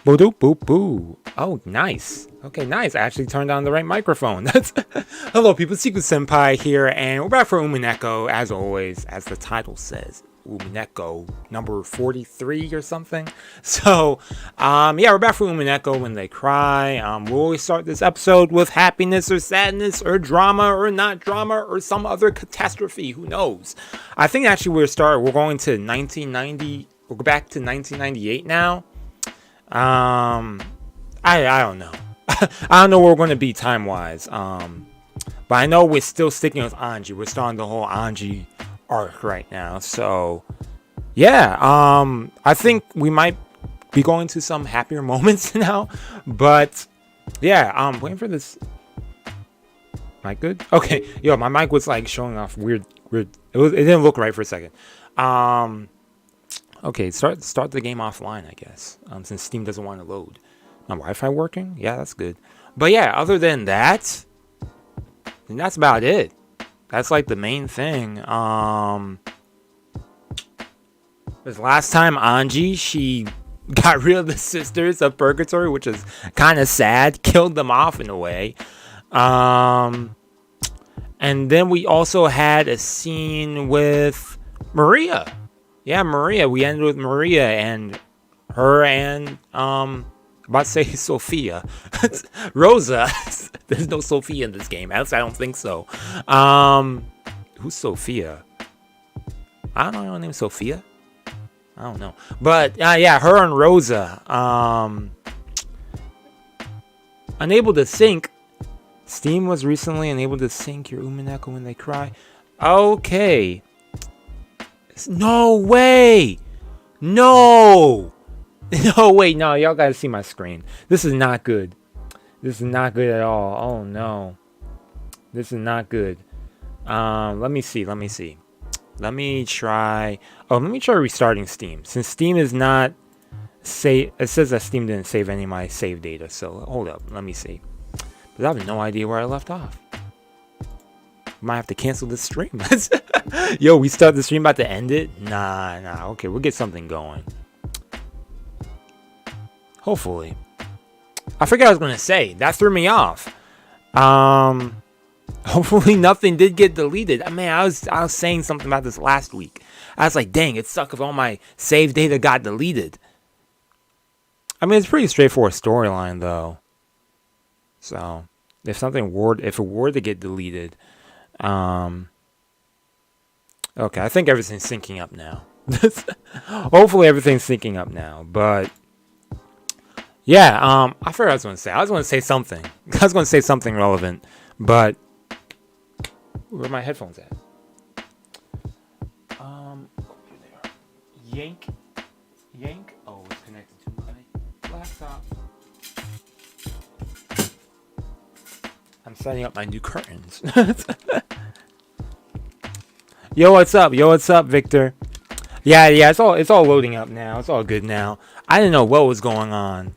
Boo doop boop boo. Oh, nice. Okay, nice. I actually turned on the right microphone. That's hello, people. Seku-Senpai here, and we're back for Umineko, as always, as the title says. Umineko number 43 or something. So, yeah, we're back for Umineko When They Cry. We'll always start this episode with happiness or sadness or drama or not drama or some other catastrophe. Who knows? I think actually we're going to 1990. We'll go back to 1998 now. I don't know. I don't know where we're going to be time wise. But I know we're still sticking with Ange. We're starting the whole Ange arc right now. So yeah, I think we might be going to some happier moments now. But yeah, waiting for this. Mic good? Okay, yo, my mic was like showing off weird. It didn't look right for a second. Okay, start the game offline, I guess, since Steam doesn't want to load. My Wi-Fi working? Yeah, that's good. But yeah, other than that, then that's about it. That's like the main thing. This last time Ange, she got rid of the Sisters of Purgatory, which is kind of sad. Killed them off in a way. And then we also had a scene with Maria. Yeah, Maria. We ended with Maria and her and about to say Sophia. Rosa. There's no Sophia in this game. At least I don't think so. Who's Sophia? I don't know her name. Sophia? I don't know. But yeah, her and Rosa. Unable to sync. Steam was recently unable to sync your Umineko When They Cry. Okay. No way! No! No, wait, no, y'all gotta see my screen. This is not good. This is not good at all. Oh no. This is not good. Let me see. Let me try restarting Steam. Since Steam is not save, it says that Steam didn't save any of my save data, so hold up, let me see. But I have no idea where I left off. Might have to cancel this stream. Yo, we start the stream about to end it? Nah. Okay, we'll get something going. Hopefully. I forgot what I was going to say. That threw me off. Hopefully nothing did get deleted. I mean, I was saying something about this last week. I was like, dang, it sucked if all my save data got deleted. I mean, it's pretty straightforward storyline, though. So, if it were to get deleted... Okay, I think everything's syncing up now. Hopefully everything's syncing up now, but yeah, I forgot what I was going to say. I was going to say something. I was going to say something relevant, but where are my headphones at? Here they are. Yank. Oh, it's connected to my laptop. I'm setting up my new curtains. Yo, what's up? Victor? Yeah, it's all loading up now. It's all good now. I didn't know what was going on.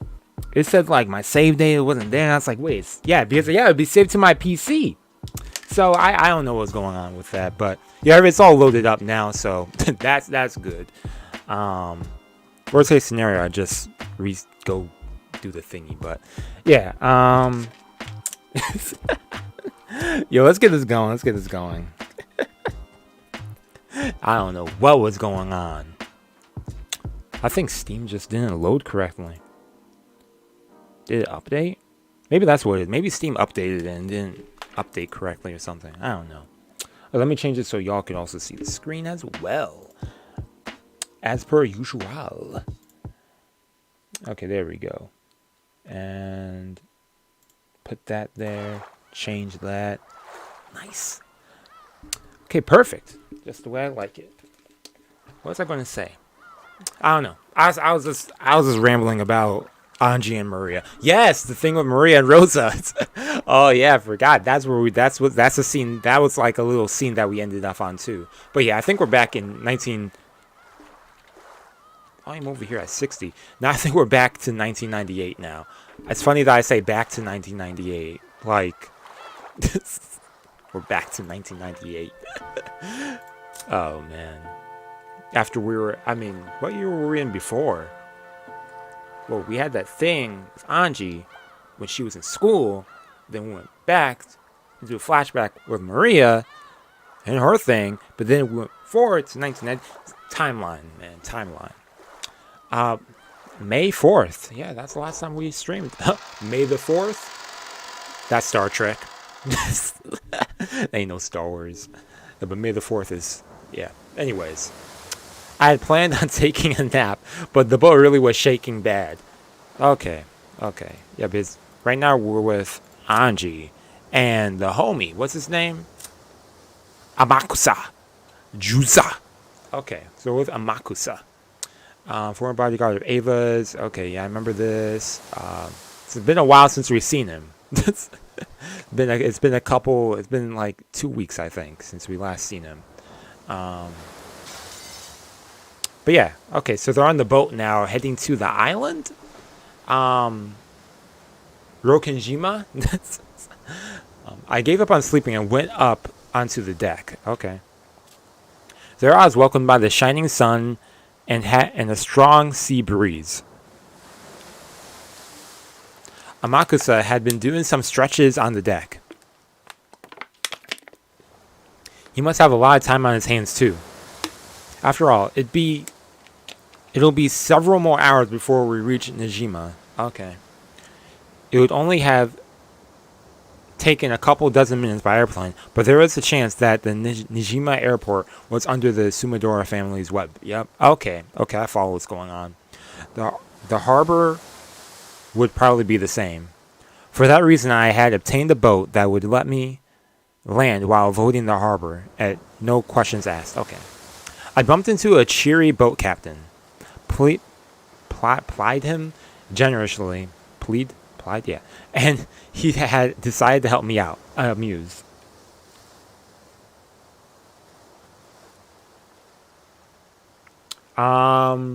It said like my save data wasn't there, and I was like, wait, it'd be saved to my PC. So I don't know what's going on with that, but yeah, it's all loaded up now, so that's good. Worst case scenario, I just go do the thingy, but yeah. Yo, let's get this going. I don't know what was going on. I think Steam just didn't load correctly. Did it update? Maybe that's what it is. Maybe Steam updated it and didn't update correctly or something. I don't know. Let me change it so y'all can also see the screen as well. As per usual. Okay, there we go. And put that there. Change that. Nice. Okay, perfect. Just the way I like it. What was I going to say? I don't know. I was just rambling about Ange and Maria. Yes, the thing with Maria and Rosa. Oh yeah, I forgot. That's the scene. That was like a little scene that we ended up on too. But yeah, I think we're back in 19. I'm over here at 60. Now I think we're back to 1998 now. It's funny that I say back to 1998. Like, we're back to 1998. Oh man. After what year were we in before? well, we had that thing with Ange when she was in school. Then we went back into a flashback with Maria and her thing. But then we went forward to 1990. Timeline, man. Timeline. May 4th. Yeah, that's the last time we streamed. May the 4th. That's Star Trek. Ain't no Star Wars. But May the 4th is, yeah. Anyways. I had planned on taking a nap, but the boat really was shaking bad. Okay. Yeah, because right now we're with Ange and the homie. What's his name? Amakusa. Juza. Okay, so we're with Amakusa. Former bodyguard of Ava's. Okay, yeah, I remember this. It's been a while since we've seen him. It's been like 2 weeks, I think, since we last seen him. But yeah, okay, so they're on the boat now, heading to the island. Rokkenjima. I gave up on sleeping and went up onto the deck. Okay. There I was welcomed by the shining sun and a strong sea breeze. Amakusa had been doing some stretches on the deck. He must have a lot of time on his hands too. After all, it'll be several more hours before we reach Nijima. Okay. It would only have taken a couple dozen minutes by airplane, but there was a chance that the Nijima airport was under the Sumadora family's web. Yep. Okay, I follow what's going on. The harbor would probably be the same. For that reason, I had obtained a boat that would let me land while avoiding the harbor at no questions asked. Okay. I bumped into a cheery boat captain. Plied him generously. Plied, yeah. And he had decided to help me out. Amused. Yeah,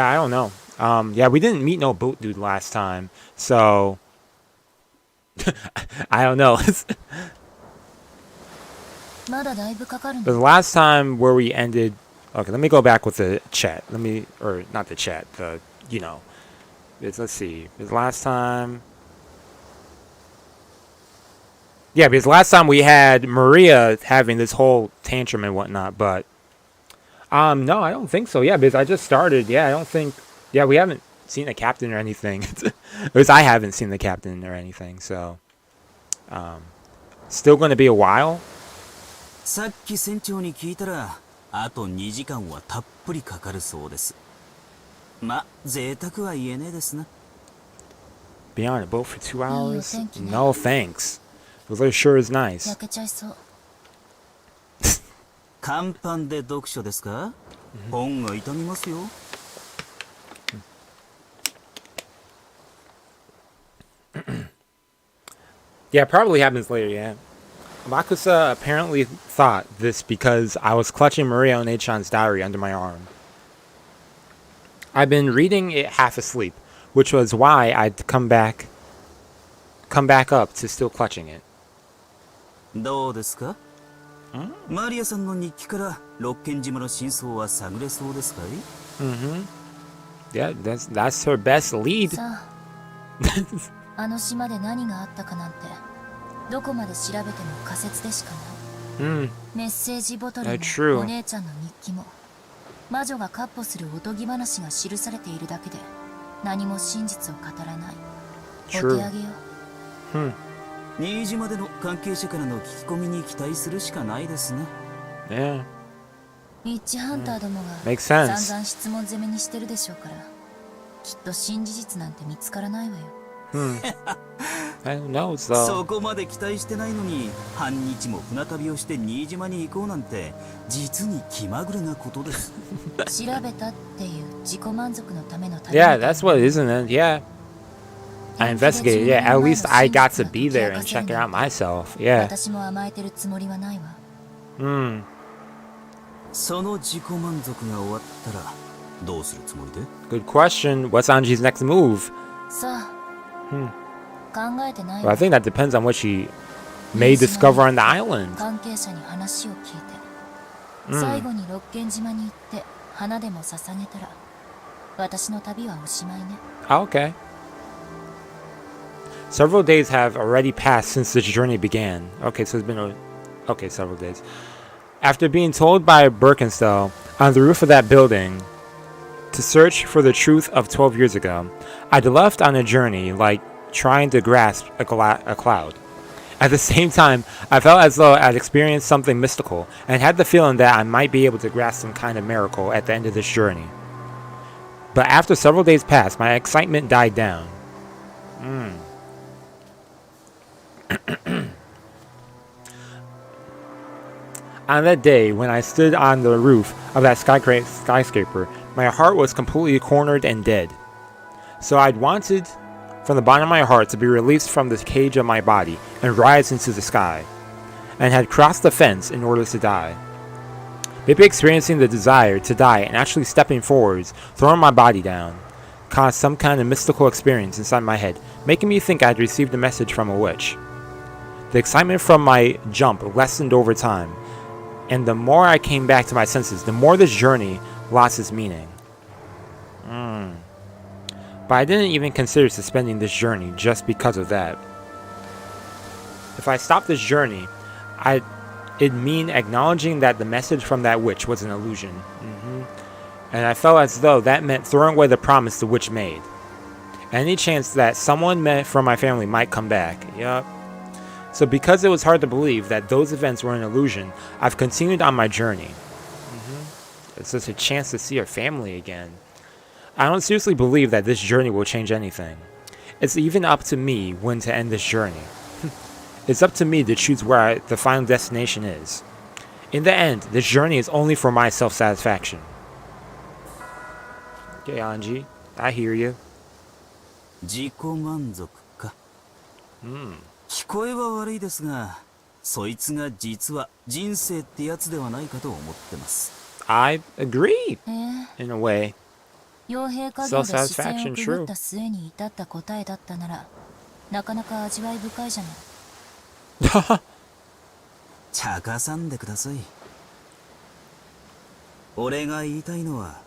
I don't know. Yeah, we didn't meet no boat dude last time, so I don't know. The last time where we ended. Okay, let me go back with the chat. Not the chat. Let's see. Because last time. Yeah, because last time we had Maria having this whole tantrum and whatnot, but no, I don't think so. Yeah, because I just started. Yeah, I don't think. Yeah, we haven't seen the captain or anything. Because I haven't seen the captain or anything, so still going to be a while. さっき船長に聞いたら、あと2時間はたっぷりかかるそうです。ま、贅沢は言えねえですな。Be on a boat for 2 hours? No thanks. Weather sure is nice. 焼けちゃいそう。甲板で読書ですか？本が傷みますよ。Yeah, it probably happens later, yeah. Makusa apparently thought this because I was clutching Maria One-chan's diary under my arm. I've been reading it half asleep, which was why I'd come back up to still clutching it. どうですか？マリアさんの日記からロッケン島の真相は探れそうですかい？ Yeah, that's her best lead. さあ、あの島で何があったかなんてどこまで調べても仮説でしかない。メッセージボトルもお姉ちゃんの日記も魔女が闊歩するおとぎ話が記されているだけで何も真実を語らない。お手上げよ。新島での関係者からの聞き込みに期待するしかないですね。Yeah. イッチハンターどもが Makes 散 sense. 々質問攻めにしてるでしょうから、きっと真実なんて見つからないわよ。I don't know, though. そこまで期待してないのに半日も船旅をして新島に行こうなんて実に気まぐれなことです。調べたっていう自己満足のための旅。Yeah, that's what it is, isn't it? Yeah. I investigated. Yeah, at least I got to be there and check it out myself. Yeah. 私も甘えてるつもりはないわ。その自己満足が終わったらどうするつもりで？ Good question. What's Anji's next move? さあ、考えてない Well, わ。 I think that depends on what she may discover on the island. 関係者に話を聞いて、最後にロッケン島に行って花でも捧げたら私の旅はおしまいね。 Okay. Several days have already passed since this journey began. Okay, so it's been several days. After being told by Birkenstell on the roof of that building to search for the truth of 12 years ago, I'd left on a journey like trying to grasp a cloud. At the same time, I felt as though I'd experienced something mystical and had the feeling that I might be able to grasp some kind of miracle at the end of this journey. But after several days passed, my excitement died down. On that day, when I stood on the roof of that skyscraper, my heart was completely cornered and dead. So I'd wanted from the bottom of my heart to be released from the cage of my body and rise into the sky, and had crossed the fence in order to die. Maybe experiencing the desire to die and actually stepping forwards, throwing my body down, caused some kind of mystical experience inside my head, making me think I'd received a message from a witch. The excitement from my jump lessened over time, and the more I came back to my senses, the more this journey lost its meaning. But I didn't even consider suspending this journey just because of that. If I stopped this journey, it'd mean acknowledging that the message from that witch was an illusion. And I felt as though that meant throwing away the promise the witch made. Any chance that someone from my family might come back. Yup. So because it was hard to believe that those events were an illusion, I've continued on my journey. It's just a chance to see her family again. I don't seriously believe that this journey will change anything. It's even up to me when to end this journey. It's up to me to choose where the final destination is. In the end, this journey is only for my self-satisfaction. Okay, Ange, I hear you. 自己満足か。聞こえは悪いですが、そいつが実は人生ってやつではないかと思ってます。I agree, in a way. 傭兵稼業で視線をくぐった末に至った答えだったなら、なかなか味わい深いじゃない。茶化さんでください。俺が言いたいのは、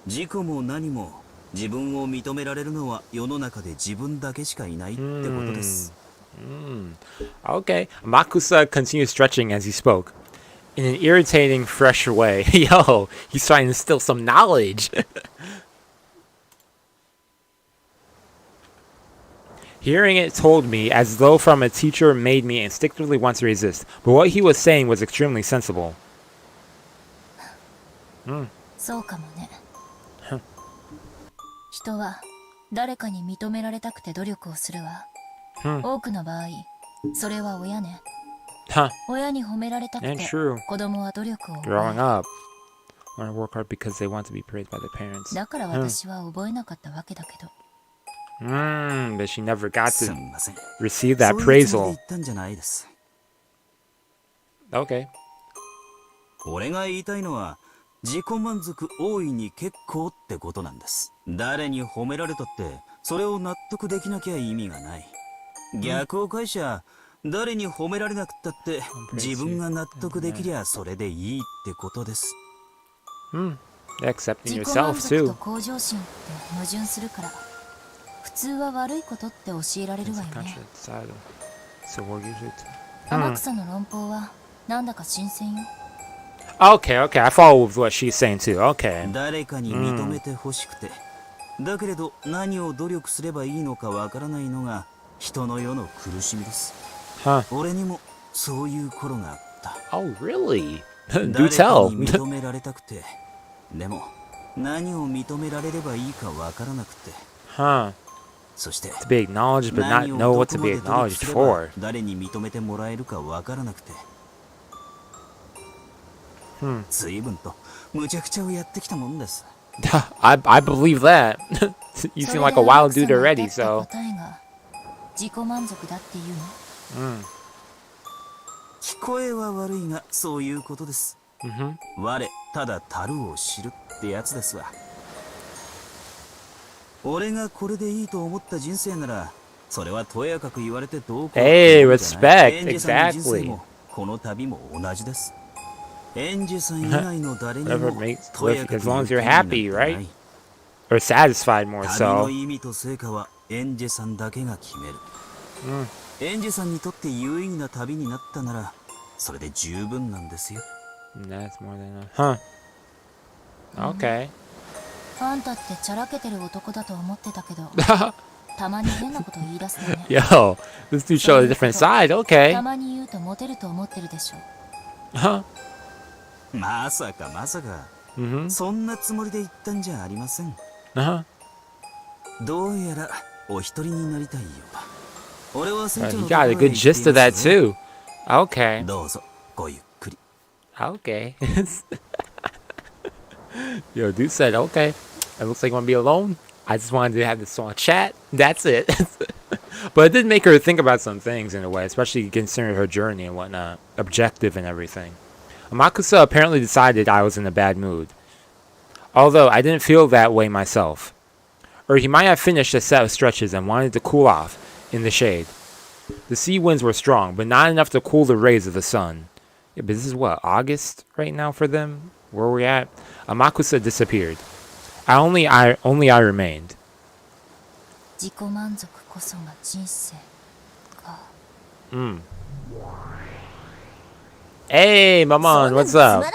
自己も何も自分を認められるのは世の中で自分だけしかいないってことです。Okay. Makusa continued stretching as he spoke. In an irritating, fresh way. Yo, he's trying to instill some knowledge. Hearing it told me as though from a teacher made me instinctively want to resist, but what he was saying was extremely sensible. そうかもね。人は誰かに認められたくて努力をするわ。多くの場合、それは親ね。親に褒められたくて子供は努力を覚える。Growing up, want to work hard because they want to be praised by their parents. だから私は覚えなかったわけだけど。But she never got to receive that appraisal. Okay. 俺が言いたいのは、自己満足大いに結構ってことなんです。誰に褒められたって、それを納得できなきゃ意味がない。逆を返しゃ、誰に褒められなくったって、自分が納得できりゃそれでいいってことです。Accepting 自己満 yourself 足と too. 向上心って矛盾するから、普通は悪いことって教えられるわよね。天草の論法はなんだか新鮮よ。Okay, I follow with what she's saying too. Okay. 誰かに認めてほしくて、だけれど何を努力すればいいのかわからないのが人の世の苦しみです。俺にもそういう頃があった。Oh, really? Do 誰か tell. に認められたくて、でも何を認められればいいかわからなくて。そして To be acknowledged but not know what to be acknowledged for. 誰に認めてもらえるかわからなくて。随分と無茶苦茶をやってきたもんです。I believe that. You seem like a wild dude already, so. 答えが自己満足だっていうの。聞こえは悪いがそういうことです。我ただ樽を知るってやつですわ。俺がこれでいいと思った人生なら、それはとやかく言われてどうこう。Hey, respect. エンジェさんの人生 Exactly. もこの旅も同じです。エンジェさん以外の誰にも Whatever makes, とやかく as long as you're happy, right? or satisfied more 旅 so. の意味と成果はエンジェさんだけが決める。エンジェさんにとって有意義な旅になったなら、それで十分なんですよ。That's more than enough. Huh. Okay. あんたってチャラけてる男だと思ってたけど、たまに変なこと言い出すのね。Yo, this dude showed a different side. た Okay. まに言うとモテると思ってるでしょ。Huh. まさかまさか、Mm-hmm. そんなつもりで言ったんじゃありません。 Uh-huh. どうやらお一人になりたいようだ。俺は船長 You の got a ところへ good 行って gist of いま that すぞ。 too. Okay. どうぞごゆっくり。 Okay. Yo, dude said, okay. It looks like you want to be alone. I just wanted to have this song chat. That's it. But it did make her think about some things in a way, especially considering her journey and whatnot, objective and everything. Amakusa apparently decided I was in a bad mood. Although I didn't feel that way myself. Or he might have finished a set of stretches and wanted to cool off in the shade. The sea winds were strong, but not enough to cool the rays of the sun. Yeah, but this is what, August right now for them? Where are we at? Amakusa disappeared. Only I remained. 自己満足こそが人生か。Hey, Maman, what's up?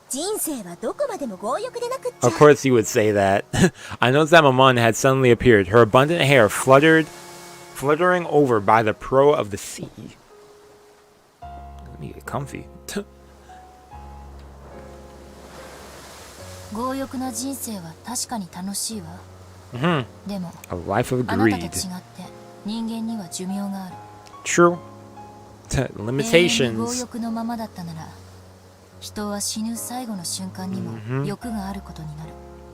人生はどこまでも強欲でなくっちゃ。 Of course he would say that. I noticed that Maman had suddenly appeared, her abundant hair fluttering over by the prow of the sea. Let me get comfy. 強欲な人生は確かに楽しいわ。でも、 A life of あなたと違っ greed. て人間には寿命がある。 True. 永遠に強 Limitations. 欲のままだったなら、人は死ぬ最後の瞬間にも欲があることになる。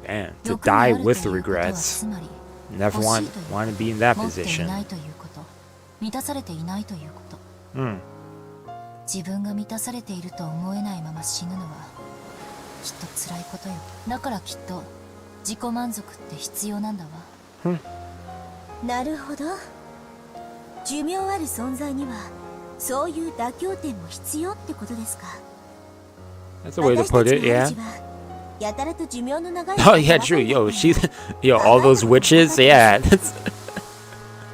And to 欲があ die ると with いうことは regrets. つまり Never 欲し want いという to be in that 持ってい position. ないということ、満たされていないということ。自分が満たされていると思えないまま死ぬのはきっと辛いことよ。だからきっと自己満足って必要なんだわ。なるほど。寿命ある存在にはそういう妥協点も必要ってことですか。 That's a way to 私た put ち it, の yeah. 主はやたらと寿命の長い Oh yeah, true. Yo, all those witches, yeah.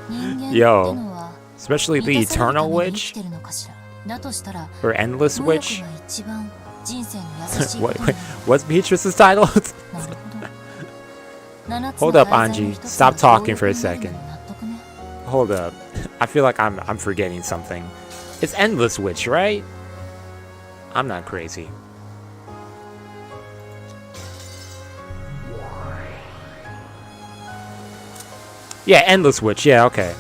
人間って Yo, のは especially 満 the たされるた eternal めに生き witch てるのかしら。だとしたら or endless 無欲 witch. が一番人生の優しいこ Wait, とにな wait, る。 what's Beatrice's title? なるほど。七つ Hold の up, 大罪の Ange. 一つ Stop が talking for a 強欲になる second. のも納得ね。 Hold up. I feel like I'm forgetting something. It's endless witch, right? I'm not crazy. Yeah, endless witch. Yeah, okay.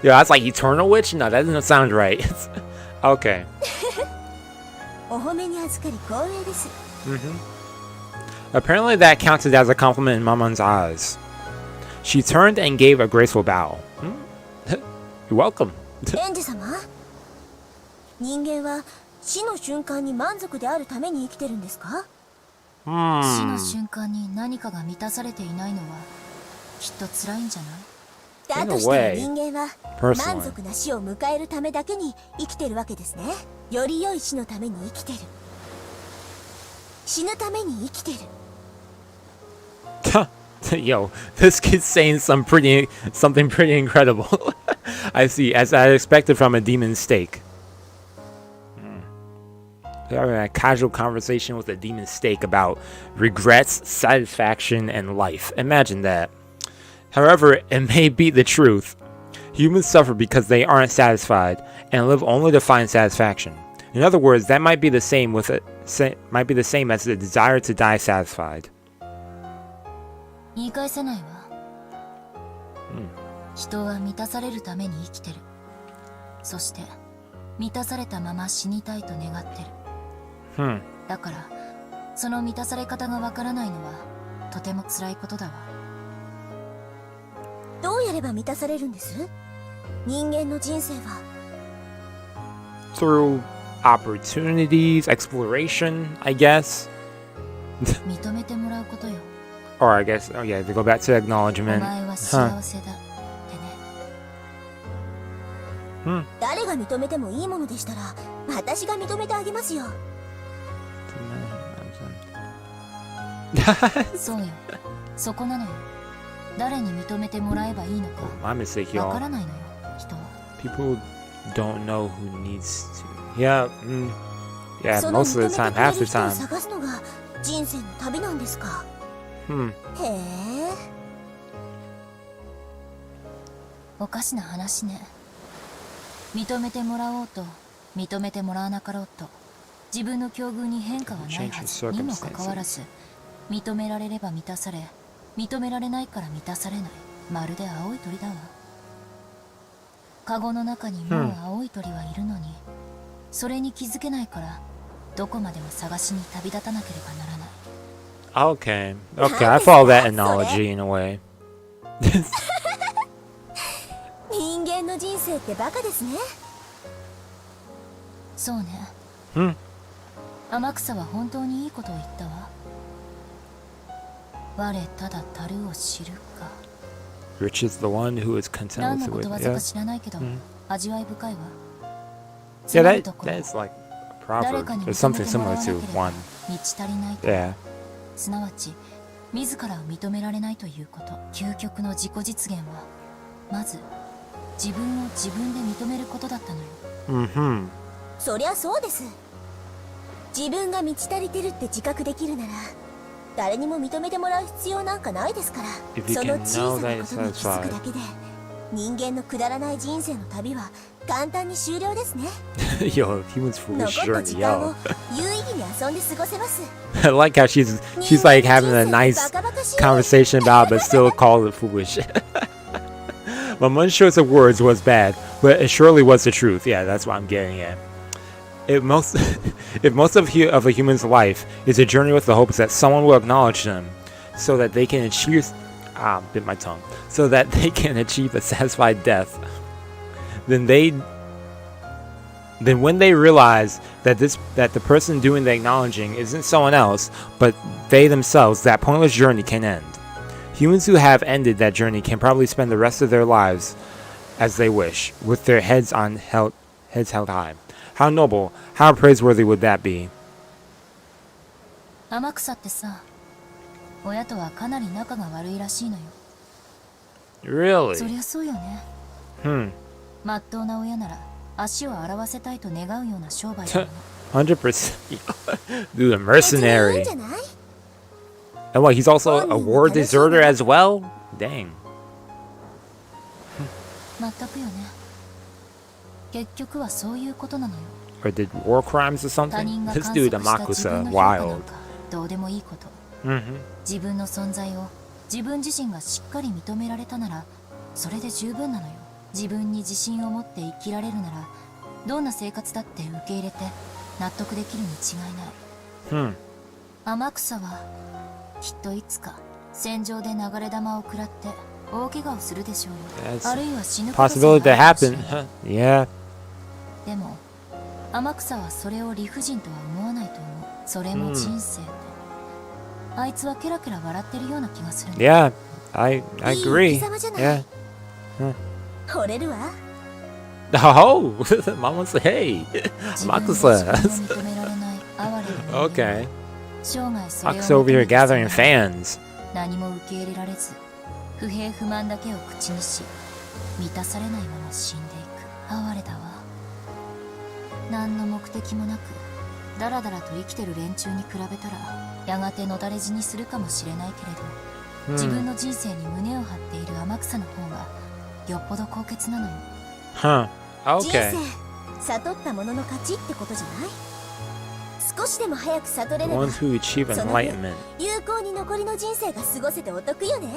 Yeah, that's like eternal witch. No, that doesn't sound right. Okay. お褒めに預かり光栄です。 Apparently that counted as a compliment in Maman's eyes. She turned and gave a graceful bow. You're welcome. エンジ様、人間は死の瞬間に満足であるために生きてるんですか。死の瞬間に何かが満たされていないのはきっと辛いんじゃない。だとしたら人間は personally. 満足な死を迎えるためだけに生きてるわけですね。より良い死のために生きてる。死ぬために生きてる。Yo, this kid's saying something pretty incredible. I see, as I expected from a demon steak. They're having a casual conversation with a demon steak about regrets, satisfaction, and life. Imagine that. However, it may be the truth. Humans suffer because they aren't satisfied and live only to find satisfaction. In other words, that might be the same as the desire to die satisfied. 言い返せないわ。人は満たされるために生きてる。そして満たされたまま死にたいと願ってる。だからその満たされ方がわからないのはとても辛いことだわ。どうやれば満たされるんです？人間の人生は。 Through opportunities, exploration, I guess. 認めてもらうことよ。 Or I guess, oh yeah, to go back to お acknowledgement. 前は幸せだってね。誰が認めてもいいものでしたら私が認めてあげますよ。そうよ。そこなのよ。誰に認めてもらえばいいのか My mistake, わ y'all. からないのよ、人は。 People don't know who needs to. Yeah, yeah, その most of the 認 time, めてくれ half る the 人を time. 探すのが人生の旅なんですか。へえ。おかしな話ね。認めてもらおうと認めてもらわなかろうと自分の境遇に変化はないはずにもかかわらず、認められれば満たされ、認められないから満たされない、まるで青い鳥だわ。カゴの中にもう青い鳥はいるのに、それに気づけないからどこまでも探しに旅立たなければならない。 Okay, okay, I follow that analogy in a way. 人間の人生ってバカですね。そうね。天草は本当にいいことを言ったわ。我ただ樽を知るか。 Rich is the one who is content 何 with の it. ことわざか知らないけど、味わい深いわ。 Yeah, つま that るところ that's like a 誰 proverb. かに There's 認め something てもら similar わなけれ to ば one. 満ち足りないと、 Yeah. すなわち自らを認められないということ。究極の自己実現はまず自分を自分で認めることだったのよ。Mm-hmm. そりゃそうです。自分が満ち足りてるって自覚できるなら誰にも認めてもらう必要なんかないですから。 If you その can 小 know さな that こ it's とに気づく satisfied. だけで人間のくだらない人生の旅は簡単に終了ですね。 Yo, human's 残 foolish った時 journey, 間 yo. を有意義に遊んで過ごせます。 I like how she's like having a nice conversation about it, but still call it foolish. My one's choice of words was bad, but it surely was the truth. Yeah, that's what I'm getting at. If most of a human's life is a journey with the hopes that someone will acknowledge them, so that they can achieve bit my tongue, so that they can achieve a satisfied death, then when they realize that the person doing the acknowledging isn't someone else but they themselves, that pointless journey can end. Humans who have ended that journey can probably spend the rest of their lives as they wish, with their heads held high. How noble, how praiseworthy would that be? 天草ってさ、親とはかなり仲が悪いらしいのよ。 Really? そりゃそうよね。まっとうな親なら足を洗わせたいと願うような商売だよ。 100%. Dude, a mercenary. And what, he's also a war deserter as well? Dang. まったくよね。結局はそういうことなのよ。 Or did war crimes or 他 something? 人が This 観 dude, 測した自 Amakusa, 分の評価なん wild. かどうでもいいこと。 Mm-hmm. 自分の存在を自分自身がしっかり認められたならそれで十分なのよ。自分に自信を持って生きられるならどんな生活だって受け入れて納得できるに違いない。天草はきっといつか戦場で流れ弾を食らって大怪我をするでしょうよ。 That's あるいは死ぬことさえ possibility あ to るかもしれ happen. ない。 Yeah. でも天草はそれを理不尽とは思わないと思う。それも人生で、あいつはケラケラ笑ってるような気がするんだ。 Yeah, I agree. いい生き様じゃない。 Yeah. 惚れるわ。 Oh, Mama said, hey, 自分で Makusa. 自分を認められない哀れな人間 Okay. 生涯それを Makusa over here 求めて gathering その fans. 何も受け入れられず不平不満だけを口にし満たされないまま死んでいく哀れだわ。何の目的もなくダラダラと生きてる連中に比べたらやがてのだれ死にするかもしれないけれど、自分の人生に胸を張っている天草の方がよっぽど高潔なのよ。 Huh. 人 Okay. 生悟ったものの勝ちってことじゃない。少しでも早く悟れ The れば ones who achieve その分 enlightenment. 有効に残りの人生が過ごせてお得よね。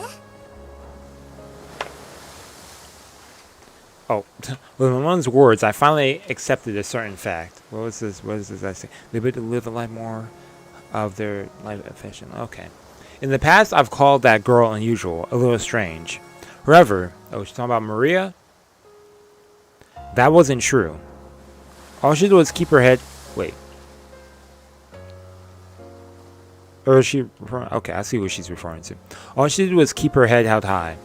Oh, with Mamon's words, I finally accepted a certain fact. What was this? What is this I say? They would live a life more of their life efficient. Okay. In the past, I've called that girl unusual, a little strange. However, she's talking about Maria? That wasn't true. All she did was keep her head... Wait. Or is she... Okay, I see what she's referring to. All she did was keep her head held high.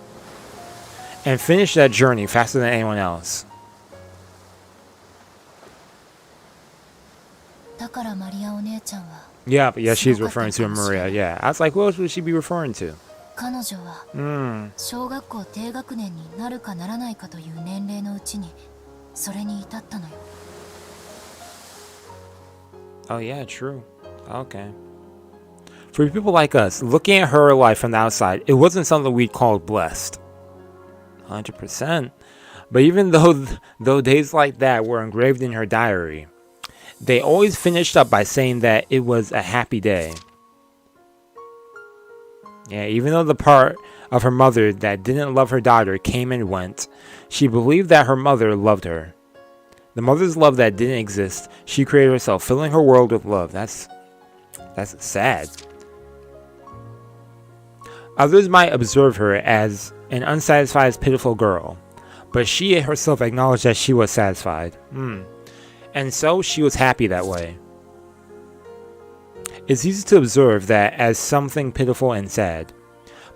And finish that journey faster than anyone else. だからマリアお姉 Yeah, but yeah, she's referring to Maria. Yeah, I was like, who else would she be referring to? 彼女は小学校低学年になるかならないかという年齢のうちにそれに至ったのよ。 Oh yeah, true. Okay. For people like us, looking at her life from the outside, it wasn't something we'd call blessed. 100%. But even though days like that were engraved in her diary, they always finished up by saying that it was a happy day. Yeah, even though the part of her mother that didn't love her daughter came and went, she believed that her mother loved her. The mother's love that didn't exist, she created herself, filling her world with love. That's sad. Others might observe her as an unsatisfied, pitiful girl, but she herself acknowledged that she was satisfied. And so she was happy that way. It's easy to observe that as something pitiful and sad,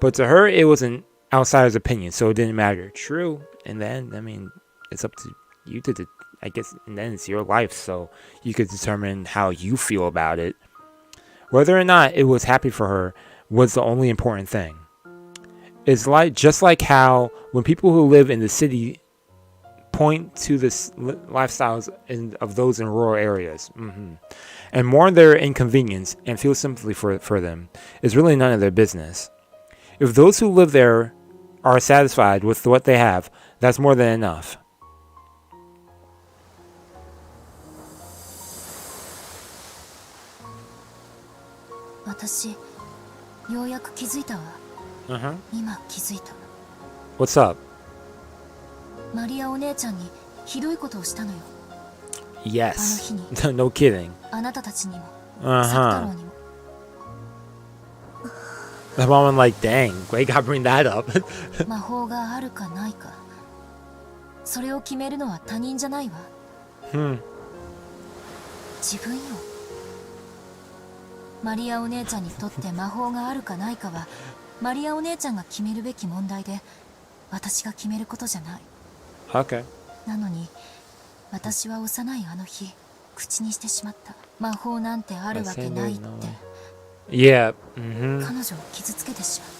but to her it was an outsider's opinion, so it didn't matter. True, and then, I mean, it's up to you to, I guess, and then it's your life, so you could determine how you feel about it. Whether or not it was happy for her was the only important thing. It's just like how when people who live in the city point to the lifestyles of those in rural areas and mourn their inconvenience and feel sympathy for them, is really none of their business. If those who live there are satisfied with what they have, that's more than enough. What's up? マリアお姉ちゃんにひどいことをしたのよ。 Yes. No kidding. あなたたちにも、サク太郎にも。 The mom was like, dang, why gotta bring that up? 魔法があるかないか、それを決めるのは他人じゃないわ。自分よ。マリアお姉ちゃんにとって魔法があるかないかは、マリアお姉ちゃんが決めるべき問題で、私が決めることじゃない。 Okay. なのに、私は幼いあの日、口にしてしまった。魔法なんてあるわけないって。 Yeah. 彼女を傷つけてしまっ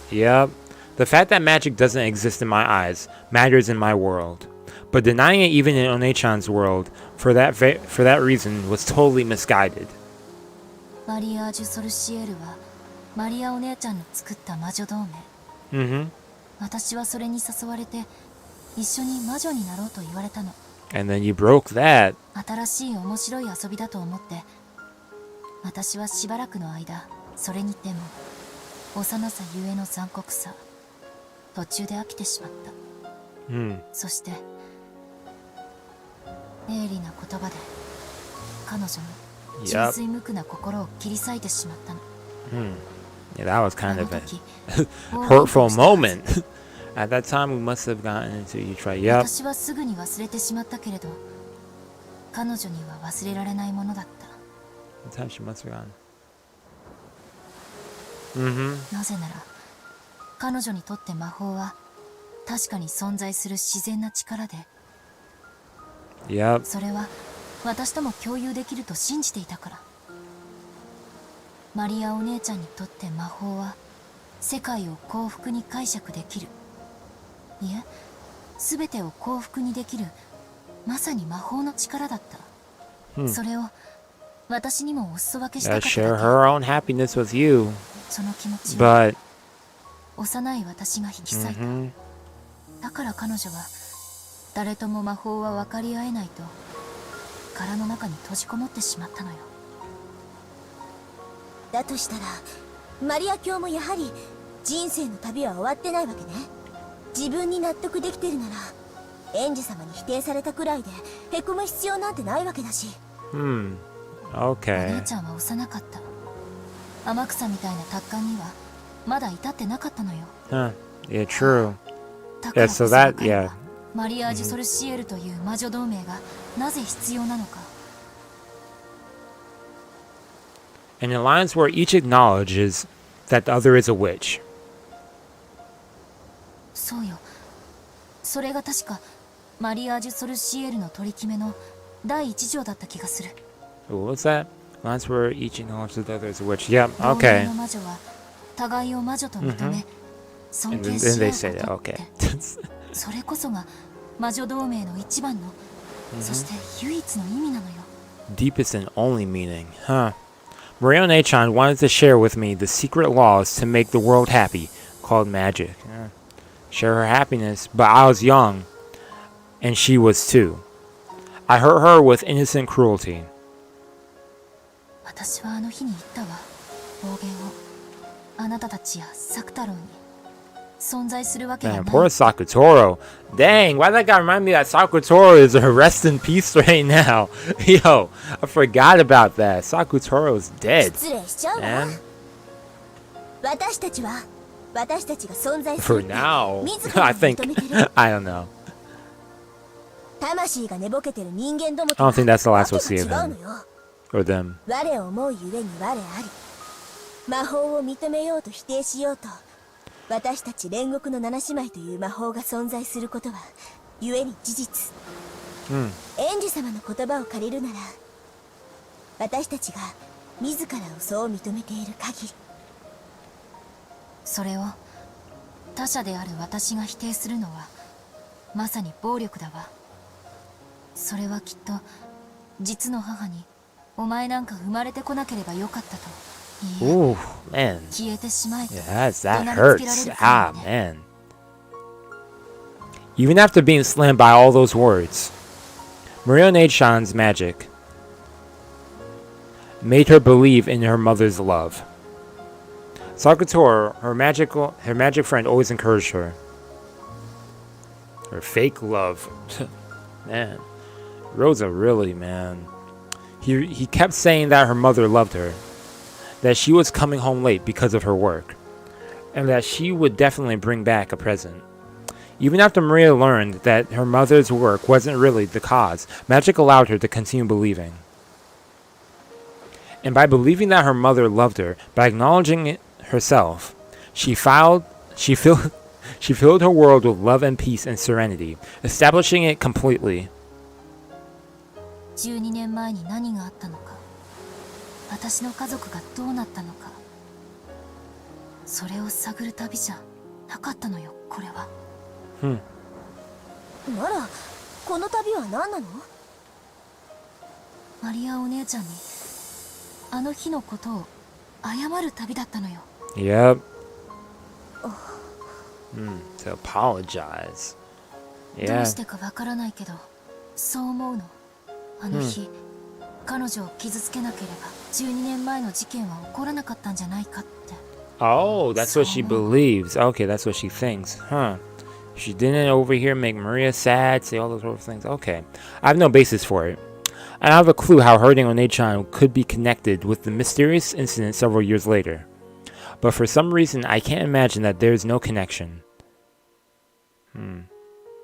た。 Yep. The fact that magic doesn't exist in my eyes matters in my world. But denying it even in One-chan's world for that reason was totally misguided. マリアージュ・ソルシエルはマリアお姉ちゃんの作った魔女同盟。私はそれに誘われて一緒に魔女になろうと言われたの。 And then you broke that. 新しい面白い遊びだと思って私はしばらくの間それにでも幼さゆえの残酷さ途中で飽きてしまった、そして鋭利な言葉で彼女の純粋無垢な心を切り裂いてしまったの。 Yeah, that was kind of a hurtful moment. At that time, we must have gotten into you try. Yep. 私はすぐに忘れてしまったけれど、彼女には忘れられないものだった。 That time she must have gotten. なぜなら、彼女にとって魔法は確かに存在する自然な力で、Yep. それは私とも共有できると信じていたから。マリアお姉ちゃんにとって魔法は世界を幸福に解釈できる。いえ、すべてを幸福にできる、まさに魔法の力だった。それを私にもお裾分けしたかっただけ。 Share her own happiness with you. その気持ちを But 幼い私が引き裂いた。だから彼女は誰とも魔法は分かり合えないと殻の中に閉じこもってしまったのよ。だとしたらマリア卿もやはり人生の旅は終わってないわけね。自分に納得できてるならエンジェ様に否定されたくらいでへこむ必要なんてないわけだし。Okay. お姉ちゃんは幼かった。天草みたいな達観にはまだ至ってなかったのよ。Yeah, true. だからこそ so that, 彼は yeah. マリアージュ・ソルシエルという魔女同盟がなぜ必要なのか。 An alliance where each acknowledges that the other is a witch. そうよ。それが確かマリアージュ・ソルシエルの取り決めの第一条だった気がする。 What was that? That's where each acknowledges the other is a witch. Yep, okay. And then they say that, okay. それこそが魔女同盟の一番の、そして唯一の意味なのよ。Deepest and only meaning, huh? Maria Onechan wanted to share with me the secret laws to make the world happy, called magic. Share her happiness, but I was young, and she was too. I hurt her with innocent cruelty. 私はあの日に言ったわ。暴言をあなたたちやサク太郎に存在するわけがない。 Man, poor Sakutoro. Dang, why that guy remind me that Sakutoro is a rest in peace right now? Yo, I forgot about that. Sakutoro is dead. Man. For now, I think. I don't know. I don't think that's the last we'll see of him. Or them. 魔法を認めようと否定しようと、私たち煉獄の七姉妹という魔法が存在することは故に事実。エンジ様の言葉を借りるなら、私たちが自らをそう認めている限り。それを他者である私が否定するのはまさに暴力だわ。それはきっと実の母にお前なんか生まれてこなければよかったと。Ooh, man. Yes, that hurts. Ah, man. Even after being slammed by all those words, Maria Onechan's magic made her believe in her mother's love. Sakutoro, her magic friend, always encouraged her. Her fake love. Man. Rosa really, man. He kept saying that her mother loved her. That she was coming home late because of her work, and that she would definitely bring back a present. Even after Maria learned that her mother's work wasn't really the cause, magic allowed her to continue believing. And by believing that her mother loved her, by acknowledging it herself, she filled her world with love and peace and serenity, establishing it completely. 12年前に何があったのか、私の家族がどうなったのか、それを探る旅じゃなかったのよ、これは。なら、この旅は何なの？マリアお姉ちゃんにあの日のことを謝る旅だったのよ。Yep. To apologize. どうしてかわからないけど、そう思うの。あの日、彼女を傷つけなければ12年前の事件は起こらなかったんじゃないかって。Oh, that's what she believes. Okay, that's what she thinks. Huh. She didn't over here make Maria sad, say all those sort of things. Okay. I have no basis for it. I don't have a clue how hurting Onechan could be connected with the mysterious incident several years later. But for some reason, I can't imagine that there's no connection.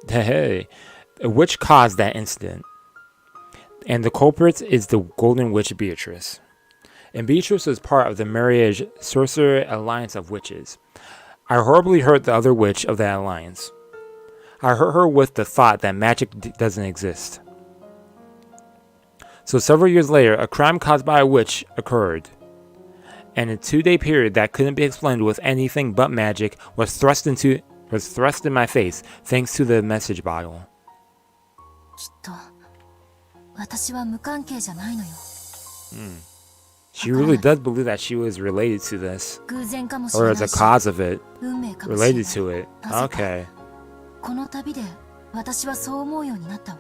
Hey, which caused that incident? And the culprit is the Golden Witch Beatrice. And Beatrice is part of the Marriage Sorcerer Alliance of Witches. I horribly hurt the other witch of that alliance. I hurt her with the thought that magic doesn't exist. So several years later, a crime caused by a witch occurred. And a 2-day period that couldn't be explained with anything but magic was thrust in my face thanks to the message bottle. きっと私は無関係じゃないのよ。She really does believe that she was related to this, or as a cause of it, related to it. Okay. この旅で私はそう思うようになったわ。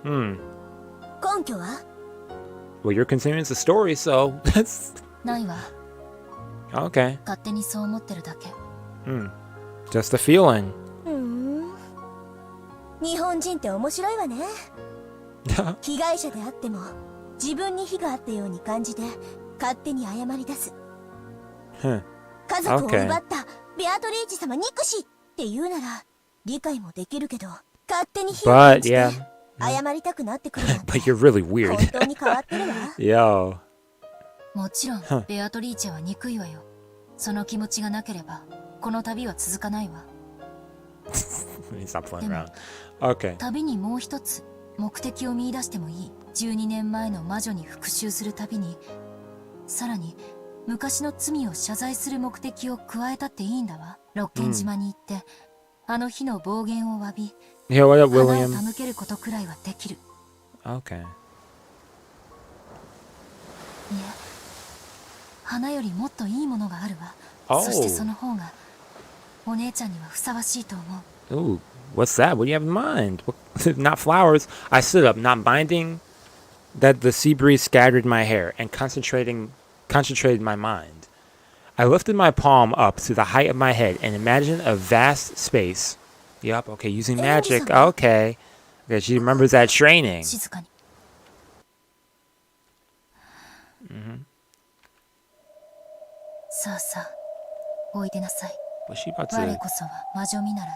根拠は？ Well, you're continuing the story, so that's ないわ。 okay. 勝手にそう思ってるだけ。Just a feeling. 日本人って面白いわね。被害者であっても自分に非があったように感じて勝手に謝り出す。家族を奪ったベアトリーチ様憎しって言うなら理解もできるけど、勝手に非を感じて謝りたくなってくるなんて But you're really weird. 本当に変わってるわ。Yo. もちろんベアトリーチェは憎いわよ。その気持ちがなければこの旅は続かないわ。Stop playing around. Okay. 旅にもう一つ目的を見出してもいい。12年前の魔女に復讐する旅にさらに昔の罪を謝罪する目的を加えたっていいんだわ。六軒島に行って、あの日の暴言を詫び、 Yeah, what up, 花を William? 手向けることくらいはできる。 Okay. いえ、花よりもっといいものがあるわ。 Oh. そしてその方がお姉ちゃんにはふさわしいと思う。 Ooh, what's that? What do you have in mind? Not flowers. I stood up, not minding that the sea breeze scattered my hair and concentrated my mind. I lifted my palm up to the height of my head and imagined a vast space. Yup, okay, using magic. Okay. Yeah, she remembers that training. 静かに。 さあさあ、おいでなさい。 What's she about 我 to こそは魔女見習い、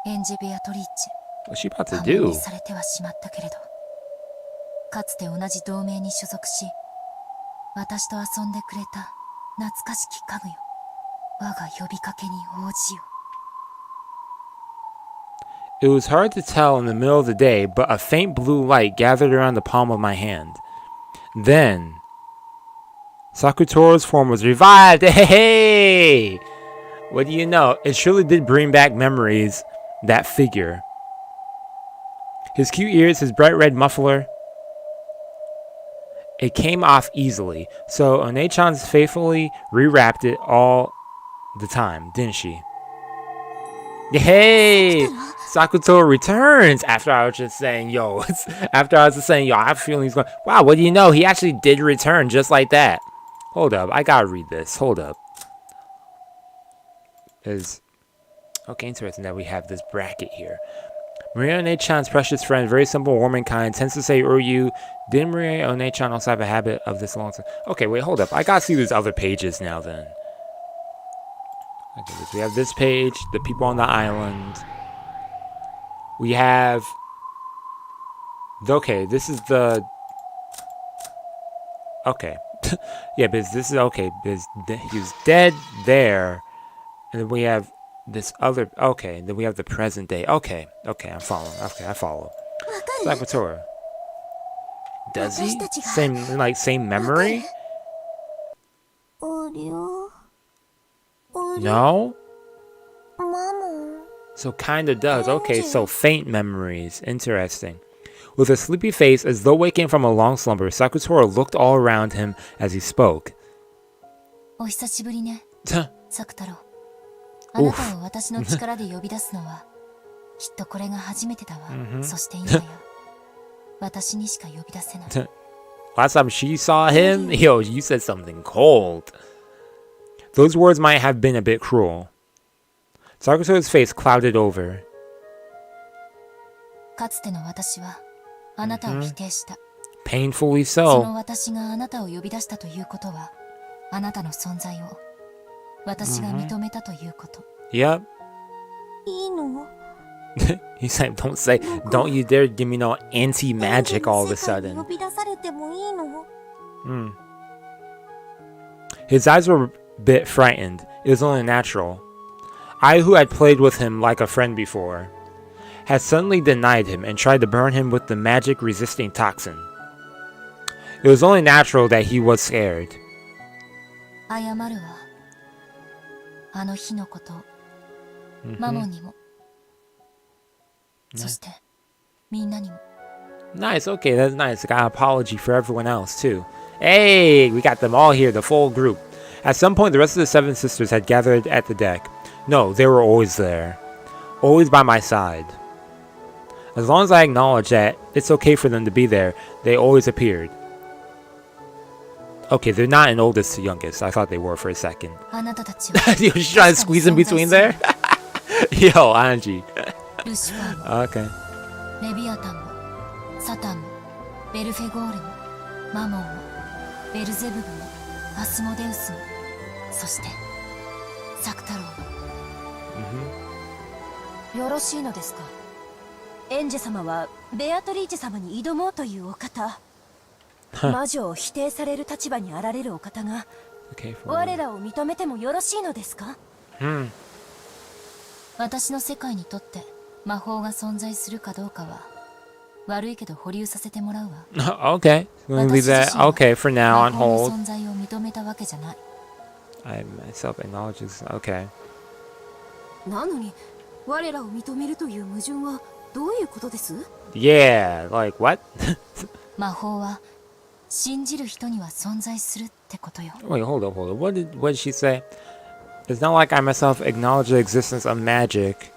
エンジェ・ベアトリーチェ。 What's she about to 破門 do? にされてはしまったけれど、かつて同じ同盟に所属し、私と遊んでくれた懐かしき家具よ。我が呼びかけに応じよ。 It was hard to tell in the middle of the day, but a faint blue light gathered around the palm of my hand. Then, Sakutoro's form was revived. Hey! What do you know? It surely did bring back memories, that figure. His cute ears, his bright red muffler. It came off easily, so One-chan faithfully rewrapped it all the time, didn't she? Hey! Sakutoro returns after I was just saying, yo, after I was just saying, yo, I have a feeling he's going, wow, what do you know? He actually did return just like that. Hold up, I gotta read this. Hold up. Okay, interesting that we have this bracket here. Maria One-chan's precious friend, very simple, warm and kind, tends to say Uryu. Didn't Maria One-chan also have a habit of this long time? Okay, wait, hold up. I gotta see these other pages now then. Okay, so we have this page, the people on the island. We have... Okay, this is the... Okay. Yeah, because this is... Okay, because he's dead there. And then we have this other... Okay, then we have the present day. Okay, I'm following. Okay, I follow. Sakutoro. Does he? Same memory? No? So kinda does. Okay, so faint memories. Interesting. With a sleepy face, as though waking from a long slumber, Sakutoro looked all around him as he spoke. お久しぶりね、サク太郎。あなたを私の力で呼び出すのは、きっとこれが初めてだわ。そして今や、私にしか呼び出せない。Last time she saw him, yo, you said something cold. Those words might have been a bit cruel. Sakutoro's face clouded over. かつての私は、あなたを否定した。Painfully その so. 私があなたを呼び出したということは、あなたの存在を私が認めたということ。Yep. いいの？ He said, don't you dare give me no anti-magic all of a 世界に sudden. 呼び出されてもいいの？ His eyes were a bit frightened. It was only natural. I, who had played with him like a friend before, had suddenly denied him and tried to burn him with the magic-resisting toxin. It was only natural that he was scared. 謝るわ。あの日のこと、マモンにも、そしてみんなにも。 Nice, okay, that's nice. I got an apology for everyone else, too. Hey, we got them all here, the full group. At some point, the rest of the seven sisters had gathered at the deck. No, they were always there. Always by my side. As long as I acknowledged that it's okay for them to be there, they always appeared. Okay, they're not an oldest to youngest. I thought they were for a second. あなたたちは You're just trying to squeeze in between there? Yo, Ange. ルシファーも、 Okay. レビアタンも、サタンも、ベルフェゴールも、マモンも、ベルゼブブも、アスモデウスも、そしてサク太郎も。よろしいのですか？エンジェ様はベアトリーチェ様に挑もうというお方。魔女を否定される立場にあられるお方が、Okay, for 我らを認めてもよろしいのですか？私の世界にとって魔法が存在するかどうかは悪いけど保留させてもらうわ。Okay, we'll leave that. Okay, for now on 魔法の hold. 存在を認めたわけじゃない。 I myself acknowledges. Okay. なのに我らを認めるという矛盾はどういうことです？ Yeah, like what? 魔法は信じる人には存在するってことよ。 Wait, hold up. What did she say? It's not like I myself acknowledge the existence of magic,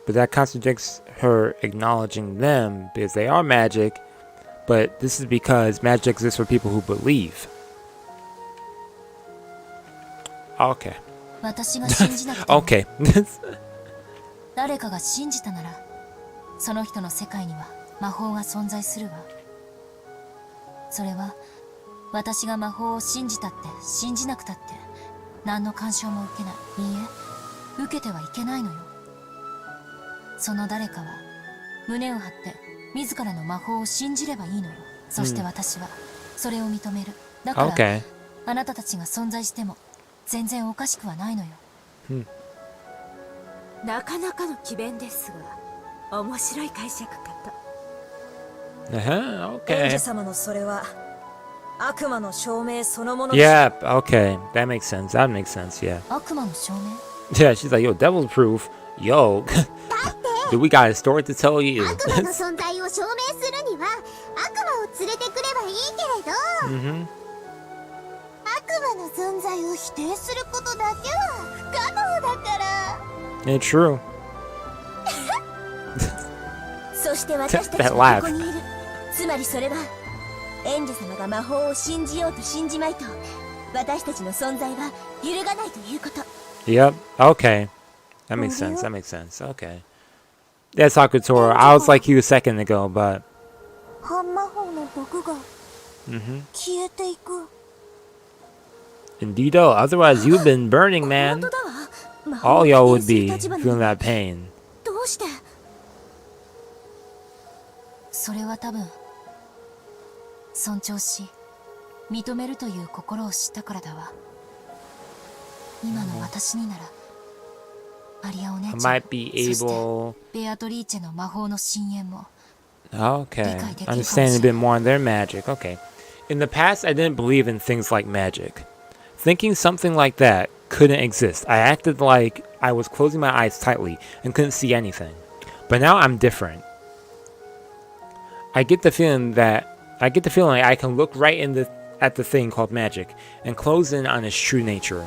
but that contradicts her acknowledging them because they are magic. But this is because magic exists for people who believe. Okay. 私が信じなくても Okay. 誰かが信じたなら、その人の世界には魔法が存在するわ。それは私が魔法を信じたって信じなくたって何の干渉も受けない。いいえ、受けてはいけないのよ。その誰かは胸を張って自らの魔法を信じればいいのよ。そして私はそれを認める。だから、Okay. あなたたちが存在しても全然おかしくはないのよ。なかなかの詭弁ですが、面白い解釈方。Uh-huh, エンジ okay. 様のそれは悪魔の証明そのもの Yeah, okay. That makes sense. That makes sense, yeah. 悪魔の証明？ Yeah, she's like, yo, devil's proof. Yo, do we got a story to tell you? 悪魔の存在を証明するには悪魔を連れてくればいいけれど、 Mm-hmm. 悪魔の存在を否定することだけは不可能だから。 Yeah, true. そして私たち That は laugh. ここにいる。つまりそれはエンジェ様が魔法を信じようと信じまいと私たちの存在は揺るがないということ。 Yep. Okay. That makes sense. That makes sense. Okay. Yeah, Sakutora. I was like you a second ago, but 半魔法の毒が mm-hmm. 消えていく。 Indeedo. Otherwise, you've been burning, man. 本当だわ。魔法を All y'all 否 would 定 be する立場な feeling のに that pain. どうして？それは多分尊重し認めるという心を知ったからだわ。今の私にならマリアお姉 I ちゃん、 might be そして able. ベアトリーチェの魔法の深淵も Okay. Understanding a bit more on their magic. Okay. In the past, I didn't believe in things like magic. Thinking something like that couldn't exist. I acted like I was closing my eyes tightly and couldn't see anything. But now I'm different. I get the feeling I can look right at the thing called magic and close in on its true nature.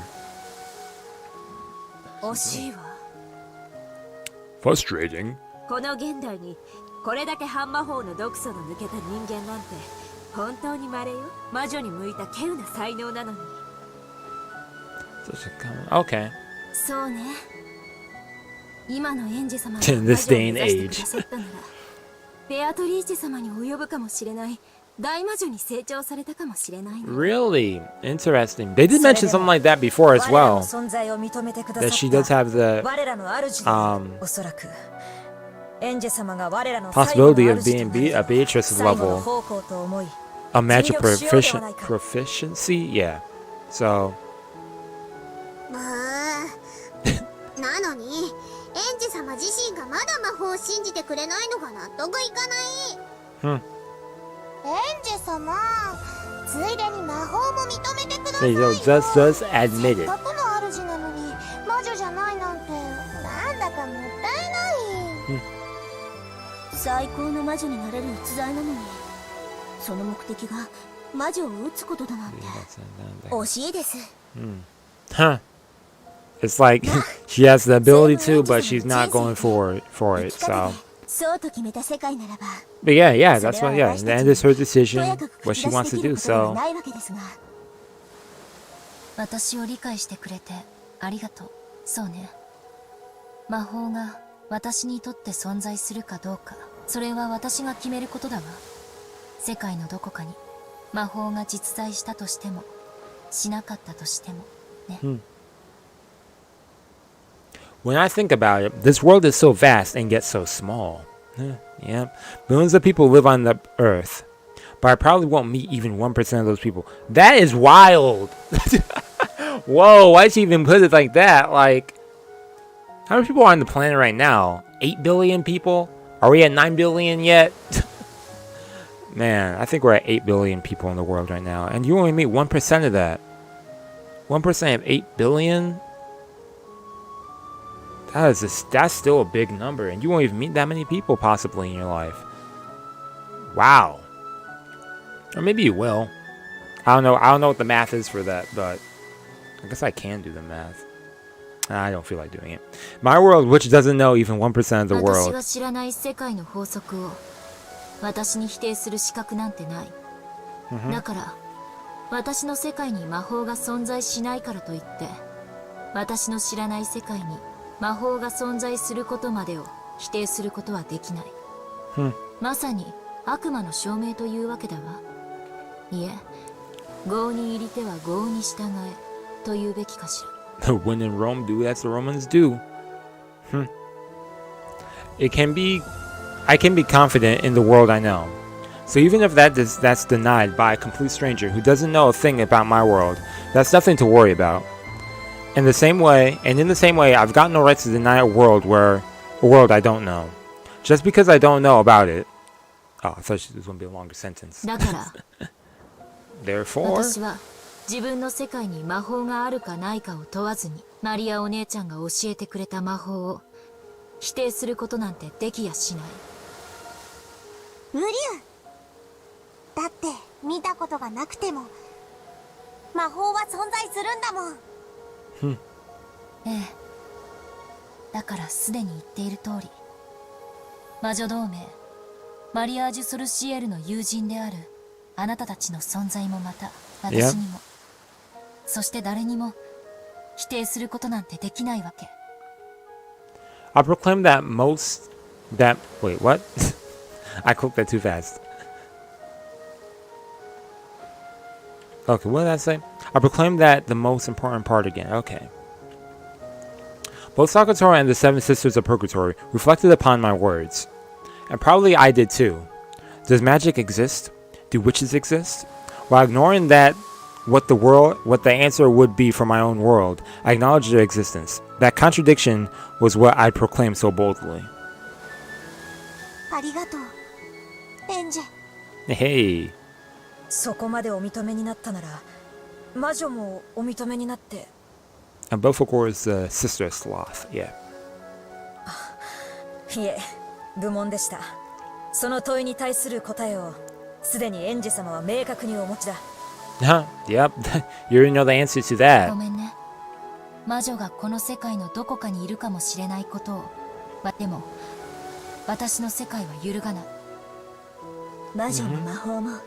惜しいわ。 Frustrating. この現代にこれだけ半魔法の毒素の抜けた人間なんて本当に稀よ。魔女に向いた稀有な才能なのに。 Okay. そうね。今のエンジェ様が In this day and 魔女を目指して age. くださったならベアトリーチェ様に及ぶかもしれない大魔女に成長されたかもしれないね。 Really interesting. They did mention something like that before as 我ら well. の存在を認めてくださ That っ she does た have the 我らの主であるおそらくエンジェ様が我らの possibility of 最後 being の主とな a る Beatrice's 最後の level. 奉公と思い A magic 尽力しようではないか。 proficiency? Yeah. So, なのにエンジ様自身がまだ魔法を信じてくれないのが納得いかない。 hmm. エンジ様、ついでに魔法も認めてください Hey, よ。 yo, just admit せっ it. かくの主なのに魔女じゃないなんてなんだかもったいない。最高の魔女になれる逸材なのにその目的が魔女を撃つことだなんて惜しいです。 Huh. It's like she has the ability to, but she's not going for it. 生き So, 方でそうと決めた世界ならば but yeah, that's what. Yeah, in the end, it's her decision, what she wants to do. とやかく口出しできることは So, ないわけですが私を理解してくれてありがとう。そうね。魔法が私にとって存在するかどうか、それは私が決めることだわ。世界のどこかに魔法が実在したとしても、しなかったとしてもね。when I think about it, this world is so vast and yet so small. Yeah, millions of people live on the earth, but I probably won't meet even 1% of those people. That is wild. Whoa, why'd she even put it like that? Like, how many people are on the planet right now? 8 billion people? Are we at 9 billion yet? Man, I think we're at 8 billion people in the world right now. And you only meet 1% of that. 1% of 8 billion? That's still a big number. And you won't even meet that many people possibly in your life. Wow. Or maybe you will. I don't know what the math is for that, but I guess I can do the math. I don't feel like doing it. My world, which doesn't know even 1% of the world. 私に否定する資格なんてない。だから、私の世界に魔法が存在しないからといって、私の知らない世界に魔法が存在することまでを否定することはできない。まさに悪魔の証明というわけだわ。いえ、業に入りては業に従えと言うべきかしら。When in Rome, do as the Romans do. I can be confident in the world I know. So even if that's denied by a complete stranger who doesn't know a thing about my world, that's nothing to worry about. In the same way, I've got no right to deny a world I don't know. Just because I don't know about it. Oh, I thought this was going to be a longer sentence. Therefore, 私は自分の世界に魔法があるかないかを問わずに、マリアお姉ちゃんが教えてくれた魔法を否定することなんてできやしない。無理だって見たことがなくても魔法は存在するんだもん。ええ。だからすでに言っている通り、魔女同盟マリアージュ・ソルシエルの友人であるあなたたちの存在もまた私にも、そして誰にも否定することなんてできないわけ。I proclaim wait, what? I clicked that too fast. Okay, what did I say? I proclaim that the most important part again. Okay. Both Sakutora and the Seven Sisters of Purgatory reflected upon my words. And probably I did too. Does magic exist? Do witches exist? While ignoring that, what the answer would be for my own world, I acknowledged their existence. That contradiction was what I proclaimed so boldly. ありがとう、エンジェ。Hey. そこまでお認めになったなら、魔女もお認めになって。And both, of course, Sister Sloth, yeah. いえ、愚問でした。その問いに対する答えを、すでにエンジ様は明確にお持ちだ。Yep. You already know the answer to that. ごめんね。魔女がこの世界のどこかにいるかもしれないことを。でも、私の世界は揺るがない。魔女も魔法も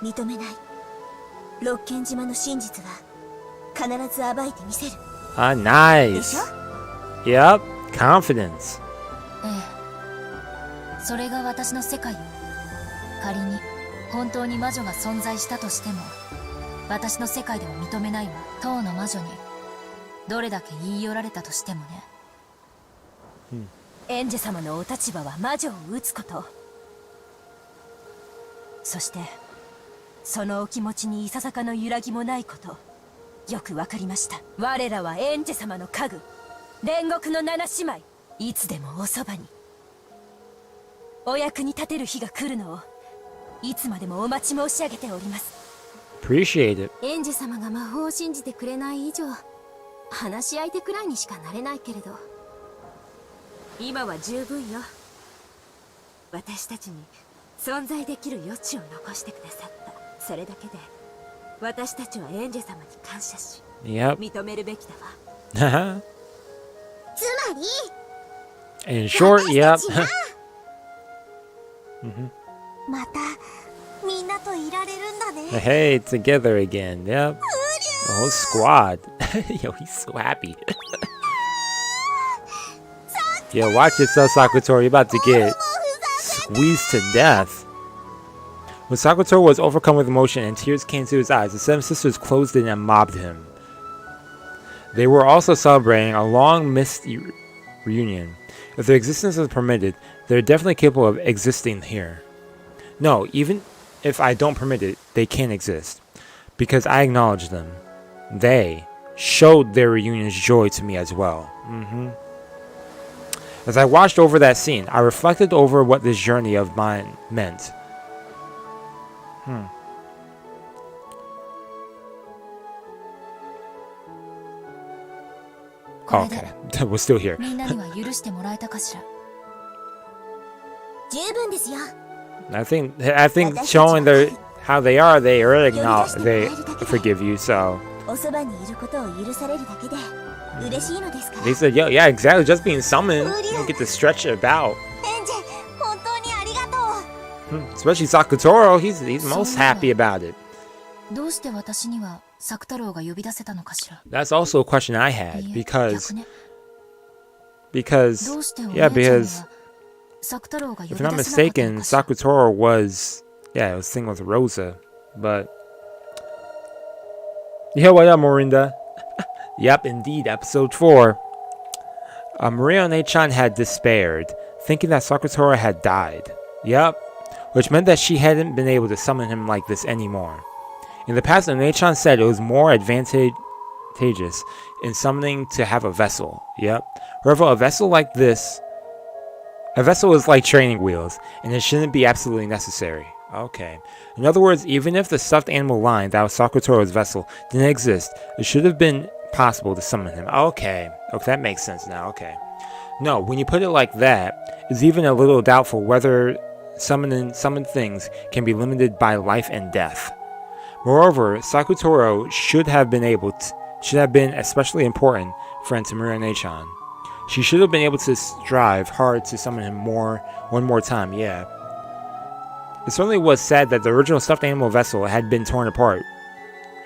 認めない。ロッケン島の真実は必ず暴いてみせる。Nice. でしょ？ Yep. Confidence. ええ。それが私の世界よ。仮に本当に魔女が存在したとしても、私の世界では認めないわ。当の魔女にどれだけ言い寄られたとしてもね。エンジェ様のお立場は魔女を撃つこと。そしてそのお気持ちにいささかの揺らぎもないこと、よくわかりました。我らはエンジェ様の家具、煉獄の七姉妹、いつでもおそばに。お役に立てる日が来るのをいつまでもお待ち申し上げております。 Appreciate it. エンジェ様が魔法を信じてくれない以上、話し相手くらいにしかなれないけれど、今は十分よ。私たちに存在できる余地を残してくださった。それだけで私たちはエンジェ様に感謝し、Yep. 認めるべきだわ。つまり In short, yep. またみんなといられるんだね。 Hey, together again. Yep. The whole squad. Yo, he's so happy. Yo, watch yourself, Sakutora. You're about to get squeezed to death. When Sakutora was overcome with emotion and tears came to his eyes, the Seven Sisters closed in and mobbed him. They were also celebrating a long-missed reunion. If their existence is permitted, they're definitely capable of existing here. No, even if I don't permit it, they can exist. Because I acknowledge them. They showed their reunion's joy to me as well. As I watched over that scene, I reflected over what this journey of mine meant. Okay, we're still here. みんなには許してもらえたかしら。十分ですよ。I think showing how they are, they already they forgive you. So おそばにいることを許されるだけで嬉しいのですから。 they said, yeah, exactly. Just being summoned, you don't get to stretch it about. エンジ本当にありがとう。 Especially Sakutoro, he's most happy about it. どうして私には作太郎が呼び出せたのかしら。 That's also a question I had いいえ、 because 逆ね。 because どうしてお yeah 姉ちゃんに because は作太郎が呼び if 出せ I'm なかった mistaken, のかしら。 Sakutoro was it was thing with Rosa, but yeah, what up, Morinda? Yep, indeed, episode 4. Maria One-chan had despaired, thinking that Sakutoro had died. Yep, which meant that she hadn't been able to summon him like this anymore. In the past, One-chan said it was more advantageous in summoning to have a vessel. Yep. However, a vessel is like training wheels, and it shouldn't be absolutely necessary. Okay. In other words, even if the stuffed animal line that was Sakutoro's vessel didn't exist, it should have been possible to summon him. Okay. Okay, that makes sense now. Okay. No, when you put it like that, it's even a little doubtful whether summoned things can be limited by life and death. Moreover, Sakutoro should have been especially important friend to Maria One-chan. She should have been able to strive hard to summon him one more time, yeah. It certainly was sad that the original stuffed animal vessel had been torn apart.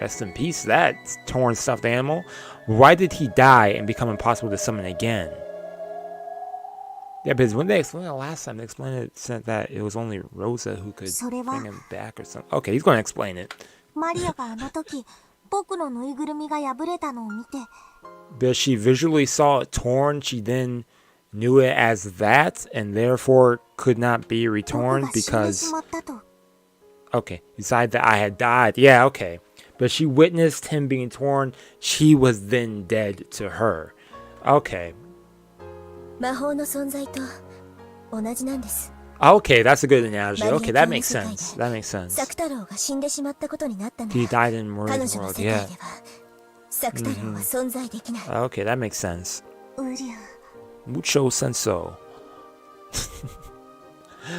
Rest in peace, that torn stuffed animal. Why did he die and become impossible to summon again? Yeah, because when they explained it last time, they explained it said that it was only Rosa who could bring him back or something. Okay, he's going to explain it. マリアがあの時僕のぬいぐるみが破れたのを見て But she visually saw it torn, she then knew it as that, and therefore could not be 僕 retorn が死んで because... しまったと Okay, besides that I had died. Yeah, okay. But she witnessed him being torn. She was then dead to her. Okay. 魔法の存在と同じなんです。 Okay, that's a good analogy. Okay, that makes sense. That makes sense. 作太郎が死んでしまったことになったの He は died in 彼 Maria's 女の world, 世界 yeah. では作太郎は存在できない。 Okay, that makes sense. ウリュ Mucho senso.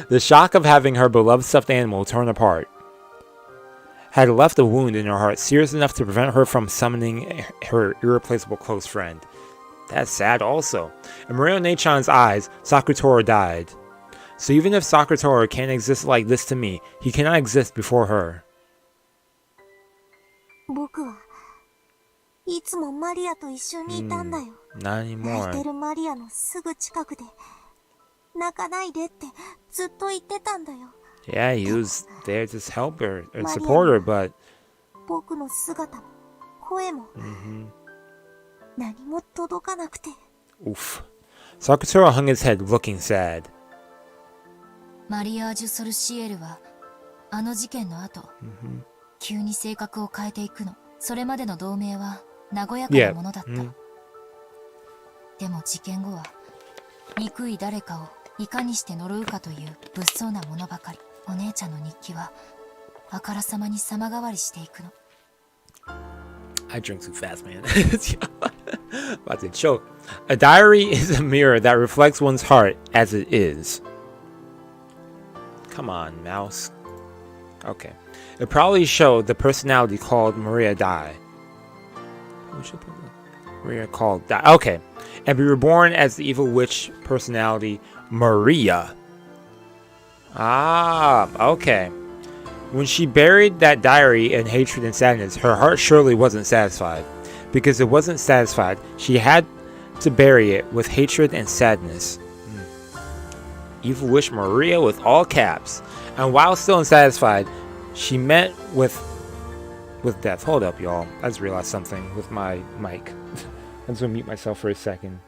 The shock of having her beloved stuffed animal torn apart had left a wound in her heart serious enough to prevent her from summoning her irreplaceable close friend. That's sad also. In Maria One-chan's eyes, Sakutoro died. So even if Sakutoro can't exist like this to me, he cannot exist before her. 僕はいつもマリアと一緒にいたんだよ、 Not 泣いて anymore. るマリアのすぐ近くで泣かないでってずっと言ってたんだよ Yeah, he was there to help her and support her, but 僕の姿も声も何も届かなくて oof. Sakutoro hung his head, looking sad. マリアージュ・ソルシエルはあの事件の後、急に性格を変えていくの。それまでの同盟は和やかなものだった、でも事件後は憎い誰かをいかにして呪うかという物騒なものばかり。お姉ちゃんの日記はあからさまに様変わりしていくの。 I drink too fast, man. About to choke. A diary is a mirror that reflects one's heart as it is. Come on, mouse. Okay. It probably showed the personality called Maria die. Maria called die. Okay. And be reborn as the evil witch personality Maria. Ah, okay. When she buried that diary in hatred and sadness, her heart surely wasn't satisfied. Because it wasn't satisfied, she had to bury it with hatred and sadness. Evil Wish Maria with all caps. And while still unsatisfied, she met with death. Hold up, y'all. I just realized something with my mic. I'm just gonna mute myself for a second.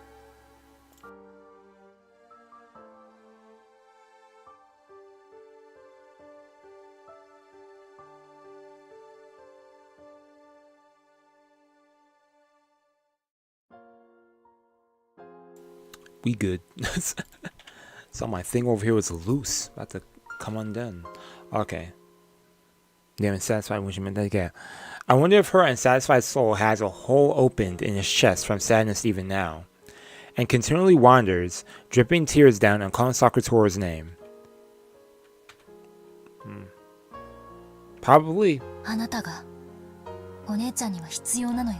We good. So my thing over here was loose. About to come undone. Okay. The unsatisfied wishman. Okay. I wonder if her unsatisfied soul has a hole opened in his chest from sadness even now, and continually wanders, dripping tears down and calling Sakutora's name. Probably. あなたがお姉ちゃんには必要なのよ。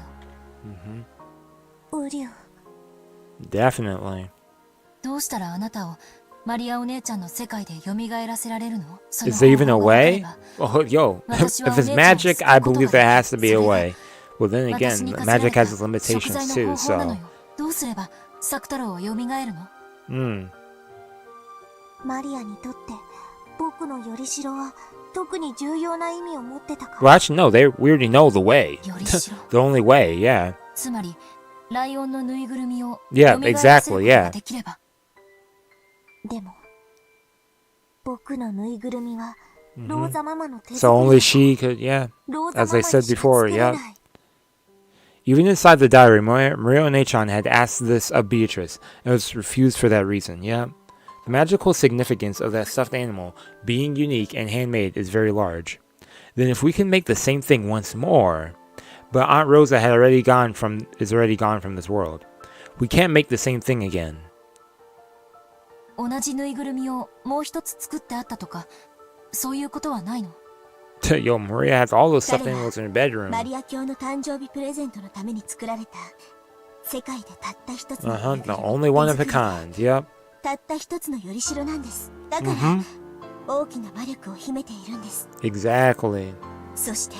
ウリュウ。 Definitely. どうしたらあなたをマリアお姉ちゃんの世界で蘇らせられるの？ Is there even a way? Oh, yo, if it's magic, I believe there has to be a way. Well, then again, magic has its limitations too, so. どうすればサク太郎は蘇るの？マリアにとって僕のよりしろは特に重要な意味を持ってたか。 Well, actually, no, we already know the way. The only way, yeah. つまりライオンのぬいぐるみを Yeah, exactly, yeah. できれば。でも僕のぬいぐるみはローザママの手 So only she could, yeah. ローザ As マ I マ said にしか before, 作れ yeah. ない。 Even inside the diary, Maria Onechan had asked this of Beatrice, and was refused for that reason, yeah. The magical significance of that stuffed animal being unique and handmade is very large. Then if we can make the same thing once more, but Aunt Rosa is already gone from this world. We can't make the same thing again. 同じぬいぐるみをもう一つ作ってあったとか、そういうことはないの？ Yo, Maria has all those stuffed animals in her bedroom. マリア教の誕生日プレゼントのために作られた世界でたった一つの The only one of a kind, yep. たった一つのよりしろなんです。だから、大きな魔力を秘めているんです。 Exactly. そして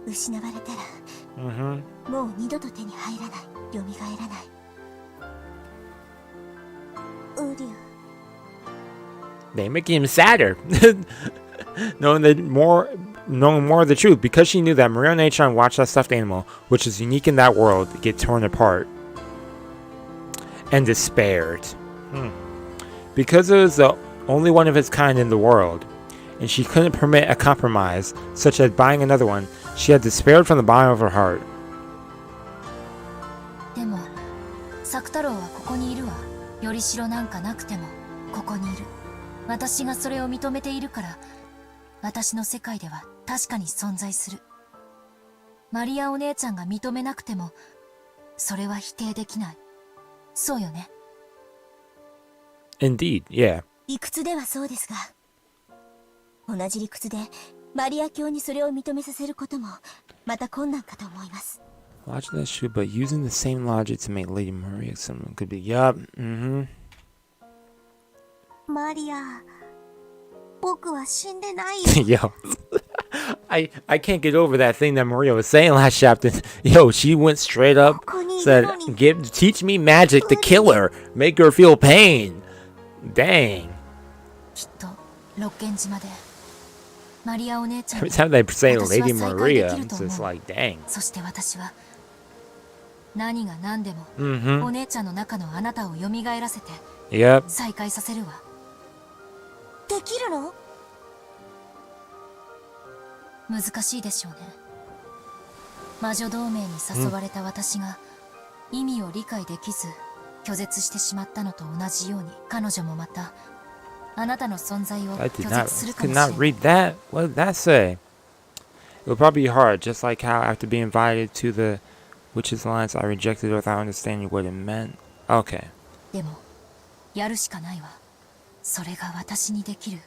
失われたら、もう二度と手に入らない、蘇らない。ウリュウ。 They make him sadder. knowing more of the truth, because she knew that Maria Onechan watched that stuffed animal, which is unique in that world, get torn apart. And despaired. Because it was the only one of its kind in the world, and she couldn't permit a compromise, such as buying another one, she had despaired from the bottom of her heart. でもサク太郎はここにいるわ。よりしろなんかなくてもここにいる。私がそれを認めているから、私の世界では確かに存在する。マリアお姉ちゃんが認めなくてもそれは否定できない。そうよね。 Indeed, yeah. 理屈ではそうですが、同じ理屈でマリア教にそれを認めさせることもまた困難かと思います。 Logic, that's true, but using the same logic to make Lady Maria someone could be. Yup. マリア、僕は死んでないよ。 Yo. I can't get over that thing that Maria was saying last chapter. Yo, she went straight up, said, teach me magic to kill her, make her feel pain. Dang. きっと六軒島でマリアお姉ちゃん Every time they say 私は Lady 再会で Maria, きると it's 思 just う。 like, dang. そして私は何が何でも、お姉ちゃんの中のあなたを蘇らせて Yep. 再会させるわ。できるの？難しいでしょうね。魔女同盟に誘われた私が意味を理解できず拒絶してしまったのと同じように、彼女もまたあなたの存在を I 拒絶するか could もしれ not ない。 read that. What did that say? It would probably be hard, just like how after being invited to the Witches' Alliance, I rejected it without understanding what it meant. Okay. でもやるしかないわ。それが私にできる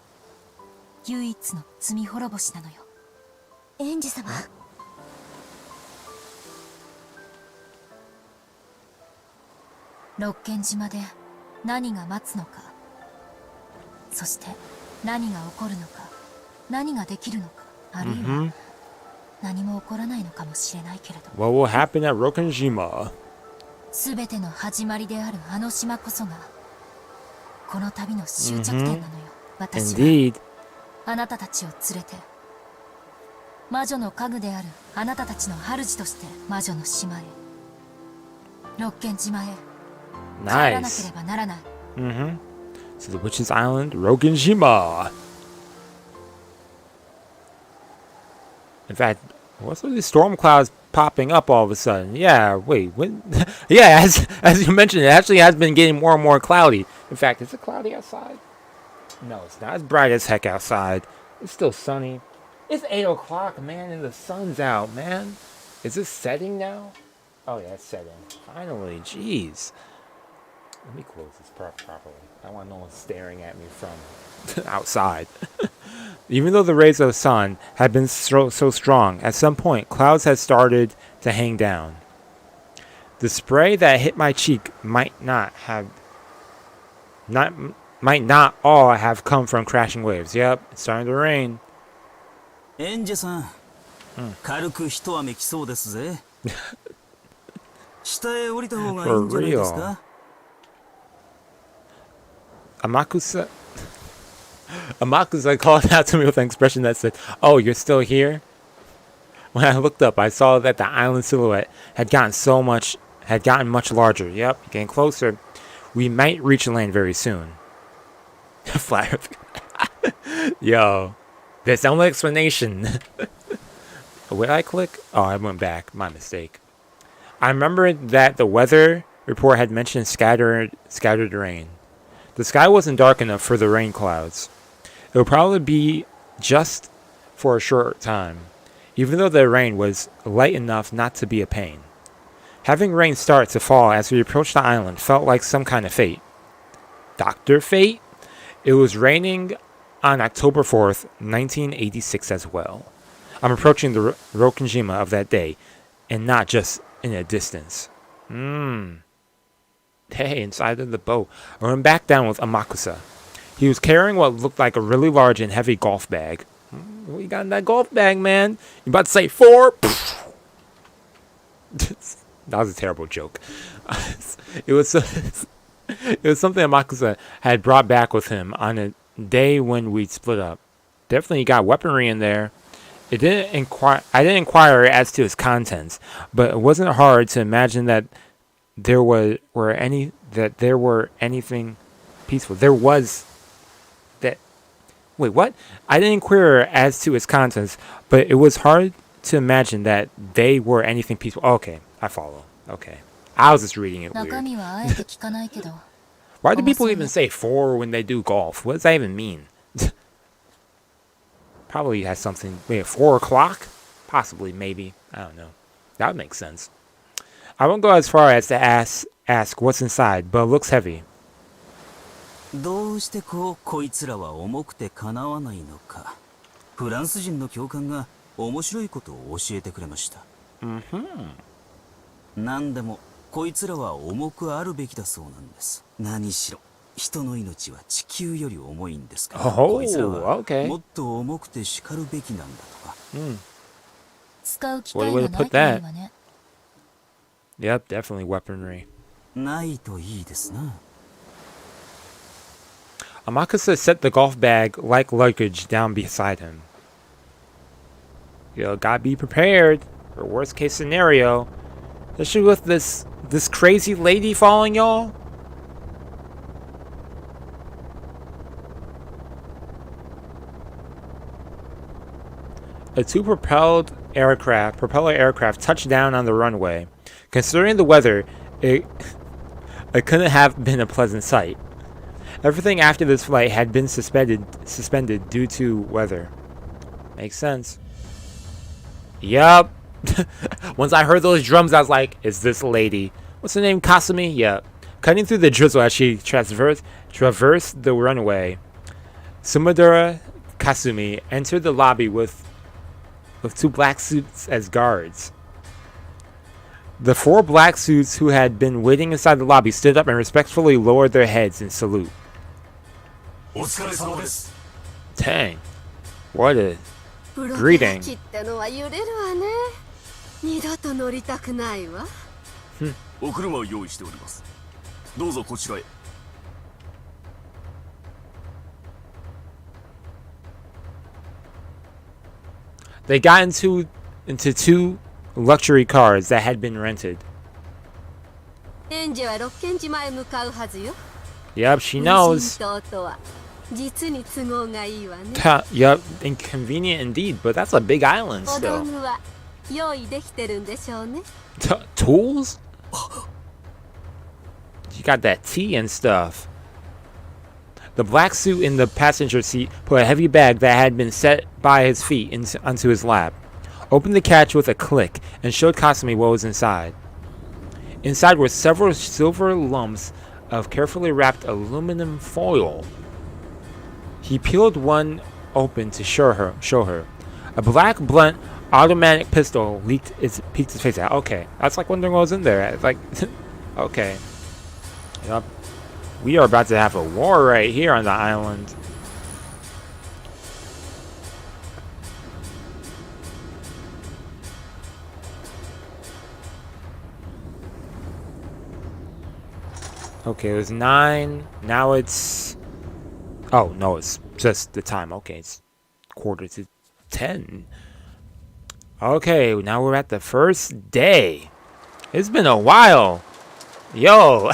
唯一の罪滅ぼしなのよ。エンジ様、六軒島で何が待つのか、そして何が起こるのか、何ができるのか、あるいは何も起こらないのかもしれないけれど、 What will happen at Rokkenjima? すべての始まりであるあの島こそがこの旅の終着点なのよ。私は Indeed. あなたたちを連れて魔女の家具であるあなたたちの主として魔女の島へ、六軒島へ帰らなけれ Nice. ばならない。 So the Witches' Island, Rokkenjima. In fact, What's with these storm clouds popping up all of a sudden? Yeah, wait, when? Yeah, as you mentioned, it actually has been getting more and more cloudy. In fact, is it cloudy outside? No, it's not. It's bright as heck outside. It's still sunny. It's 8 o'clock, man, and the sun's out, man. Is it setting now? Oh, yeah, it's setting. Finally, jeez. Let me close this properly. I want no one staring at me from outside. Even though the rays of the sun had been so strong, at some point, clouds had started to hang down. The spray that hit my cheek might not all have come from crashing waves. Yep, it's starting to rain. Ange さん、軽く一雨来そうですぜ。下へ降りた方がいいんじゃないですか? Amakusa called out to me with an expression that said, "Oh, you're still here?" When I looked up, I saw that the island silhouette had gotten much larger. Yep, getting closer. We might reach land very soon. Flat Earth. Yo, there's no explanation. Where did I click? Oh, I went back. My mistake. I remembered that the weather report had mentioned scattered rain. The sky wasn't dark enough for the rain clouds. It would probably be just for a short time, even though the rain was light enough not to be a pain. Having rain start to fall as we approached the island felt like some kind of fate. Dr. Fate? It was raining on October 4th, 1986 as well. I'm approaching the Rokkenjima of that day, and not just in a distance. Hey, inside of the boat. I went back down with Amakusa. He was carrying what looked like a really large and heavy golf bag. What you got in that golf bag, man? You about to say 4? That was a terrible joke. It was something Amakusa had brought back with him on a day when we split up. Definitely got weaponry in there. I didn't inquire as to its contents, but it wasn't hard to imagine that there were anything peaceful. There was that. Wait, what? I didn't inquire as to its contents, but it was hard to imagine that they were anything peaceful. Okay, I follow. Okay, I was just reading it weird. Why do people even say 4 when they do golf? What does that even mean? Probably has something. Wait, 4 o'clock? Possibly, maybe. I don't know. That would make sense. I won't go as far as to ask what's inside, but it looks heavy. どうしてこいつらは重くてかなわないのか。フランス人の教官が面白いことを教えてくれました。なんでもこいつらは重くあるべきだそうなんです。何しろ人の命は地球より重いんですから。こいつらはもっと重くて叱るべきなんだとか。使う機会がないといいわね。Yep, definitely weaponry. ないといいですな。Amakusa set the golf bag like luggage down beside him. You gotta be prepared for worst case scenario. Especially with this crazy lady following y'all. A propeller aircraft touched down on the runway. Considering the weather, it couldn't have been a pleasant sight. Everything after this flight had been suspended due to weather. Makes sense. Yup. Once I heard those drums, I was like, is this lady? What's her name? Kasumi? Yep. Cutting through the drizzle as she traversed the runway, Sumidora Kasumi entered the lobby with 2 black suits as guards. The 4 black suits who had been waiting inside the lobby stood up and respectfully lowered their heads in salute. Dang. What a greeting. They got into 2 luxury cars that had been rented. Yep, she knows. Yup, inconvenient indeed, but that's a big island still. 用意できてるんでしょうね。Tools? You got that tea and stuff. The black suit in the passenger seat put a heavy bag that had been set by his feet onto his lap, opened the catch with a click, and showed Kasumi what was inside. Inside were several silver lumps of carefully wrapped aluminum foil. He peeled one open to show her. A black blunt automatic pistol peeked his face out. Okay, that's like wondering what was in there. It's like, okay. Yep. We are about to have a war right here on the island. Okay, it was 9. Now it's... Oh, no, it's just the time. Okay, it's 9:45. Okay, now we're at the first day. It's been a while. Yo.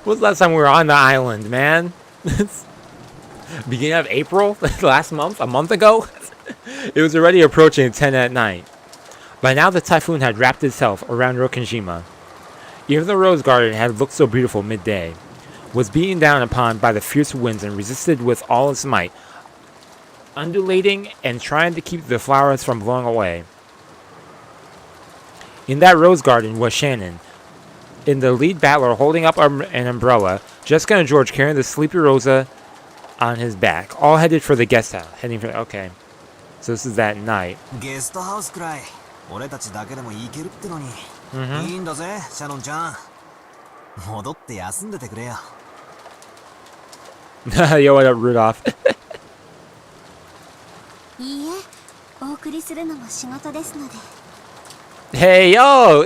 When's the last time we were on the island, man? Beginning of April? Last month? A month ago? It was already approaching 10 at night. By now the typhoon had wrapped itself around Rokkenjima. Even the rose garden had looked so beautiful midday, was beaten down upon by the fierce winds and resisted with all its might, undulating and trying to keep the flowers from blowing away. In that rose garden was Shannon, in the lead battler holding up an umbrella, Jessica and George carrying the sleepy Rosa on his back, all headed for the guest house. Heading for okay, so this is that night. Guest house Cry. 俺たちだけでも行けるってのに。いいんだぜ、シャノンちゃん。戻って休んでてくれよ。Yo, what up, Rudolph? いいえ、お送りするのも仕事ですので。Hey, yo!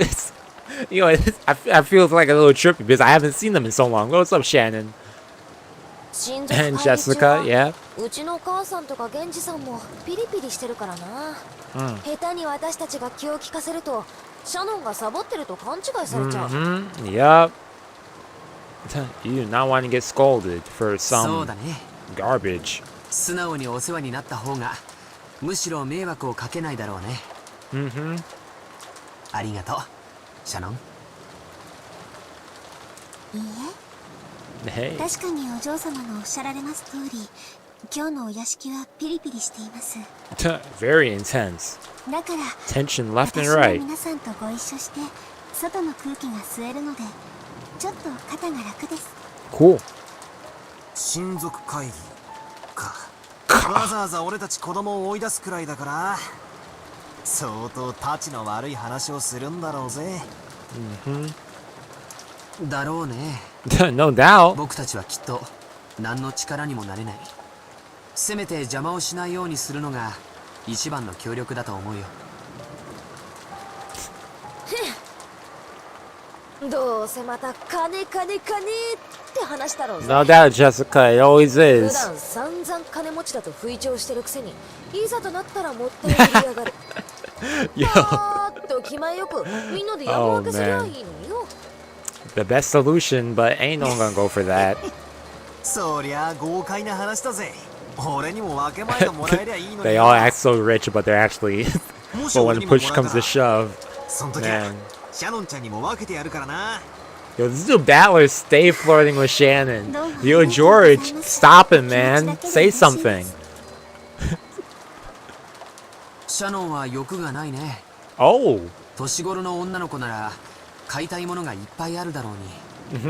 I feel like a little trippy because I haven't seen them in so long. What's up, Shannon? And Jessica, yeah. うちのお母さんとか源氏さんもピリピリしてるからな。下手に私たちが気を利かせると、シャノンがサボってると勘違いされちゃう。Yup. You do not want to get scolded for some garbage. 素直にお世話になった方がむしろ迷惑をかけないだろうね。ありがとう、シャノン。いいえ、 Hey. 確かにお嬢様のおっしゃられます通り、今日のお屋敷はピリピリしています。Very intense. だから Tension left and 私も right. 皆さんとご一緒して外の空気が吸えるのでちょっと肩が楽です。 Cool. 親族会議か。わざわざ俺たち子供を追い出すくらいだから、相当タチの悪い話をするんだろうぜ。だろうね。No doubt. 僕たちはきっと何の力にもなれない。せめて邪魔をしないようにするのが一番の協力だと思うよ。どうせまた金って話だろうぜ。 No doubt, Jessica. It always 普 is. 段散々金持ちだと吹聴してるくせに、いざとなったらもったいぶりやがる。パーッと気前よくみんなで山分けすりゃいいのによ。The best solution, but ain't no one gonna go for that. そりゃ豪快な話だぜ。俺にも分け前がもらえりゃいいのに。 They all act so rich, but they're actually. But when push comes to shove, その時は man. シャノンちゃんにも分けてやるからな。 Yo, these two battlers stay flirting with Shannon. Yo, George, stop him, man. Say something. シャノンは欲がないね。 Oh. 年頃の女の子なら買いたいものがいっぱいあるだろうに。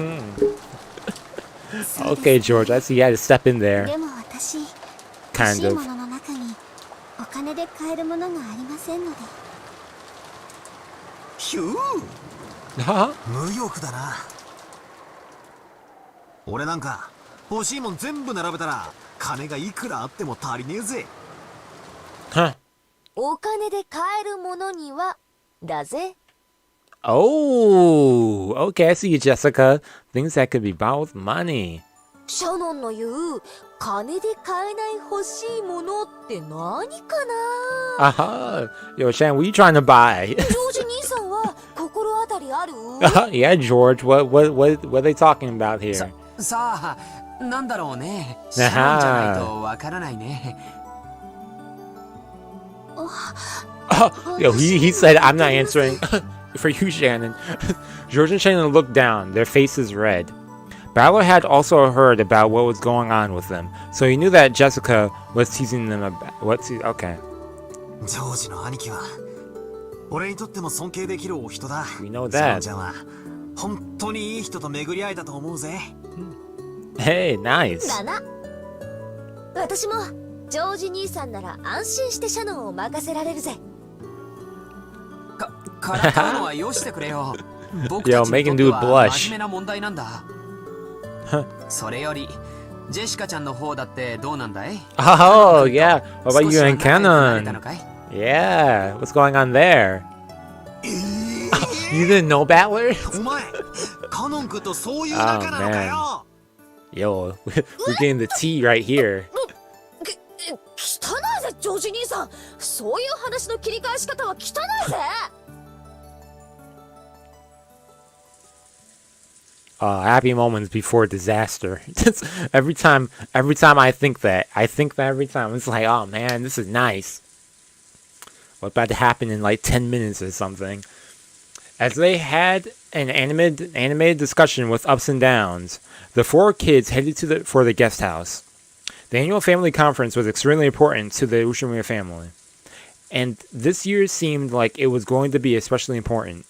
Okay, George, I see you had to step in there. でも私、欲 Kind しい of. ものの中にお金で買えるものがありませんので。ひゅー、 Huh? 無欲だな。俺なんか欲しいもん全部並べたら金がいくらあっても足りねえぜ。 Huh. お金で買えるものにはだぜ。 Oh, okay, I see you, Jessica. Things that could be bought with money. シャノンの言う金で買えない欲しいものって何かな。 Aha. Yo, Shannon, what are you trying to buy? ジョージ兄さんは心当たりある？ Yeah, George, what are they talking about here? さあ、なんだろうね。シャノンじゃないとわからないね。お Yo, he said, I'm not answering. For you, Shannon. George and Shannon looked down, their faces red. Balor had also heard about what was going on with them, so he knew that Jessica was teasing them about okay. We know that. Hey, nice. 私もジョージ兄さんなら安心してシャノンを任せられるぜ。からかうのはよしてくれよ。僕 Yo, たち make him に do とっては blush. 真面目な問題なんだ。それよりジェシカちゃんの方だってどうなんだい？ Oh, yeah. What about you and 少しは仲良くなれた Canon? のかい？ Yeah, what's going on there? You didn't know Balor? お前カノン君とそういう仲なのかよ。 Yo, we're getting the tea right here. 汚いぜジョージ兄さん。そういう話の切り返し方は汚いぜ。Happy moments before disaster. every time I think that every time. It's like, oh man, this is nice. What's about to happen in like 10 minutes or something? As they had an animated discussion with ups and downs, the four kids headed for the guest house. The annual family conference was extremely important to the Ushiromiya family, and this year seemed like it was going to be especially important.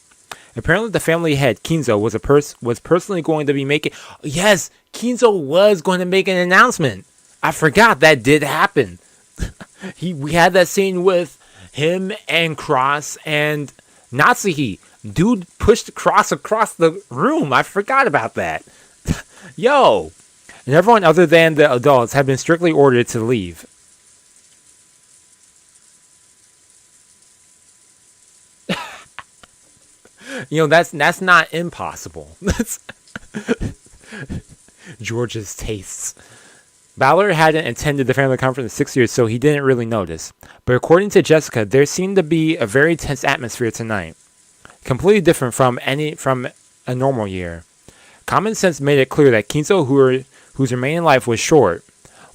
Apparently, the family head, Kinzo, was personally going to be making... Yes, Kinzo was going to make an announcement. I forgot that did happen. We had that scene with him and Cross and Natsuhi. Dude pushed Cross across the room. I forgot about that. Yo! And everyone other than the adults had been strictly ordered to leave. You know, that's not impossible. That's George's tastes. Balor hadn't attended the family conference in 6 years, so he didn't really notice. But according to Jessica, there seemed to be a very tense atmosphere tonight. Completely different from a normal year. Common sense made it clear that Kinzo, whose remaining life was short,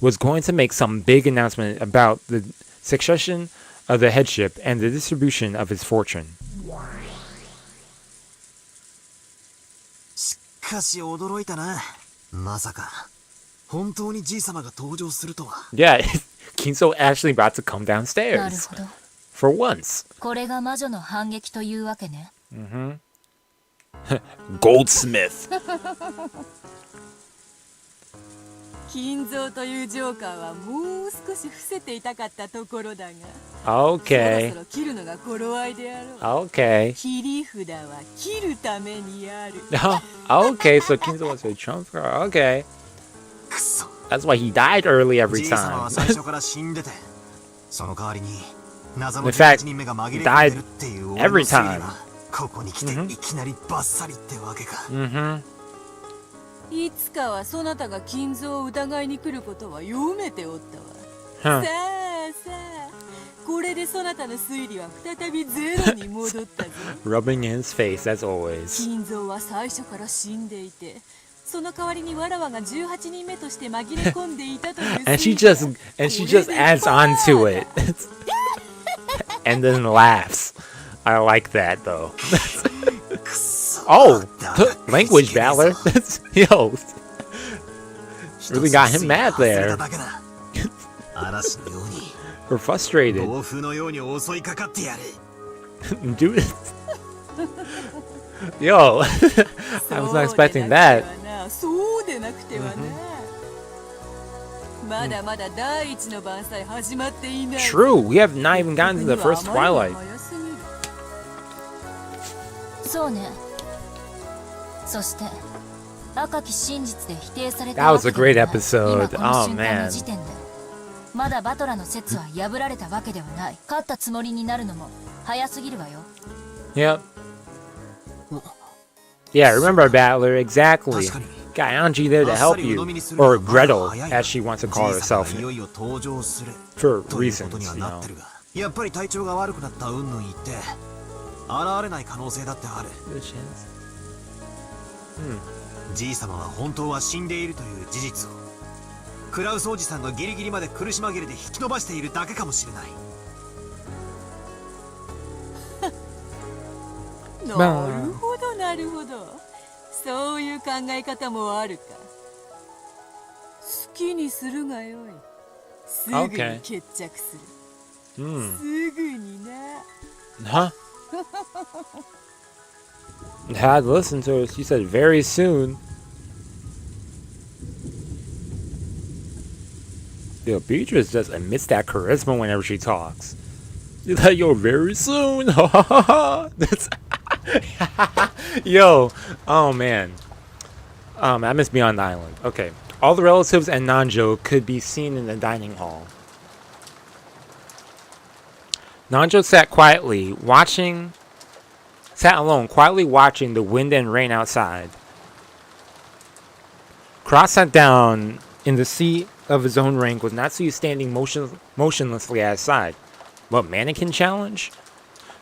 was going to make some big announcement about the succession of the headship and the distribution of his fortune. しかし驚いたな。まさか本当にじい様が登場するとは。Yeah, Kinzo actually about to come なる downstairs ほど。 for once. これが魔女の反撃というわけね。Goldsmith. 金蔵というジョーカーはもう少し伏せていたかったところだが。Okay. そろそろ切るのが頃合いであろう。 Okay. 切り札は切るためにある。 Okay, so Kinzo was a trump card. Okay. That's why he died early every じい様 time. は最初から死んでて、その代わりに謎の In fact, 18人目が紛れ込んでるっていう俺の every 推理 time. はここに来ていきなりバッサリってわけか。いつかはそなたが金蔵を疑いに来ることは読めておったわ。 Huh. さあさあ、これでそなたの推理は再びゼロに戻ったぞ。 Rubbing his face as always. 金蔵は最初から死んでいて、その代わりにわらわが18人目として紛れ込んでいたという And she just adds on to it. And then laughs. I like that though. Oh, language Balor. Yo, really got him mad there. 嵐のように We're frustrated. 暴風のように襲いかかってやる。 Dude. Yo, I was not expecting that. そうでなくてはな。まだまだ第一の晩祭始まっていない。 True, we have not even gotten to the first Twilight. そうね。そして赤き真実で否定された That わ was け a では great ない。 episode. 今この Oh 瞬間 man. の時点でまだバトラの説は破られたわけではない。勝ったつもりになるのも早すぎるわよ。 Yep. Yeah, remember Battler, exactly. Got Ange there to help you. Or Gretel, as she wants to call herself. いよいよ登場する For という reasons, ことには you なっ know. てるが、やっぱり体調が悪くなった云々言って現れない可能性だってある。じい様は本当は死んでいるという事実をクラウスおじさんのギリギリまで苦し紛れで引き延ばしているだけかもしれない。なるほどなるほど。そういう考え方もあるか。好きにするがよい。すぐに決着する。すぐにな。Huh? Had listened to her. She said very soon. Yo, Beatrice just emits that charisma whenever she talks. She's like, yo, very soon. That's yo, oh man. I miss Beyond the Island. Okay. All the relatives and Nanjo could be seen in the dining hall. Nanjo sat alone, quietly watching the wind and rain outside. Cross sat down in the seat of his own rank, with Natsuyu standing motionlessly at his side. What, mannequin challenge?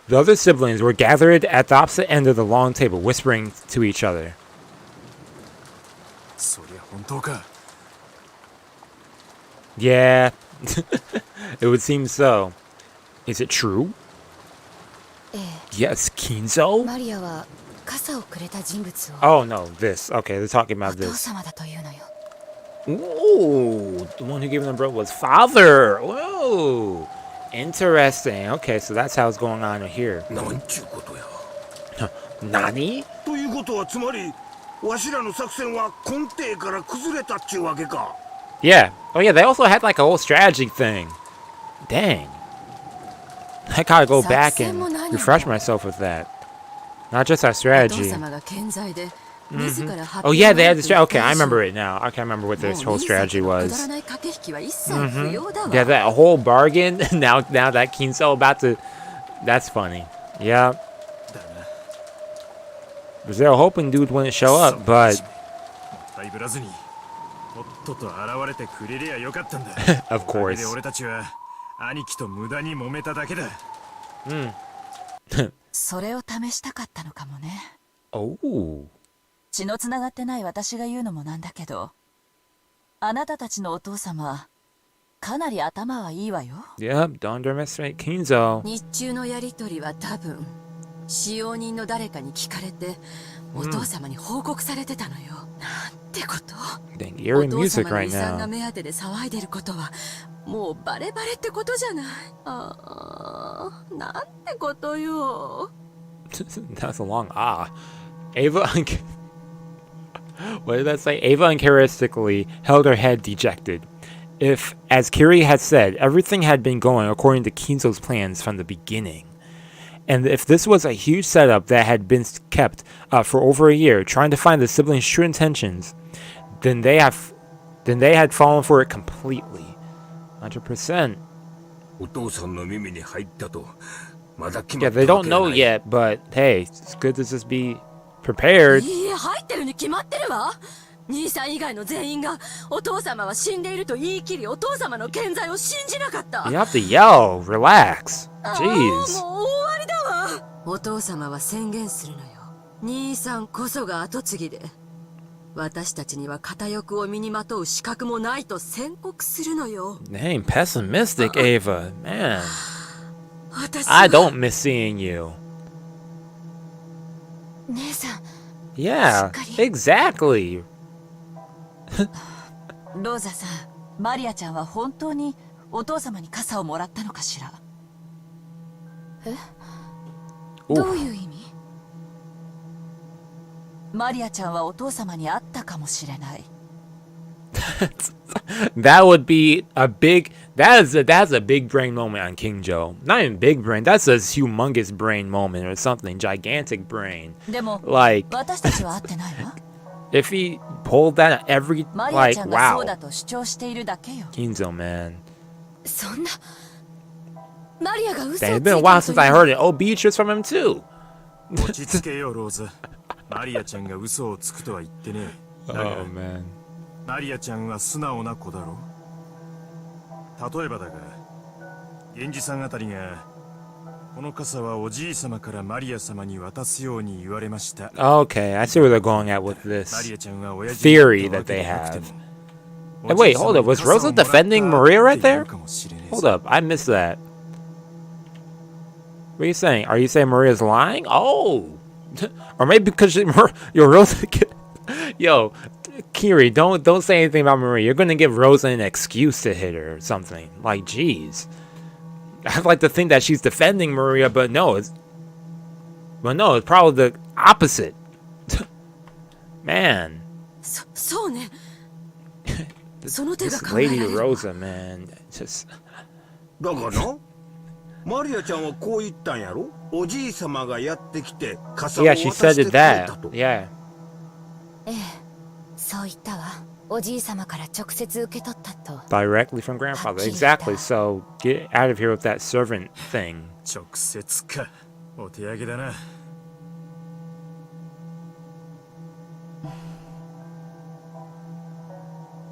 The other siblings were gathered at the opposite end of the long table, whispering to each other. Yeah, it would seem so. Is it true? Yes, Kinzo? Oh no, this. Okay, they're talking about this. Ooh, the one who gave them birth was father. Whoa, interesting. Okay, so that's how it's going on here. Nani? Yeah. Oh yeah, they also had like a whole strategy thing. Dang. I gotta go back and refresh myself with that. Not just our strategy. Oh yeah, they had the strategy. Okay, I remember it now. I can't remember what their whole strategy was. Yeah, that whole bargain. now that Kinzo about to. That's funny. Yeah. Was there hoping dude wouldn't show up, but. Of course. Oh. 血のつながってない私が言うのもなんだけど、あなたたちのお父様、かなり頭はいいわよ。Yep, don't underestimate Kinzo. 日中のやりとりは多分、使用人の誰かに聞かれて、お父様に報告されてたのよ。なんてこと。Dang, eerie music right お父様の遺産が now. 目当てで騒いでることは、もうバレバレってことじゃない。ああ、なんてことよ。That's a long Ava. What did that say? Ava uncharacteristically held her head dejected. If, as Kiri had said, everything had been going according to Kinzo's plans from the beginning, and if this was a huge setup that had been kept for over a year, trying to find the siblings' true intentions, then they had fallen for it completely. 100%. Yeah, they don't know yet, but hey, it's good to just be prepared. いいえ、入ってるに決まってるわ。兄さん以外の全員がお父様は死んでいると言い切り、お父様の健在を信じなかった。You have to yell, relax. Jeez. もう終わりだわ。お父様は宣言するのよ。兄さんこそが跡継ぎで、私たちには片翼を身にまとう資格もないと宣告するのよ。Dang, pessimistic, Ava. Man. I don't miss seeing you. 姉さん。Yeah, exactly. ローザさん、マリアちゃんは本当にお父様に傘をもらったのかしら。え？どういう意味？マリアちゃんはお父様に会ったかもしれない。That would be a big. That's a big brain moment on King Joe. Not even big brain. That's a humongous brain moment or something. Gigantic brain. でも、 Like 私たちは会ってないわ。if he pulled that every マリアち like ゃんがそう wow. だと主張しているだけよ。 Kinzo, man. そんな。マリアが嘘をつい Dang, て it's い been a る while と since I いう heard it. Oh, Beatrice from him too. 落ち着けよローズ。マリアちゃんが嘘をつくとは言ってねえ。だが Oh man. マリアちゃんは素直な子だろ。例えばだが、源氏さんあたりがこの傘はおじい様からマリア様に渡すように言われました。Okay, I see where they're going at with マ this リアちゃんは親父 theory that they have. Hey, wait, hold up. Was Rosa defending Maria right there? Hold up, I missed that. What are you saying? Are you saying Maria's lying? Oh, Or maybe because your Rosa. Yo, Kiri, don't say anything about Maria. You're gonna give Rosa an excuse to hit her or something. Like, jeez. I'd like to think that she's defending Maria, but no, it's probably the opposite. Man. This Lady Rosa, man, just. だがな、マリアちゃんはこう言ったんやろ。おじいさまがやってきて傘を Yeah, 渡 she して said く it れ that. たと。Yeah. そう言ったわ。おじいさまから直接受け取ったと。 Directly from grandfather. Exactly. So get out of here with that servant thing. 直接か。お手上げだな。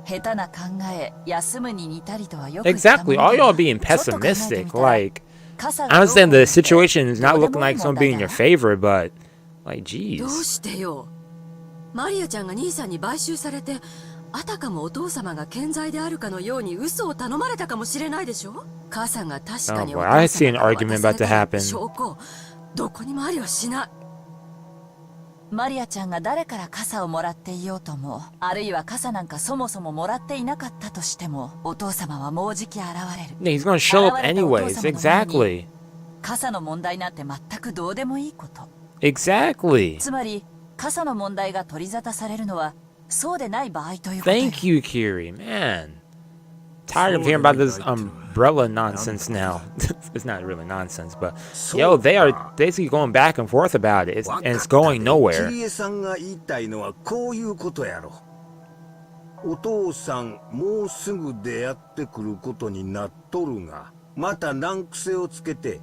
下手な考え、休むに似たりとはよく Exactly. All y'all being pessimistic. Like, I understand the situation is not looking like it's gonna be in your favor, but like, どう jeez. してよ。マリアちゃんが兄さんに買収されて、あたかもお父様が健在であるかのように嘘を頼まれたかもしれないでしょ。傘が確かに Oh お boy, 父 I see an 様が argument 渡 about さ to れた happen. 証拠、どこにもありはしない。マリアちゃんが誰から傘をもらっていようとも、あるいは傘なんかそもそももらっていなかったとしても、お父様はもうじき現れる。 Yeah, he's gonna show up anyways. Exactly. 傘の問題なんて全くどうでもいいこと。 Exactly. つまり、傘の問題が取り沙汰されるのは、そうでない場合ということよ。 Thank you, Kiri. Man. Tired of hearing about this umbrella nonsense now. It's not really nonsense, but yo, they are basically going back and forth about it, and it's going nowhere. キリエさんが言いたいのはこういうことやろ。お父さんもうすぐ出会ってくることになっとるが、また難癖をつけて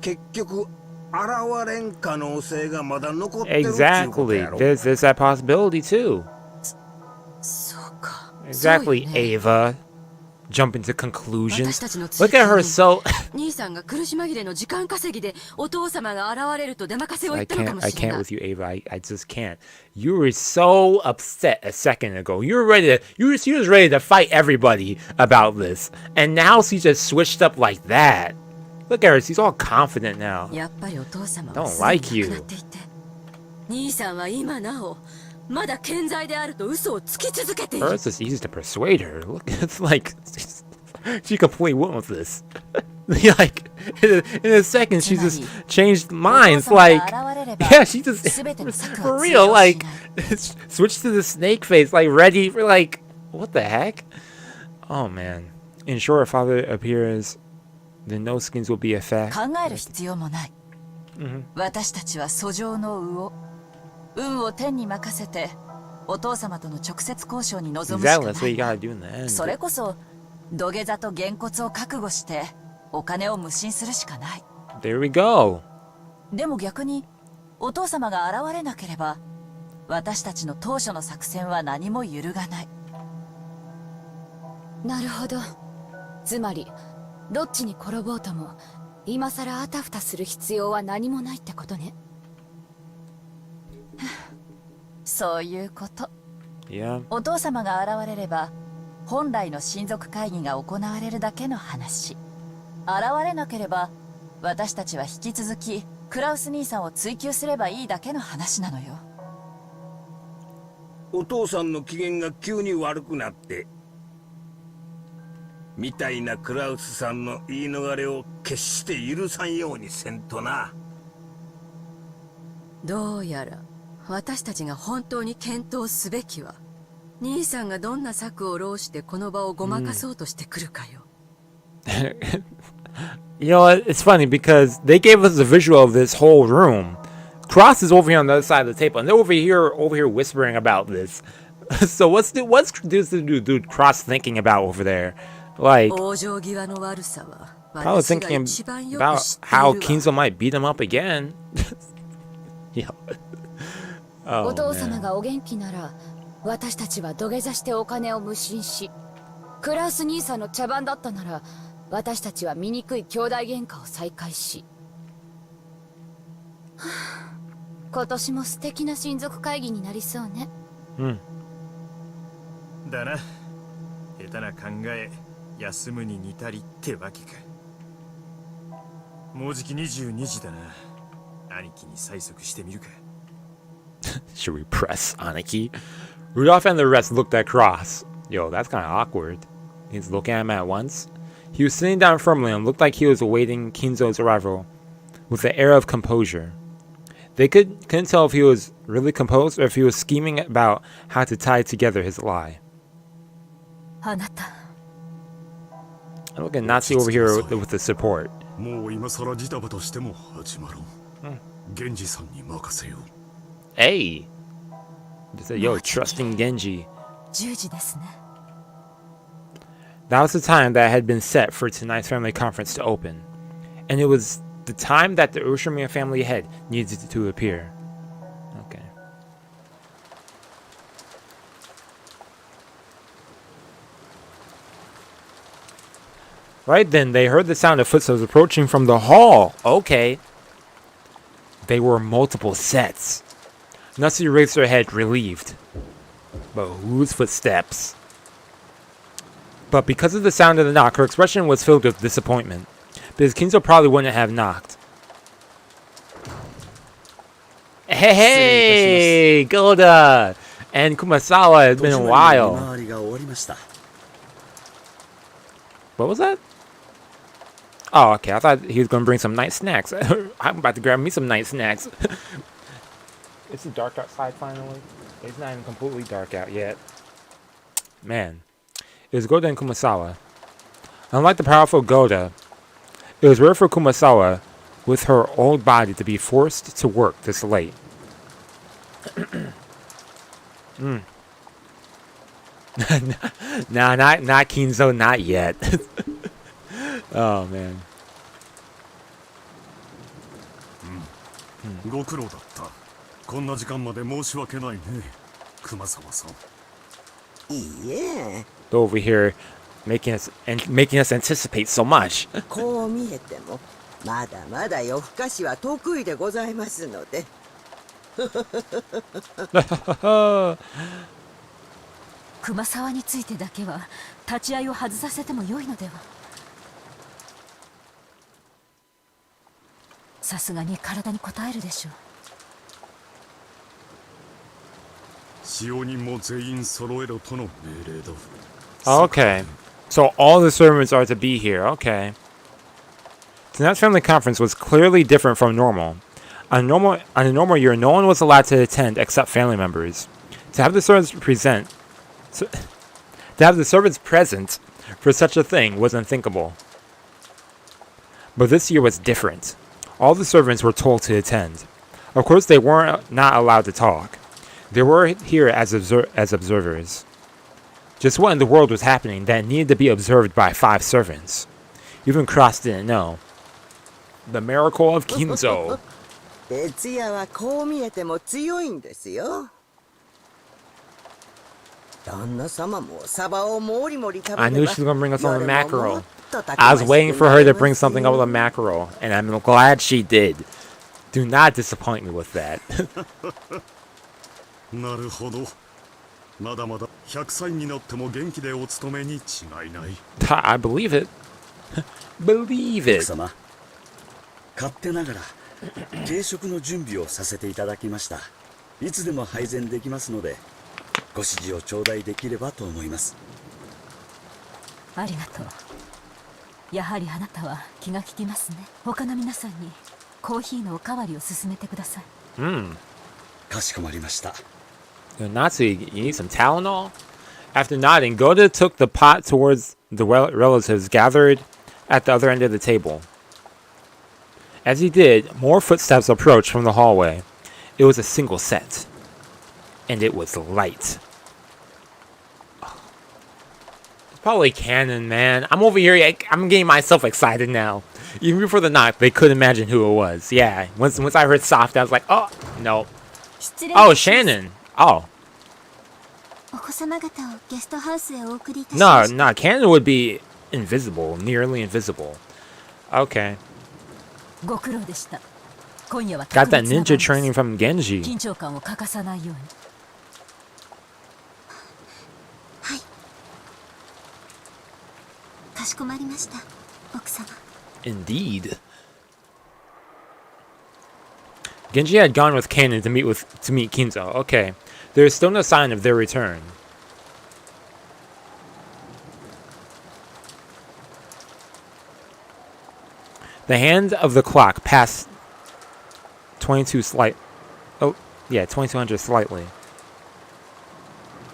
結局現れん可能性がまだ残ってるっていうこと Exactly. やろ。 There's that possibility too. そうか。 Exactly, そうよね。 Ava. Jumping to conclusions. 私たちの Look at her so. 兄さんが苦し紛れの時間稼ぎでお父様が現れると出任せを言 I ったのかも can't しれない。 with you, Ava. I just can't. You were so upset a second ago. You were she was ready to fight everybody about this, and now she just switched up like that. Look at her. She's all confident now. やっぱりお父様は Don't すで like に you. 亡くなっていて、兄さんは今なおまだ健在であると嘘をつき続けている。 It's just easy to persuade her. Look, it's like she completely went with this. Like in a second, she just changed minds. Like, yeah, she just for real. Like, switched to the snake face. Like, ready for like, what the heck? Oh man. In short, if father appears, then no skins will be a fact. 考える必要もない。私たちは訴状の魚、運を天に任せてお父様との直接交渉に臨むしか Exactly. な That's what you い。 gotta do in the end. それこそ土下座とげんこつを覚悟してお金を無心するしかない。 There we go. でも逆にお父様が現れなければ私たちの当初の作戦は何も揺るがない。なるほど。つまりどっちに転ぼうとも今さらあたふたする必要は何もないってことね。そういうこと。 Yeah. お父様が現れれば本来の親族会議が行われるだけの話。現れなければ私たちは引き続きクラウス兄さんを追求すればいいだけの話なのよ。お父さんの機嫌が急に悪くなってみたいなクラウスさんの言い逃れを決して許さんようにせんとな。どうやら私たちが本当に検討すべきは兄さんがどんな策を浪してこの場をごまかそうとしてくるかよ。You know what? It's funny because they gave us a visual of this whole room. Cross is over here on the other side of the table, and they're over here whispering about this. So what's this dude Cross thinking about over there? Like, probably thinking about how Kinzo might beat him up again. Yeah. お Oh 父様 man. がお元気なら私たちは土下座してお金を無心し、クラウス兄さんの茶番だったなら私たちは醜い兄弟喧嘩を再開し、はあ、今年も素敵な親族会議になりそうね。だな。下手な考え、休むに似たりってわけか。もうじき22時だな。Should we press Aniki? Rudolph and the rest looked at Cross. Yo, that's kind of awkward. He's looking at him at once. He was sitting down firmly and looked like he was awaiting Kinzo's arrival with an air of composure. They couldn't tell if he was really composed or if he was scheming about how to tie together his lie. And look at Natsu over here with the support. Hey! They said, yo, trusting Genji. That was the time that had been set for tonight's family conference to open. And it was the time that the Ushiromiya family head needed to appear. Okay. Right then, they heard the sound of footsteps approaching from the hall. Okay. They were multiple sets. Natsu raised her head, relieved. But whose footsteps? But because of the sound of the knock, her expression was filled with disappointment. Because Kinzo probably wouldn't have knocked. Hey, Goda! And Kumasawa, it's been a while. What was that? Oh, okay. I thought he was going to bring some nice snacks. I'm about to grab me some nice snacks. It's dark outside finally. It's not even completely dark out yet. Man. It was Goda and Kumasawa. Unlike the powerful Goda, it was rare for Kumasawa, with her old body, to be forced to work this late. Nah, not Kinzo, not yet. Oh, man. Over here, making us anticipate so much. Okay, so all the servants are to be here. Okay. Tonight's family conference was clearly different from normal. On a normal year, no one was allowed to attend except family members. To have the servants present for such a thing was unthinkable. But this year was different. All the servants were told to attend. Of course, they weren't not allowed to talk. They were here as observers. Just what in the world was happening that needed to be observed by 5 servants? Even Cross didn't know. The miracle of Kinzo. I knew she was going to bring us on the mackerel. I was waiting for her to bring something up with a mackerel, and I'm glad she did. Do not disappoint me with that. I believe it. Believe it. 勝手ながら軽食の準備をさせていただきました。いつでも配膳できますので、ご指示を頂戴できればと思います。ありがとう。やはりあなたは気が利きますね。他の皆さんにコーヒーのおかわりを勧めてください。かしこまりました。Natsu, you need some Tylenol? After nodding, Goda took the pot towards the relatives gathered at the other end of the table. As he did, more footsteps approached from the hallway. It was a single set. And it was light. It's probably canon, man. I'm over here, I'm getting myself excited now. Even before the knock, they couldn't imagine who it was. Yeah, once I heard soft, I was like, oh, no. Oh, Shannon. Oh. No, Canon would be invisible, nearly invisible. Okay. Got that ninja training from Genji. Indeed. Genji had gone with Kanon to meet Kinzo. Okay. There is still no sign of their return. The hand of the clock passed 2200 slightly.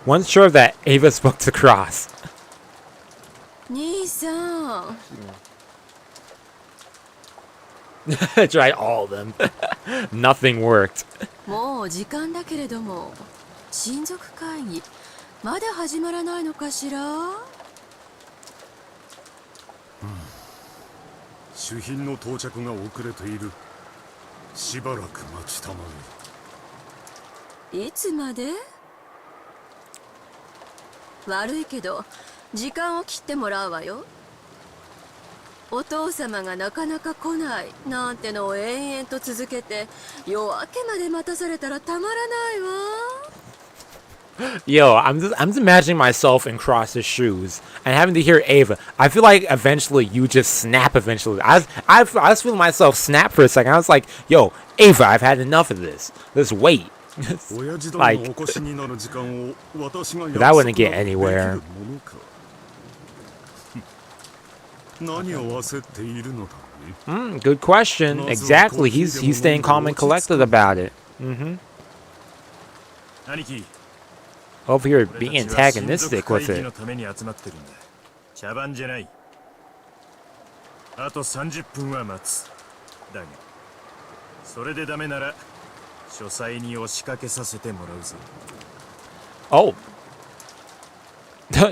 Once sure of that, Ava spoke to Cross. Nii-san. Tried all of them. Nothing worked. もう時間だけれども、親族会議まだ始まらないのかしら？主品の到着が遅れている。しばらく待ちたまいつまで？悪いけど時間を切ってもらうわよ。お父様がなかなか来ないなんてのを延々と続けて夜明けまで待たされたらたまらないわ。Yo, I'm just imagining myself in Cross's shoes and having to hear Ava. I feel like eventually you just snap. Eventually, I was feeling myself snap for a second. I was like, "Yo, Ava, I've had enough of this. Let's wait." Like, but I wouldn't get anywhere. Good question. Exactly. He's staying calm and collected about it. Over here being antagonistic with it. 茶番じゃない。あと30分は待つ。だが、それでダメなら書斎に押しかけさせてもらうぞ。Oh.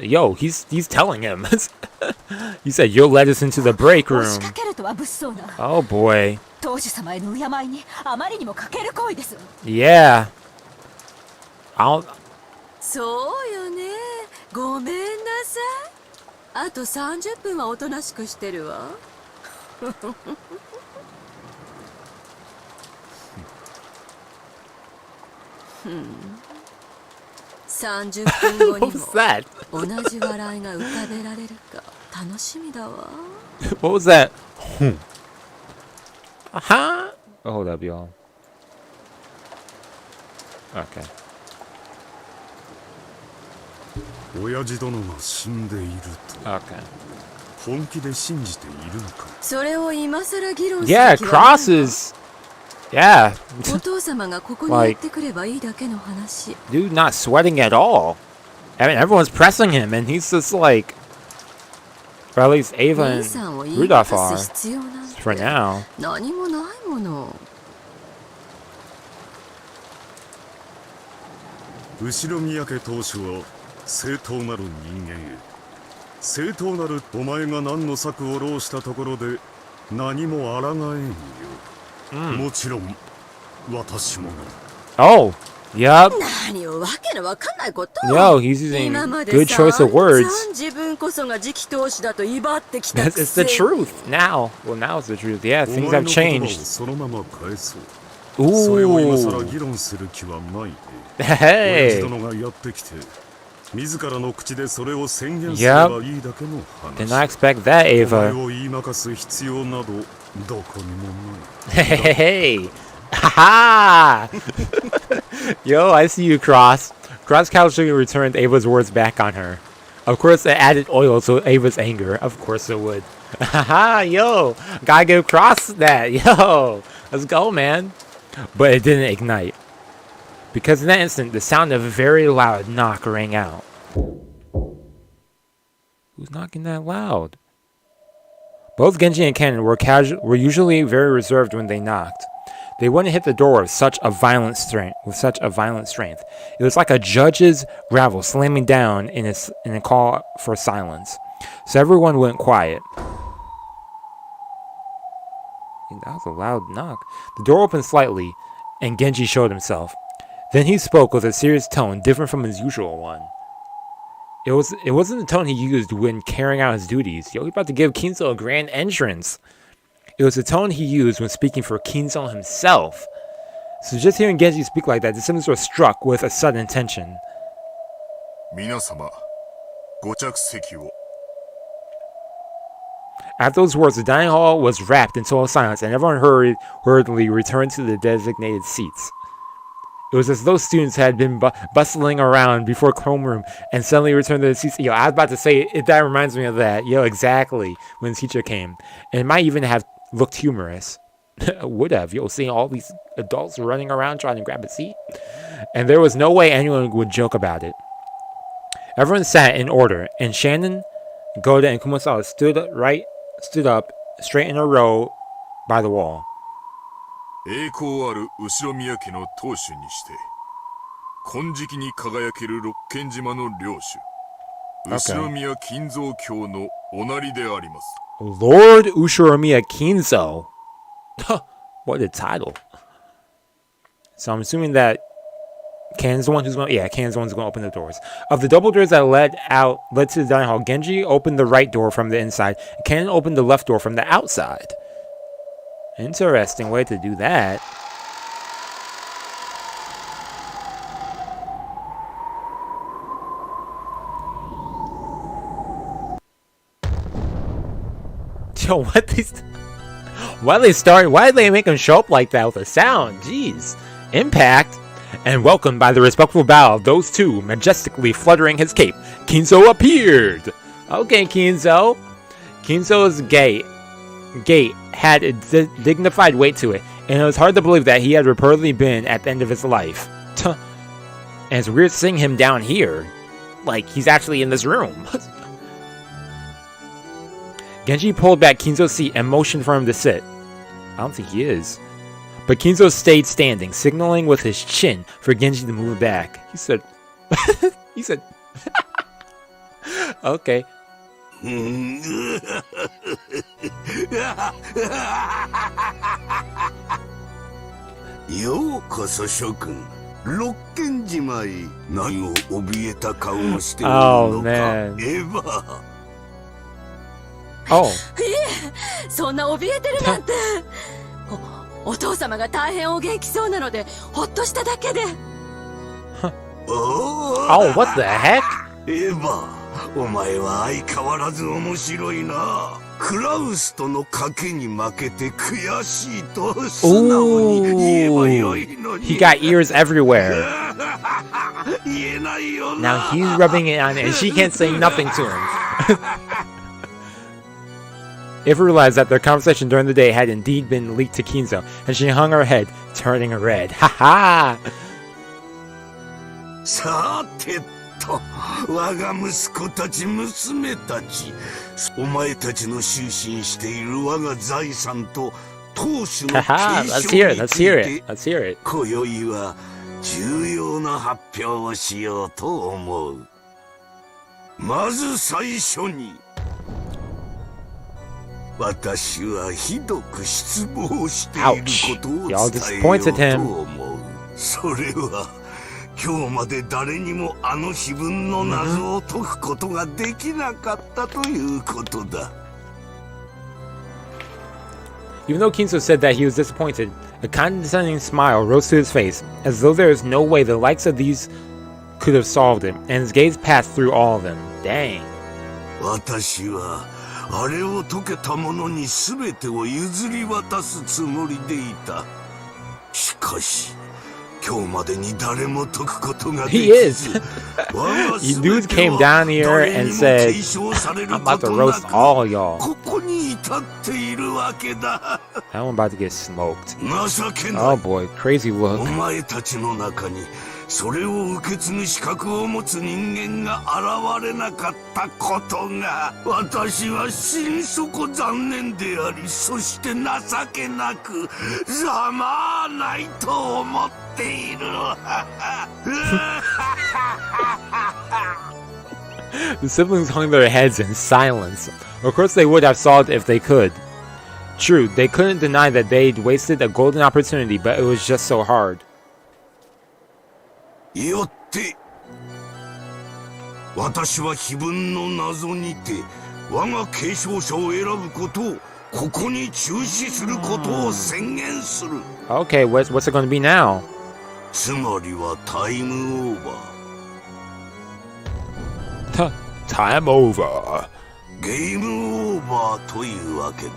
Yo, he's telling him. He said you'll let us into the break room. Oh boy. Yeah. I'll. そうよね。ごめんなさい。あと30分はおとなしくしてるわ。30分後にも同じ笑いが浮かべられるか楽しみだわ。What was that? Huh? Oh, hold up, y'all. Okay. 親父殿が死んでいると。Okay. 本気で信じているのか。それを今さら議論する Yeah, crosses. Yeah. お父様がここにやってくればいいだけの話。Dude, not sweating at all. I mean, everyone's pressing him, and he's just like, or at least Ava and Rudolph are for now. 何もないもの。後ろ宮家当主は正当なる人間へ。正当なるお前が何の策を浪したところで何も抗えんよ。もちろん私も。Oh, yep. 何をわけのわかんないこと。Yo, he's using good choice of words. 自分こそが次期当主だと威張ってきたくせ。It's the truth now. Well, now it's the truth. Yeah, things have changed. そのまま返そう。 Ooh. それを今更議論する気はないね。親 Hey. 父殿がやってきて。自らの口でそれを宣言すればいいだけの話。Did not expect that, お Ava. 前を言いまかす必要などどこにもない。 Hey. Haha. Yo, I see you, Cross. Cross casually returned Ava's words back on her. Of course, it added oil to Ava's anger. Of course it would. Haha, yo. Gotta give Cross that. Yo. Let's go, man. But it didn't ignite. Because in that instant, the sound of a very loud knock rang out. Who's knocking that loud? Both Genji and Ken were usually very reserved when they knocked. They wouldn't hit the door with such a violent strength. It was like a judge's gavel slamming down in a call for silence. So everyone went quiet. That was a loud knock. The door opened slightly, and Genji showed himself. Then he spoke with a serious tone different from his usual one. It wasn't the tone he used when carrying out his duties. Yo, he's about to give Kinzo a grand entrance. It was the tone he used when speaking for Kinzo himself. So just hearing Genji speak like that, the siblings were struck with a sudden tension. 皆様、ご着席を。At those words, the dining hall was wrapped in total silence, and everyone hurriedly returned to the designated seats. It was as though students had been bustling around before homeroom and suddenly returned to the seats. Yo, I was about to say, that reminds me of that. Yo, exactly, when the teacher came. And it might even have looked humorous. Would have. Yo, seeing all these adults running around trying to grab a seat. And there was no way anyone would joke about it. Everyone sat in order, and Shannon, Goda, and Kumasawa stood up straight in a row by the wall. 栄光ある後宮家の当主にして金色に輝ける六軒島の領主Ushiromiya Kinzo教のおなりであります。 Lord Ushiromiya Kinzo. What a title. So I'm assuming that Kan's the one who's going to... Yeah, Kan's the one who's going to open the doors. Of the double doors that led to the dining hall, Genji opened the right door from the inside. And Kan opened the left door from the outside. Interesting way to do that. Yo, what these... Why did they make him show up like that with a sound? Jeez. Impact. And welcomed by the respectful bow of those two, majestically fluttering his cape, Kinzo appeared. Okay, Kinzo. Kinzo's gait had a dignified weight to it, and it was hard to believe that he had reportedly been at the end of his life. And it's weird seeing him down here. Like, he's actually in this room. Genji pulled back Kinzo's seat and motioned for him to sit. I don't think he is. But Kinzo stayed standing, signaling with his chin for Genji to move back. He said... he said... Okay. ようこそ諸君、六軒島へ何を怯えた顔をしておるのか、エヴァ。Oh. そんな怯えてるなんて。お父様が大変お元気そうなのでほっとしただけで。Oh, what the heck? エヴァ、お前は相変わらず面白いな。クラウスとの賭けに負けて悔しいと素直に言えばよいのに。 He got ears everywhere. 言えないよな。 Now he's rubbing it on it, and she can't say nothing to him. Eva realized that their conversation during the day had indeed been leaked to Kinzo, and she hung her head, turning red. Ha ha! さてと、我が息子たち娘たち、お前たちの就寝している我が財産と当主の継承について、今宵は重要な発表をしようと思う。まず最初に。 私はひどく失望していることを伝えようと思う。それは今日まで誰にもあの碑文の謎を解くことができなかったということだ。Even though Kinzo said that he was disappointed, a condescending smile rose to his face, as though there is no way the likes of these could have solved it, and his gaze passed through all of them. Dang. 私は あれを解けた者に全てを譲り渡すつもりでいた。しかし、今日までに誰も解くことができず、Dudes came down here and said, I'm about to roast all y'all. ここに至っているわけだ。I'm about to get smoked. 情けない。 Oh boy, crazy look. お前たちの中にそれを受け継ぐ資格を持つ人間が現れなかったことが私は心底残念であり、そして情けなくざまあないと思っている。The siblings hung their heads in silence. Of course they would have solved if they could. True, they couldn't deny that they'd wasted a golden opportunity, but it was just so hard. よって私は碑文の謎にて我が継承者を選ぶことをここに中止することを宣言する。 Okay, what's it going to be now? つまりはタイムオーバー。Time over. ゲームオーバーというわけだ。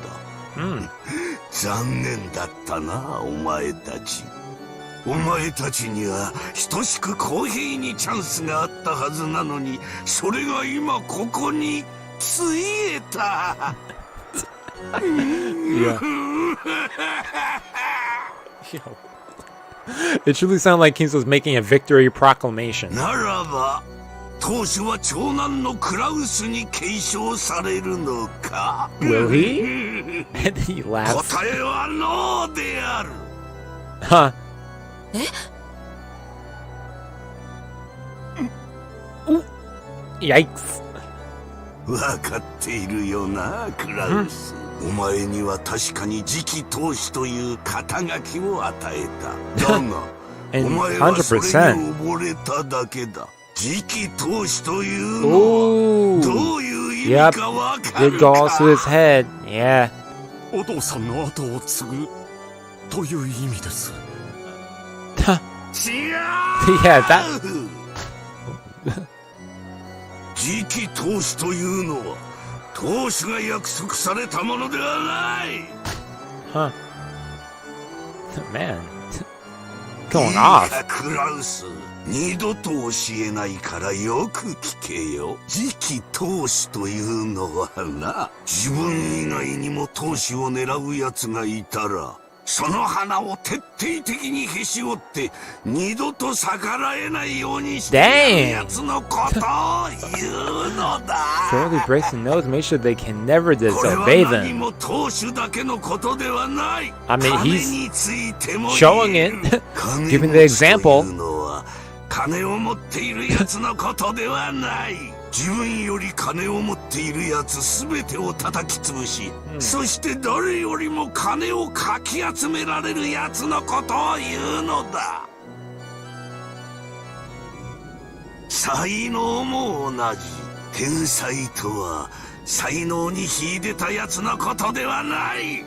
残念だったな、お前たち。お前たちには等しく公平にチャンスがあったはずなのに、それが今ここについえた。Yeah. It truly sounded like Kings was making a victory proclamation. ならば、当主は長男のクラウスに継承されるのか？ Will he? And he laughs. 答えはノーである。Huh. Yikes. わかっているよな、クラウス。お前には確かに次期当主という肩書きを与えた。だが、お前はそれに溺れただけだ。次期当主というのはどういう意味かわかるか？ It goes to his head. Yeah. お父さんの後を継ぐという意味です。違う。Yeah, that. 次期当主というのは当主が約束されたものではない。Huh. Man. Going off. クラウス、二度と教えないからよく聞けよ。次期当主というのはな、自分以外にも当主を狙う奴がいたら、その花を徹底的にへし折って二度と逆らえないようにしてやる奴のことを言うのだ。Thoroughly breaks the nose, make sure they can never これ disobey は何 them. も当主だけのことではない。 I mean, 金 he's についても showing it, giving the example. 金持ちというのは金を持っている奴のことではない。自分より金を持っている奴すべてを叩き潰し、そして誰よりも金をかき集められる奴のことを言うのだ。才能も同じ。天才とは才能に秀でた奴のことではない。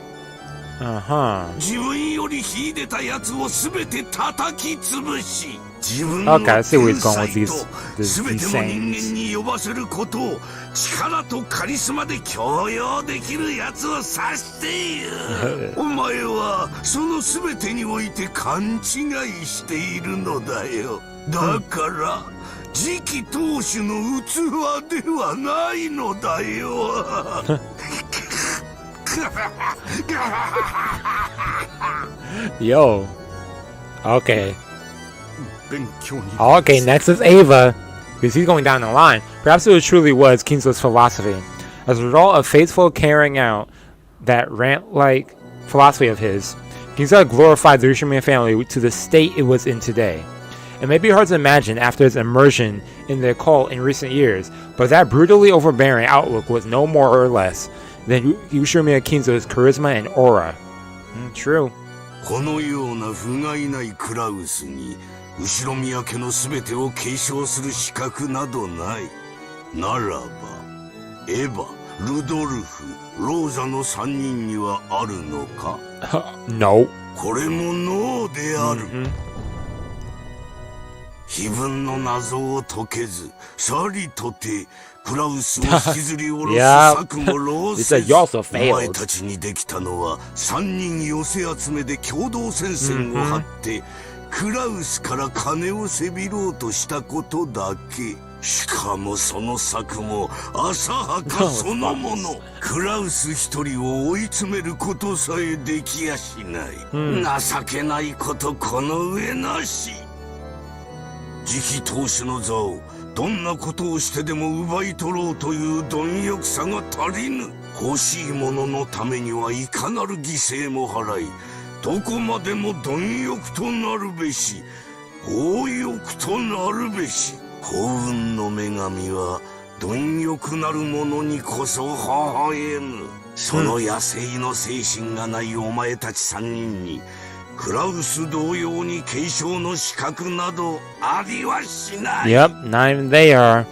自分より秀でた奴をすべて叩き潰し、自分の天才とすべての人間に呼ばせることを力とカリスマで強要できる奴を指している。お前はそのすべてにおいて勘違いしているのだよ。だから次期当主の器ではないのだよ。Yo. Okay. Okay, next is Ava. Because he's going down the line. Perhaps it truly was Kingslow's philosophy. As a result of faithful carrying out that rant-like philosophy of his, Kingslaw glorified the Ushiromiya family to the state it was in today. It may be hard to imagine after its immersion in the occult in recent years, but that brutally overbearing outlook was no more or less than Ushiromiya Kingslow's charisma and aura. True. このような不甲斐ないクラウスに後宮家のすべてを継承する資格などない。ならばエヴァ、ルドルフ、ローザの3人にはあるのか？ No. これもノーである。碑文の謎を解けず、さりとてクラウスを引きずり下ろす策も浪せず、お前たちにできたのは3人寄せ集めで共同戦線を張って、クラウスから金をせびろうとしたことだけ。しかもその策も浅はかそのもの。クラウス一人を追い詰めることさえできやしない。情けないことこの上なし。次期当主の座をどんなことをしてでも奪い取ろうという貪欲さが足りぬ。欲しいもののためにはいかなる犠牲も払い、どこまでも貪欲となるべし、強欲となるべし。幸運の女神は貪欲なる者にこそ微笑む。その野生の精神がないお前たち3人にクラウス同様に継承の資格などありはしない。 Yep, not even they are.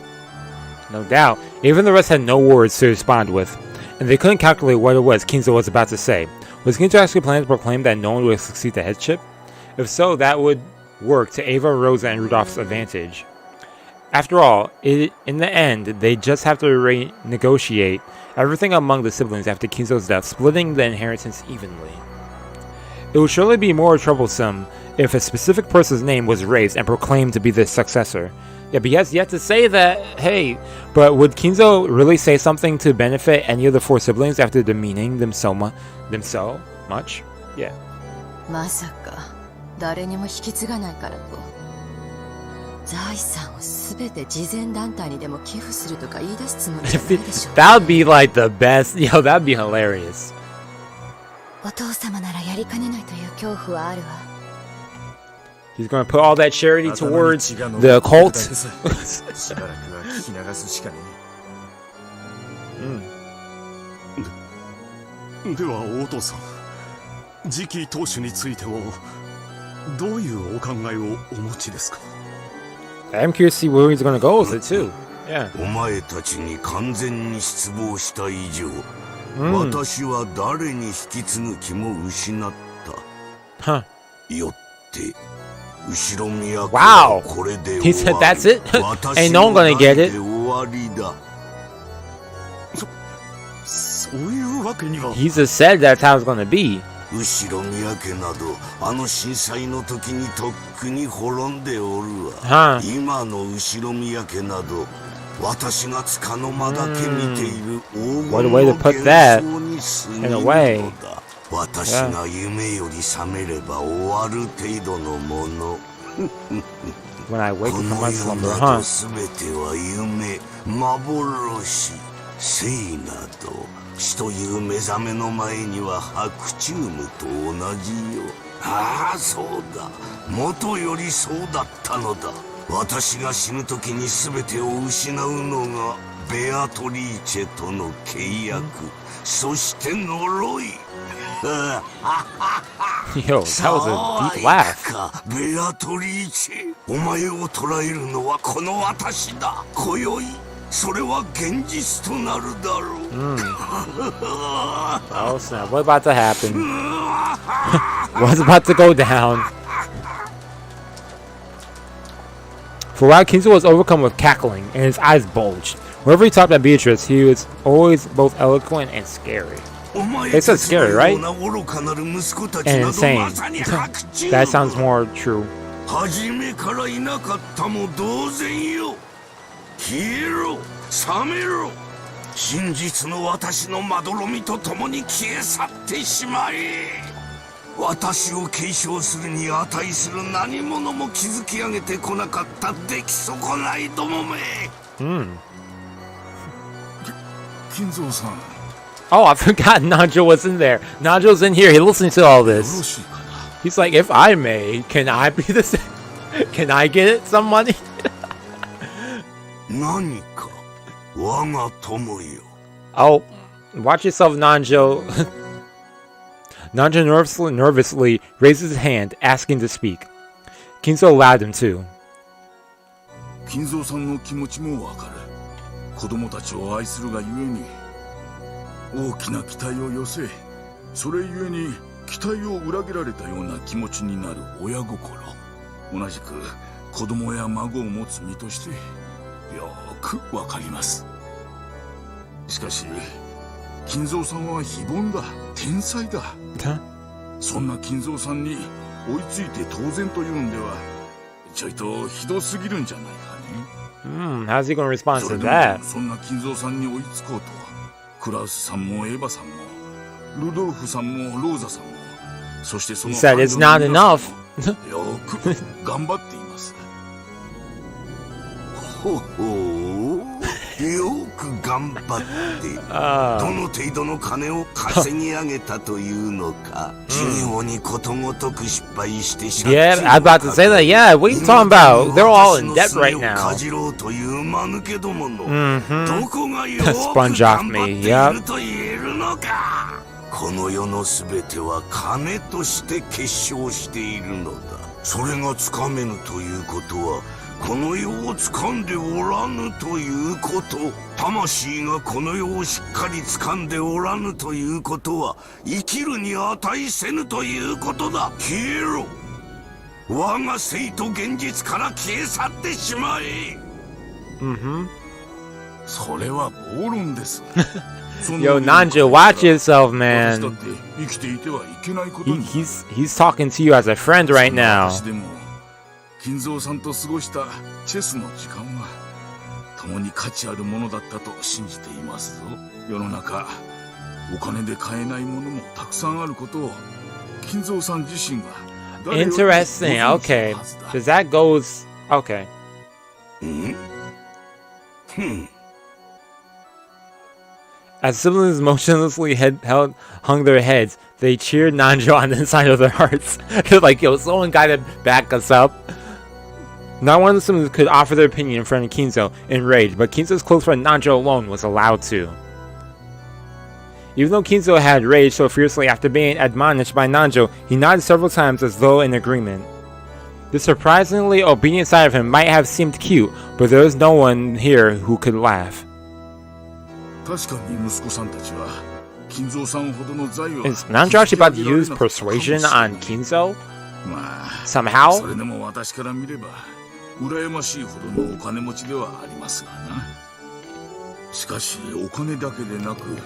No doubt. Even the rest had no words to respond with, and they couldn't calculate what it was Kingslaw was about to say. Was Kingslaw actually planning to proclaim that no one would succeed the headship? If so, that would work to Ava, Rosa, and Rudolph's advantage. After all, in the end, they just have to renegotiate everything among the siblings after Kinzo's death, splitting the inheritance evenly. It would surely be more troublesome if a specific person's name was raised and proclaimed to be the successor. Yeah, but he has yet to say that, hey, but would Kinzo really say something to benefit any of the 4 siblings after demeaning them so much? Yeah. まさか誰にも引き継がないからと財産をすべて慈善団体にでも寄付するとか言い出すつもりじゃないでしょ。That would be like the best. Yo, that'd be hilarious. お父様ならやりかねないという恐怖はあるわ。He's gonna put all that charity towards the cult. しばらくは聞き流すしかねえ。ではお父さん、次期当主についてはどういうお考えをお持ちですか？ I'm curious to see where he's gonna go with it too. Yeah. お前たちに完全に失望した以上、私は誰に引き継ぐ気も失った。よって、後ろ宮家はこれで終わり。He said that's it? Ain't no one gonna get it. 終わりだ。そういうわけには。He just said that's how it's gonna be. 後ろ宮家などあの震災の時にとっくに滅んでおるわ。今の後ろ宮家など私がつかの間だけ見ている黄金の幻想に過ぎるのだ。私が夢より覚めれば終わる程度のもの。この世などすべては夢、幻、生など死という目覚めの前には白チュームと同じよ。ああ、そうだ。元よりそうだったのだ。私が死ぬ時に全てを失うのがベアトリーチェとの契約、そして呪い。Yo, that was a deep laugh. ベアトリーチェ、お前を捕らえるのはこの私だ。今宵それは現実となるだろう。Oh snap, what's about to happen? What's about to go down? For a while, Kinzo was overcome with cackling, and his eyes bulged. Whenever he talked at Beatrice, he was always both eloquent and scary. They said scary, right? And insane. That sounds more true. 初めからいなかったも同然よ。消えろ、覚めろ。真実の私のまどろみと共に消え去ってしまえ。私を継承するに値する何者も築き上げてこなかった出来損ないどもめ。金蔵さん。Oh, I forgot Nanjo was in there. Nanjo's in here. He listened to all this. He's like, if I may, can I be the same? Can I get it some money? 何か我が友よ。 Oh, watch yourself, Nanjo. Nanjo nervously raises his hand, asking to speak. Kinzo allowed him to. 金蔵さんの気持ちもわかる。子供たちを愛するがゆえに大きな期待を寄せ、それゆえに期待を裏切られたような気持ちになる親心。同じく子供や孫を持つ身としてよくわかります。しかし金蔵さんは非凡だ、天才だ。そんな金蔵さんに追いついて当然というんではちょいとひどすぎるんじゃないかね。How's he gonna respond to that? そんな金蔵さんに追いつこうとクラウスさんもエヴァさんもルドルフさんもローザさんも、そしてその He said it's not enough. よく頑張っています。ほほう、よく頑張ってどの程度の金を稼ぎ上げたというのか。事業にことごとく失敗してしまった。 Yeah, I'm about to say that. Yeah, what are you talking about? They're all in debt right now. かじろうという間抜けどもの、どこがよく Sponge 頑 off 張っ me. てい Yep. ると言えるのか。この世のすべては金として結晶しているのだ。それがつかめぬということはこの世を掴んでおらぬということ。魂がこの世をしっかり掴んでおらぬということは生きるに値せぬということだ。消えろ。我が生と現実から消え去ってしまえ。それは暴論です。Yo, Nanja, watch yourself, man. He's talking to you as a friend right now. 金蔵さんと過ごしたチェスの時間は共に価値あるものだったと信じていますぞ。世の中お金で買えないものもたくさんあることを金蔵さん自身が Interesting. Okay. Because that goes. Okay. As siblings motionlessly hung their heads, they cheered Nanjo on the inside of their hearts. They're like, yo, someone gotta back us up. Not one of the siblings could offer their opinion in front of Kinzo in rage, but Kinzo's close friend Nanjo alone was allowed to. Even though Kinzo had raged so fiercely after being admonished by Nanjo, he nodded several times as though in agreement. The surprisingly obedient side of him might have seemed cute, but there was no one here who could laugh. Is Nanjo actually about to use persuasion on Kinzo? Somehow? 羨ましいほどのお金持ちではありますがな。しかしお金だけでなく、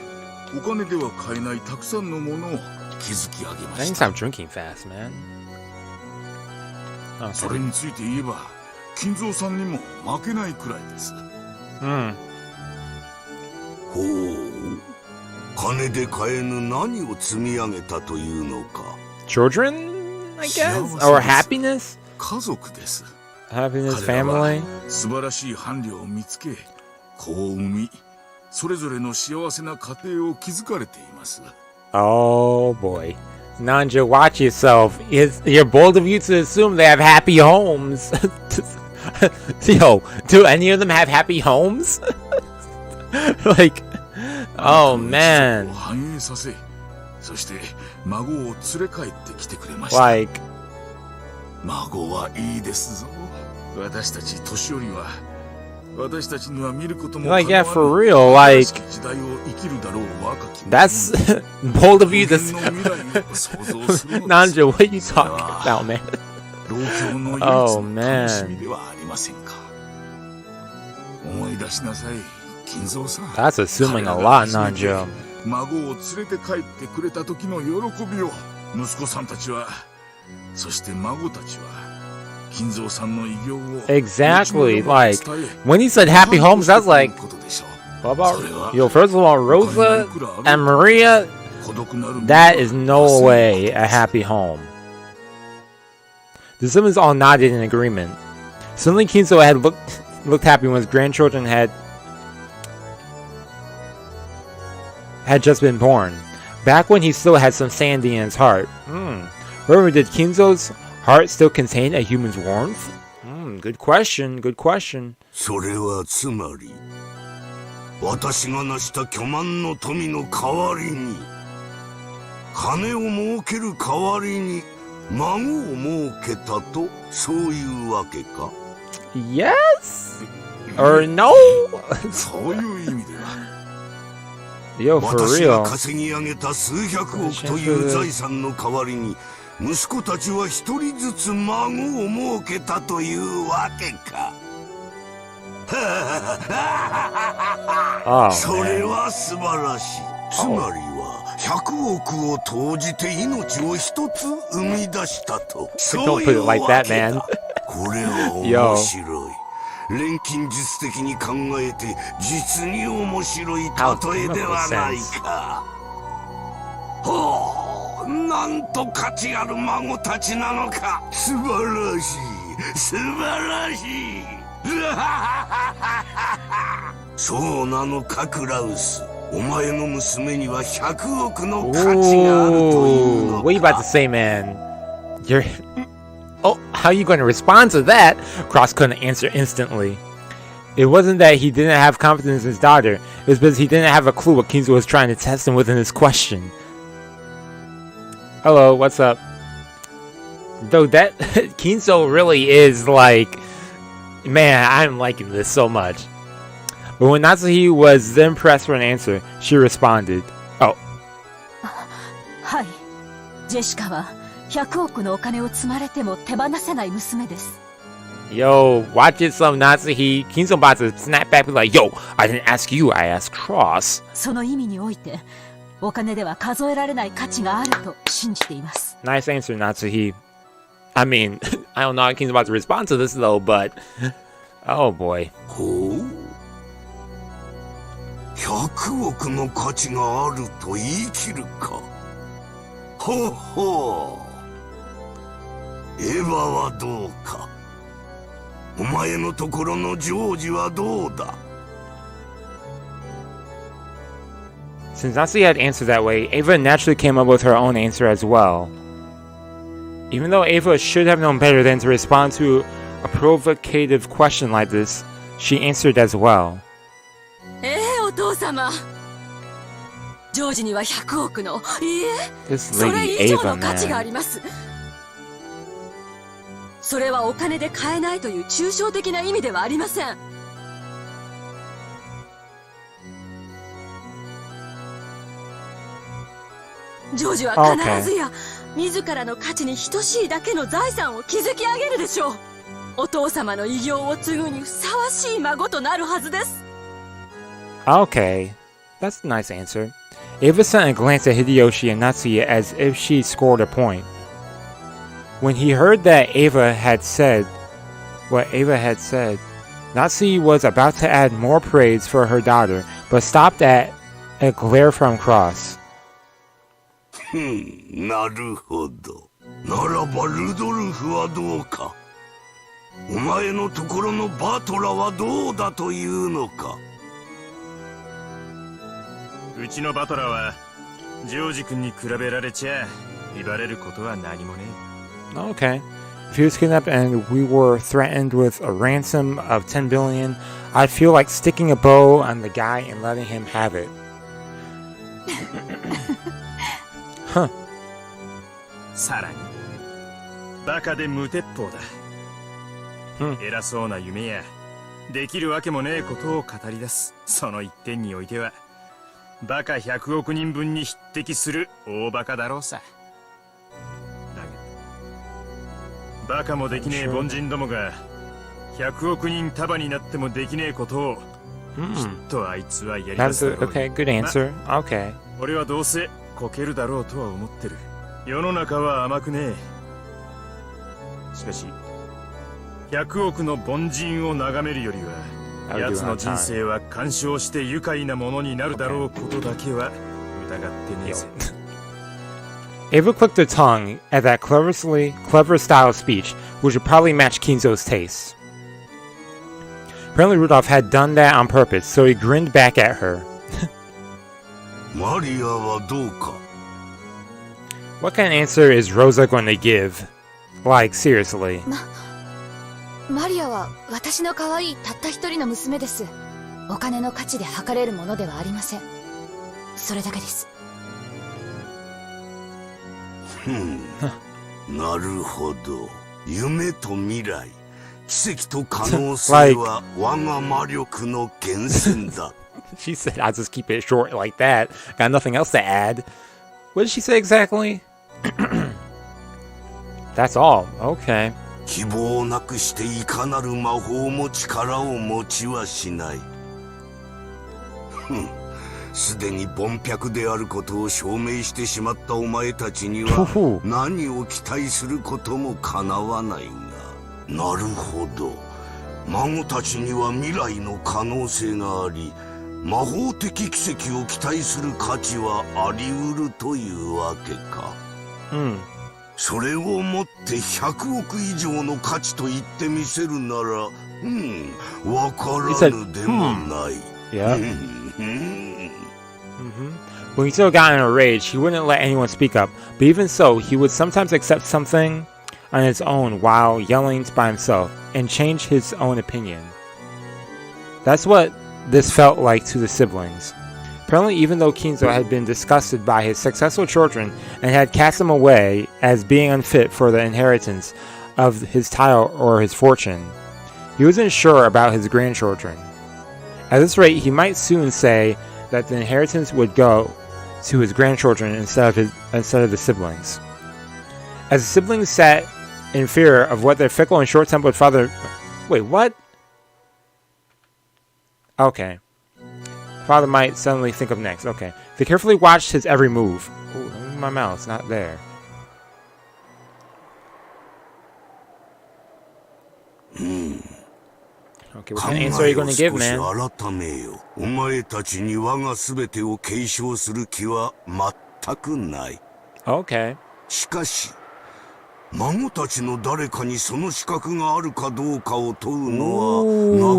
お金では買えないたくさんのものを築き上げました。I'm drinking fast, man. それについて言えば、金蔵さんにも負けないくらいです。ほう、金で買えぬ何を積み上げたというのか。Children, I guess, or happiness? 家族です。Happiness, family. 素晴らしい伴侶を見つけ、子を産み、それぞれの幸せな家庭を築かれています。Oh boy. Nanja, watch yourself. You're bold of you to assume they have happy homes. Yo, do any of them have happy homes? Like, oh man. Like, 孫はいいですぞ。私たち年寄りは私たちには見ることも like, yeah, for real, like, that's bold of you to Nanja, what are you talking about, man? Oh man. That's assuming a lot, Nanja. 孫を連れて帰ってくれた時の喜びを息子さんたちは、そして孫たちは Exactly, like, when he said happy homes, I was like, what about, yo, first of all, Rosa and Maria, that is no way a happy home. The siblings all nodded in agreement. Suddenly Kinzo had looked happy when his grandchildren had just been born, back when he still had some sandy in his heart. However, did Kinzo's heart still contain a human's warmth? Good question, good question. それはつまり、私が成した巨万の富の代わりに、金を儲ける代わりに、孫を儲けたと、そういうわけか? Yes? Or no? そういう意味では。Yo, for 私が real. 稼ぎ上げた数百億という財産の代わりに、息子たちは一人ずつ孫を設けたというわけか。それは素晴らしい。つまりは100億を投じて命を一つ生み出したと。そういうわけだ。これは面白い。錬金術的に考えて実に面白い例えではないか。ほう。なんと価値ある孫たちなのか。素晴らしい、素晴らしい。そうなのか、クラウス。お前の娘には100億の価値があるというのか。What are you about to say, man? You're... Oh, how are you going to respond to that? Cross couldn't answer instantly. It wasn't that he didn't have confidence in his daughter. It was because he didn't have a clue what Kinzo was trying to test him with in his question. Hello, what's up? Though that Kinzo really is like, man, I'm liking this so much. But when Natsuhi was then pressed for an answer, she responded, "Oh." はい、ジェシカは100億のお金を積まれても手放せない娘です。Yo, watch it some Natsuhi. Kinzo about to snap back be like, yo, I didn't ask you, I asked Cross. その意味において、お金では数えられない価値があると信じています。Nice answer, Natsuhi. I mean, I don't know how Kinzo about to respond to this though, but oh boy. ほう。100億の価値があると言い切るか。ほほう。エヴァはどうか。お前のところのジョージはどうだ。 Since Natsuhi had answered that way, Ava naturally came up with her own answer as well. Even though Ava should have known better than to respond to a provocative question like this, she answered as well. お父様。ジョージには100億の、いいえ、 This それ lady 以上 Ava, の価値があ man. ります。それはお金で買えないという抽象的な意味ではありません。ジョージは必ずや自らの価値に等しいだけの財産を築き上げるでしょう。お父様の偉業を継ぐにふさわしい孫となるはずです。 Okay, that's a nice answer. Ava sent a glance at Hideyoshi and Natsuya as if she scored a point. When he heard that Ava had said what Ava had said, Natsuya was about to add more praise for her daughter, but stopped at a glare from Cross. なるほど。ならばルドルフはどうか。お前のところのバトラはどうだというのか。うちのバトラはジョージ君に比べられちゃ言われることは何もね。 Okay. If he was kidnapped and we were threatened with a ransom of 10 billion, I'd feel like sticking a bow on the guy and letting him have it. Huh. さらにバカで無鉄砲だ。偉そうな夢やできるわけもねえことを語り出す。その一点においてはバカ100億人分に匹敵する大バカだろうさ。だがバカもできねえ凡人どもが100億人束になってもできねえことをきっとあいつはやり出すだろう。 Okay, good answer. Okay. 俺はどうせこけるだろうとは思ってる。世の中は甘くねえ。しかし100億の凡人を眺めるよりは奴の人生は干渉して愉快なものになるだろうことだけは疑ってねえぜ。 Ava clicked her tongue at that clever style of speech, which would probably match Kinzo's taste. Apparently Rudolph had done that on purpose, so he grinned back at her. マリアはどうか。 What kind of answer is Rosa going to give? Like, seriously. マリアは私の可愛いたった一人の娘です。お金の価値で測れるものではありません。それだけです。なるほど。夢と未来、奇跡と可能性は我が魔力の源泉だ。 She said, I'll just keep it short like that. Got nothing else to add. What did she say exactly? That's all. Okay. 希望をなくしていかなる魔法も力を持ちはしない。すでに凡百であることを証明してしまったお前たちには何を期待することもかなわないが。なるほど。孫たちには未来の可能性があり、魔法的奇跡を期待する価値はあり得るというわけか。それをもって100億以上の価値と言ってみせるなら、わからぬでもない。Yeah. When Ichigo got in a rage, he wouldn't let anyone speak up, but even so, he would sometimes accept something on his own while yelling by himself, and change his own opinion. That's what this felt like to the siblings. Apparently, even though Kinzo had been disgusted by his successful children and had cast them away as being unfit for the inheritance of his title or his fortune, he wasn't sure about his grandchildren. At this rate, he might soon say that the inheritance would go to his grandchildren instead of the siblings. As the siblings sat in fear of what their fickle and short-tempered father Wait, what? Okay. Father might suddenly think of next. Okay. They carefully watched his every move. Ooh, my mouth's not there. Okay, what kind of answer are you going to give, man? お前たちに我が全てを継承する気は全くない。Okay. しかし、孫たちの誰かにその資格があるかどうかを問うのは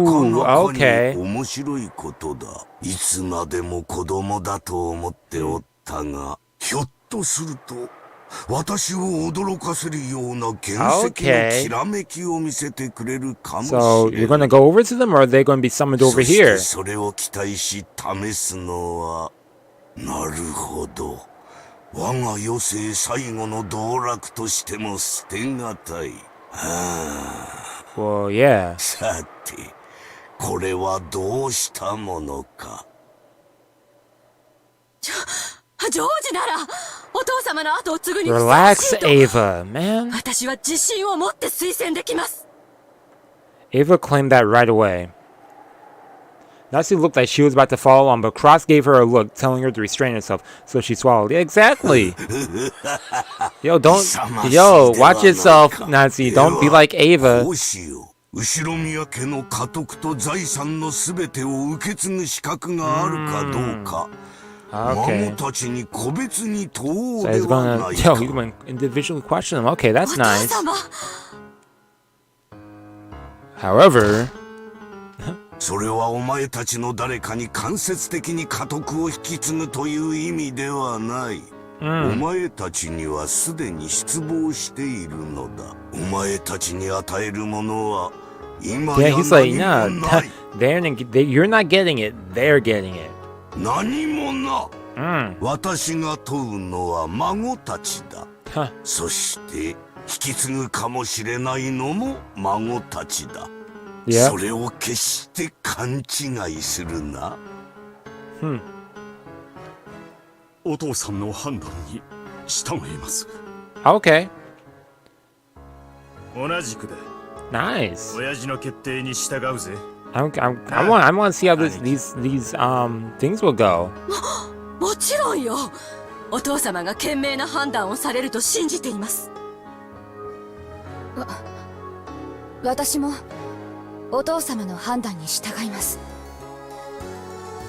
なかなかに面白いことだ。いつまでも子供だと思っておったが、ひょっとすると私を驚かせるような原石のきらめきを見せてくれるかもしれない。So you're gonna go over to them, or are they gonna be summoned over here? それを期待し試すのは、なるほど。我が余生最後の道楽としても捨てがたい。Well, yeah. さて、これはどうしたものか。ジョージならお父様の後を継ぐにふさわ Relax, しいと Ava, man. 私は自信を持って推薦できます。 Ava claimed that right away. Natsu looked like she was about to fall on, but Cross gave her a look, telling her to restrain herself, so she swallowed. Yeah, exactly. Yo, watch yourself, Natsu. Don't be like Ava. Ushiromiya家の家督と財産のすべてを受け継ぐ資格があるかどうか。Okay. 孫たちに個別に問おう So で he's は gonna, ないか。 he's gonna individually question them. Okay, that's nice. However, それはお前たちの誰かに間接的に家督を引き継ぐという意味ではない。お前たちにはすでに失望しているのだ。お前たちに与えるものは今や yeah, he's like, 何も nah, ない。you're not getting it. They're getting it. 何もな。私が問うのは孫たちだ。そして引き継ぐかもしれないのも孫たちだ。それを決して勘違いするな。お父さんの判断に従います。Okay. 同じくだ。Nice. 親父の決定に従うぜ。I want to see how these things will go. もちろんよ。お父様が賢明な判断をされると信じています。私もお父様の判断に従います。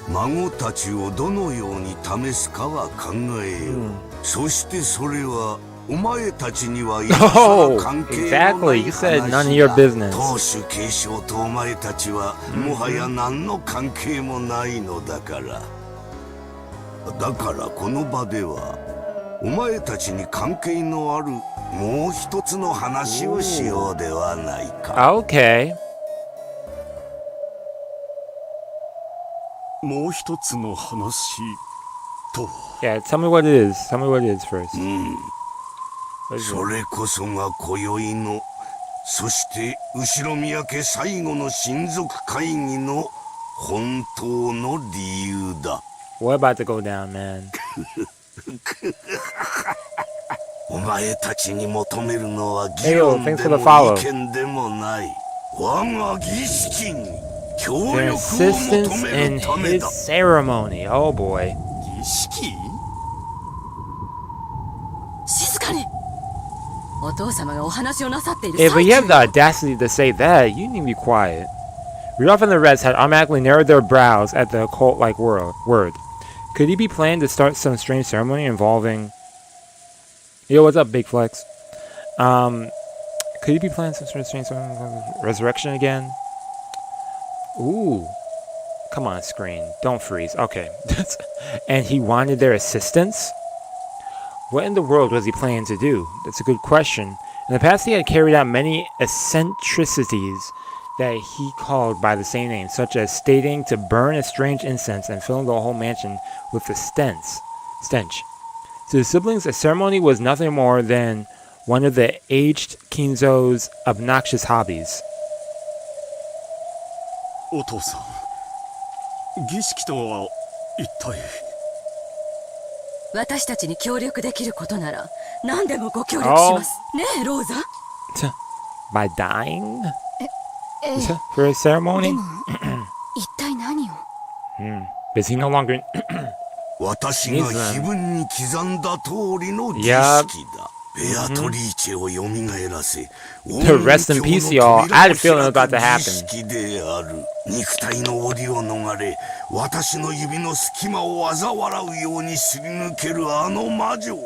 孫たちをどのように試すかは考えよう。そしてそれはお前たちには今更関係のない話だ。当主継承とお前たちはもはや何の関係もないのだから。だからこの場ではお前たちに関係のあるもう一つの話をしようではないか。Okay. もう一つの話と。Yeah, tell me what it is. Tell me what it is first. それこそが今宵の、そしてUshiromiya家最後の親族会議の本当の理由だ。We're about to go down, man. お前たちに求めるのは議論でも意見でもない。我が儀式に協力を求めるためだ。ceremony. Oh boy. 儀式？静かに。お父様がお話をなさっている Hey, but you have the audacity to say that. You need to be quiet. Rudolph and the rest had automatically narrowed their brows at the occult-like word. Could he be planning to start some strange ceremony involving... Yo, what's up, Big Flex? Could he be planning some strange ceremony involving resurrection again? Ooh. Come on, screen. Don't freeze. Okay. And he wanted their assistance? What in the world was he planning to do? That's a good question. In the past, he had carried out many eccentricities that he called by the same name, such as stating to burn a strange incense and filling the whole mansion with a stench. To the siblings, a ceremony was nothing more than one of the aged Kinzo's obnoxious hobbies. お父さん、儀式とは一体。私たちに協力できることなら何でもご協力します。ねえ、ローザ。By dying? For his ceremony? でも一体何を Is he no longer... 私が碑文に刻んだ通りの儀式だ。ベアトリーチェを蘇らせ、 Rest in peace, y'all. I had a feeling it was about to happen. 儀式である。肉体の檻を逃れ、私の指の隙間を嘲笑うようにすり抜けるあの魔女を、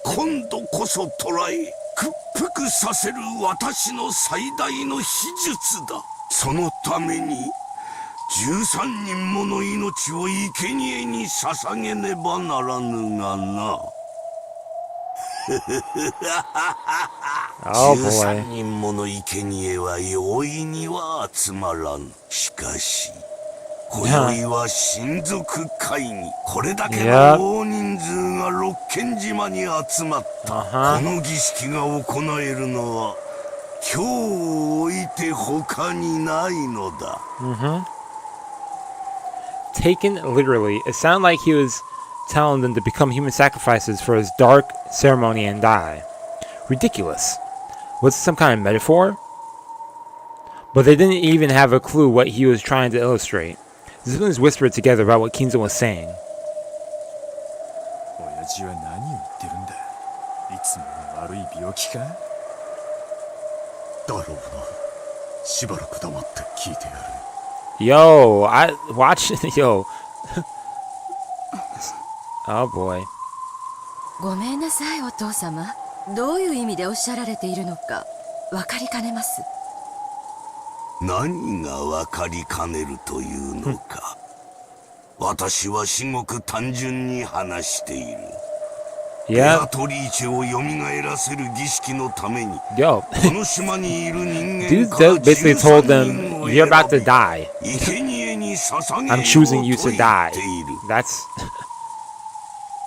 今度こそ捕らえ、屈服させる私の最大の秘術だ。そのために、13人もの命を生贄に捧げねばならぬがな。Oh 13 boy. 人もの生贄は容易には集まらん。しかし、今宵は親族会議。これだけの大人数が六軒島に集まった。この儀式が行えるのは、今日を置いて他にないのだ。Taken literally, it sounded like he was telling them to become human sacrifices for his dark ceremony and die. Ridiculous. Was it some kind of metaphor? But they didn't even have a clue what he was trying to illustrate. The siblings whispered together about what Kinzo was saying. 親父は何を言ってるんだ。いつもの悪い病気か。だろうな。しばらく黙って聞いてやる。Yo, I watch yo. Oh boy. ごめんなさい、お父様。どういう意味でおっしゃられているのか分かりかねます。何が分かりかねるというのか。私は至極単純に話している。ベアトリーチェを蘇らせる儀式のために、この島にいる人間から Dude basically told them, "You're about to die. 生贄に捧げよう I'm choosing you と to 言っ die." ている。That's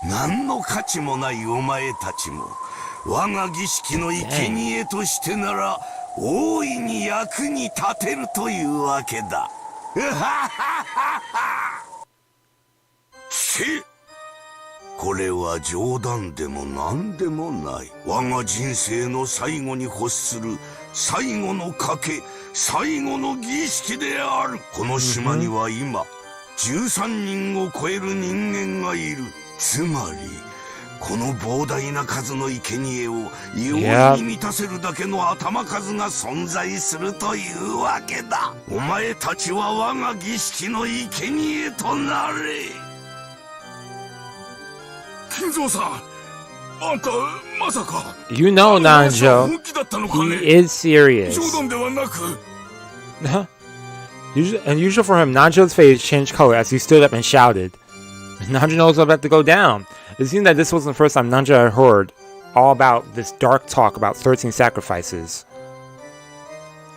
何の価値もないお前たちも、我が儀式の生贄としてなら大いに役に立てるというわけだ。これは冗談でも何でもない。我が人生の最後に欲する最後の賭け、最後の儀式である。この島には今、13人を超える人間がいる。つまり、この膨大な数の生贄を容易に満たせるだけの頭数が存在するというわけだ。お前たちは我が儀式の生贄となれ。金蔵さん、あんたまさか。You know, Nanjo. He is serious. 冗談ではなく。Unusual for him, Nanjo's face changed color as he stood up and shouted. Nanjo knows what's about to go down. It seemed that this wasn't the first time Nanjo had heard all about this dark talk about 13 sacrifices.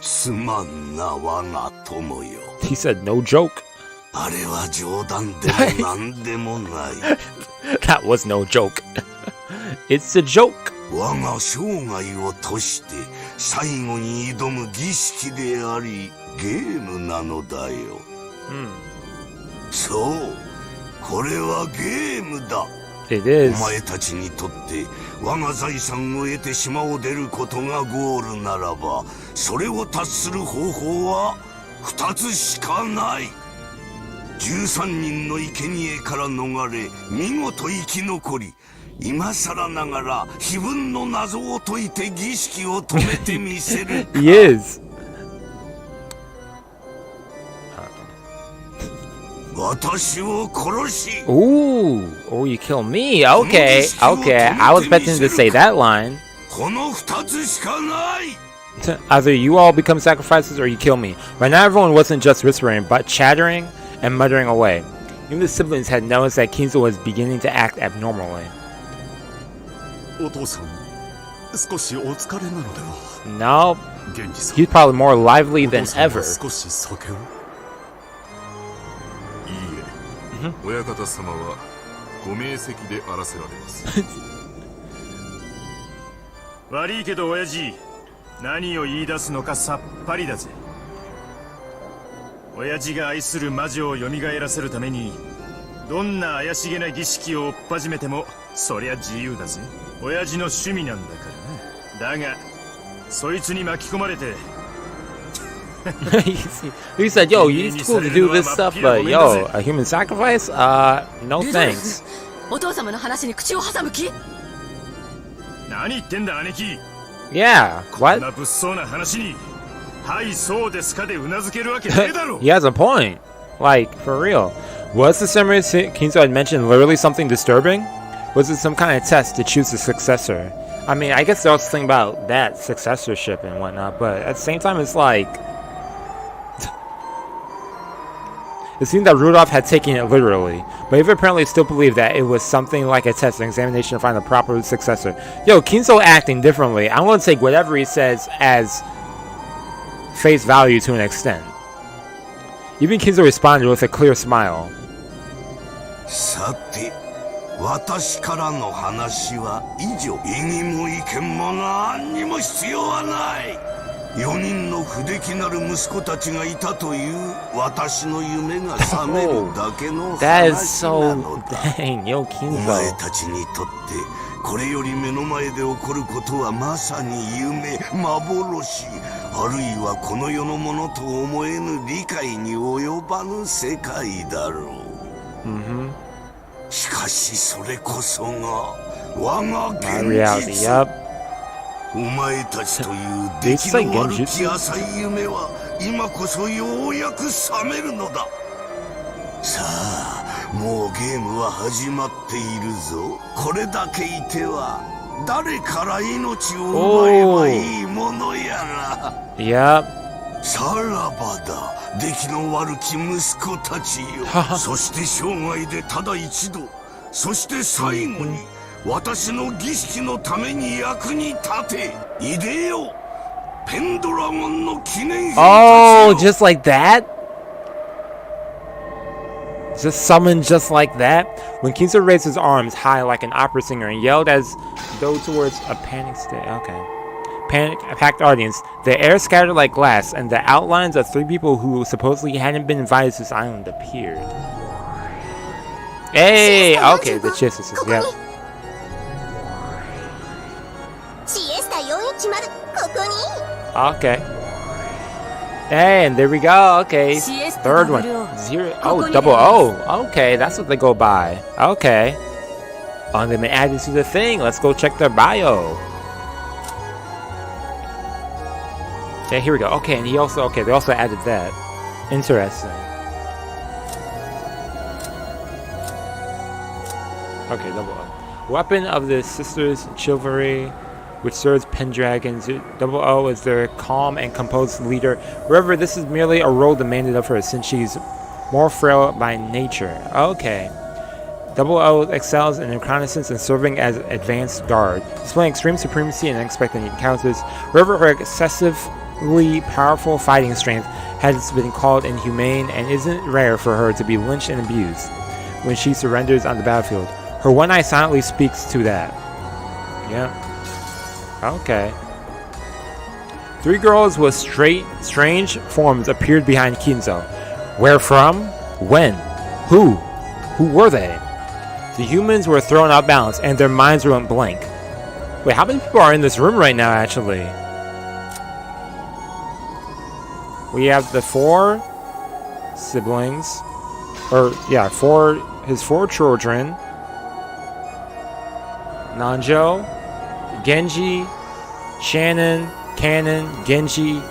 すまんな、我が友よ。 He said, no joke. あれは冗談でも何でもない。That was no joke. It's a joke. 我が生涯を賭して最後に挑む儀式であり、ゲームなのだよ。そう、これはゲームだ。It is. お前たちにとって我が財産を得て島を出ることがゴールならば、それを達する方法は2つしかない。13人の生贄から逃れ、見事生き残り、今更ながら碑文の謎を解いて儀式を止めてみせるか。He is. 私を殺し。 Ooh, or you kill me. Okay, okay. I was expecting to say that line. この2つしかない。 Either you all become sacrifices or you kill me. Right now, everyone wasn't just whispering, but chattering and muttering away. Even the siblings had noticed that Kinzo was beginning to act abnormally. お父さん、少しお疲れなのでは。 No, 源氏さん、 he's probably more lively than お父さんは ever. 少し酒を。いいえ、親方様はご明晰であらせられます。悪いけど親父、何を言い出すのかさっぱりだぜ。親父が愛する魔女を蘇らせるためにどんな怪しげな儀式を追っ始めてもそりゃ自由だぜ。親父の趣味なんだからな。だがそいつに巻き込まれて He said, yo, it's cool to do this stuff, but yo, a human sacrifice? No thanks. お父様の話に口を挟む気？何言ってんだ兄貴。 Yeah, こん what? な物騒な話に、はいそうですかでうなずけるわけねえだろ。 He has a point. Like, for real. Was the summary Kinzo had mentioned literally something disturbing? Was it some kind of test to choose a successor? I mean, I guess they also think about that successorship and whatnot, but at the same time, it's like... It seemed that Rudolph had taken it literally, but Eva apparently still believed that it was something like a test, an examination to find the proper successor. Yo, Kinzo acting differently. I'm going to take whatever he says as face value to an extent. Even Kinzo responded with a clear smile. さて、私からの話は以上。異議も意見も何にも必要はない。4人の不出来なる息子たちがいたという私の夢が覚めるだけの話なのだ。お前たちにとってこれより目の前で起こることはまさに夢、幻、あるいはこの世のものと思えぬ理解に及ばぬ世界だろう。しかしそれこそが我が現実。お前たちという出来の悪き浅い夢は今こそようやく覚めるのだ。さあ、もうゲームは始まっているぞ。これだけいては誰から命を奪えばいいものやら。さらばだ、出来の悪き息子たちよ。そして生涯でただ一度、そして最後に私の儀式のために役に立て。いでよ、ペンドラゴンの記念碑たちよ。 Oh, just like that? Just summoned just like that? When Kinzo raised his arms high like an opera singer and yelled as though towards a panicked state. Okay. Packed audience. The air scattered like glass, and the outlines of 3 people who supposedly hadn't been invited to this island appeared. Hey! Okay, the Chisses. Yep. Okay. And there we go. Okay. 3rd one. 0. Oh, double O. Okay, that's what they go by. Okay. Oh, they've been added to the thing. Let's go check their bio. Okay, here we go. Okay, and he also, okay, they also added that. Interesting. Okay, double O. Weapon of the Sisters Chivalry, which serves Pendragons. Double O is their calm and composed leader. However, this is merely a role demanded of her since she's more frail by nature. Okay. Double O excels in reconnaissance and serving as advanced guard, displaying extreme supremacy in unexpected encounters. However, her excessively powerful fighting strength has been called inhumane and isn't rare for her to be lynched and abused when she surrenders on the battlefield. Her one eye silently speaks to that. Yeah. Okay. 3 girls with strange forms appeared behind Kinzo. Where from? When? Who? Who were they? The humans were thrown off balance and their minds went blank. Wait, how many people are in this room right now, actually? We have the 4 siblings. Or, yeah, his 4 children. Nanjo, Genji, Shannon, Kanon, Genji.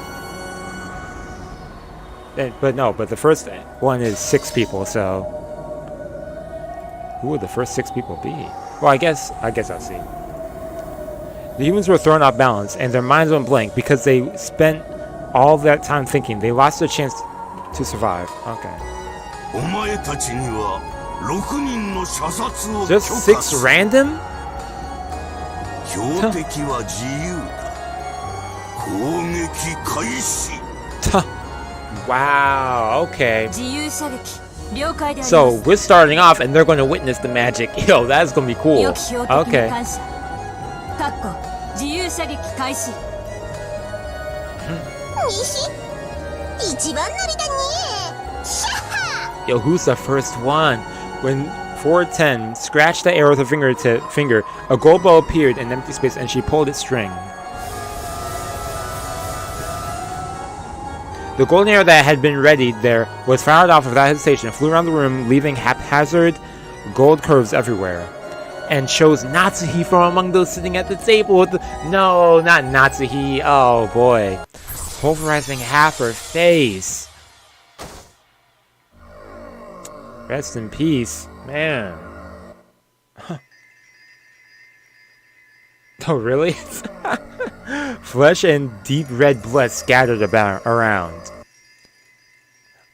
But the first one is 6 people, so who would the first 6 people be? Well, I guess I'll see. The humans were thrown off balance and their minds went blank because they spent all that time thinking. They lost their chance to survive. Okay. Just 6 random? Wow, okay. So we're starting off and they're going to witness the magic. Yo, that's going to be cool. Okay. Yo, who's the first one? When 410 scratched the air with her finger, a gold ball appeared in empty space and she pulled its string. The golden arrow that had been readied there was fired off without hesitation and flew around the room, leaving haphazard gold curves everywhere. And chose Natsuhi from among those sitting at the table with no, not Natsuhi. Oh boy. Pulverizing half her face. Rest in peace. Man. Oh, really? Flesh and deep red blood scattered around,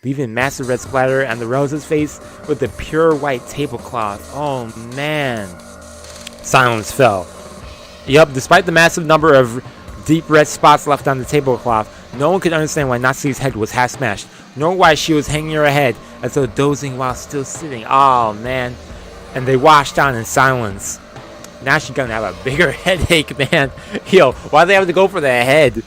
leaving massive red splatter on the rose's face with the pure white tablecloth. Oh, man. Silence fell. Yup, despite the massive number of deep red spots left on the tablecloth, no one could understand why Natsuki's head was half smashed, nor why she was hanging her head as though dozing while still sitting. Oh, man. And they watched on in silence. Now she's gonna have a bigger headache, man. Yo, why'd they have to go for the head?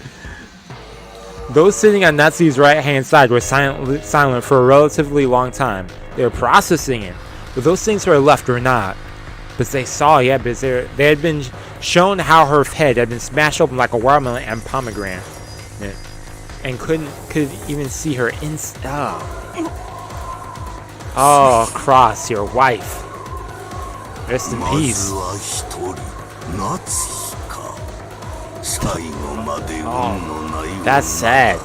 Those sitting on Natsuki's right-hand side were silent for a relatively long time. They were processing it. But those things to her left were not. But they saw, yeah, but they had been shown how her head had been smashed open like a watermelon and pomegranate. Yeah. And could even see her Oh, Cross, your wife. Rest in peace. Oh, that's sad.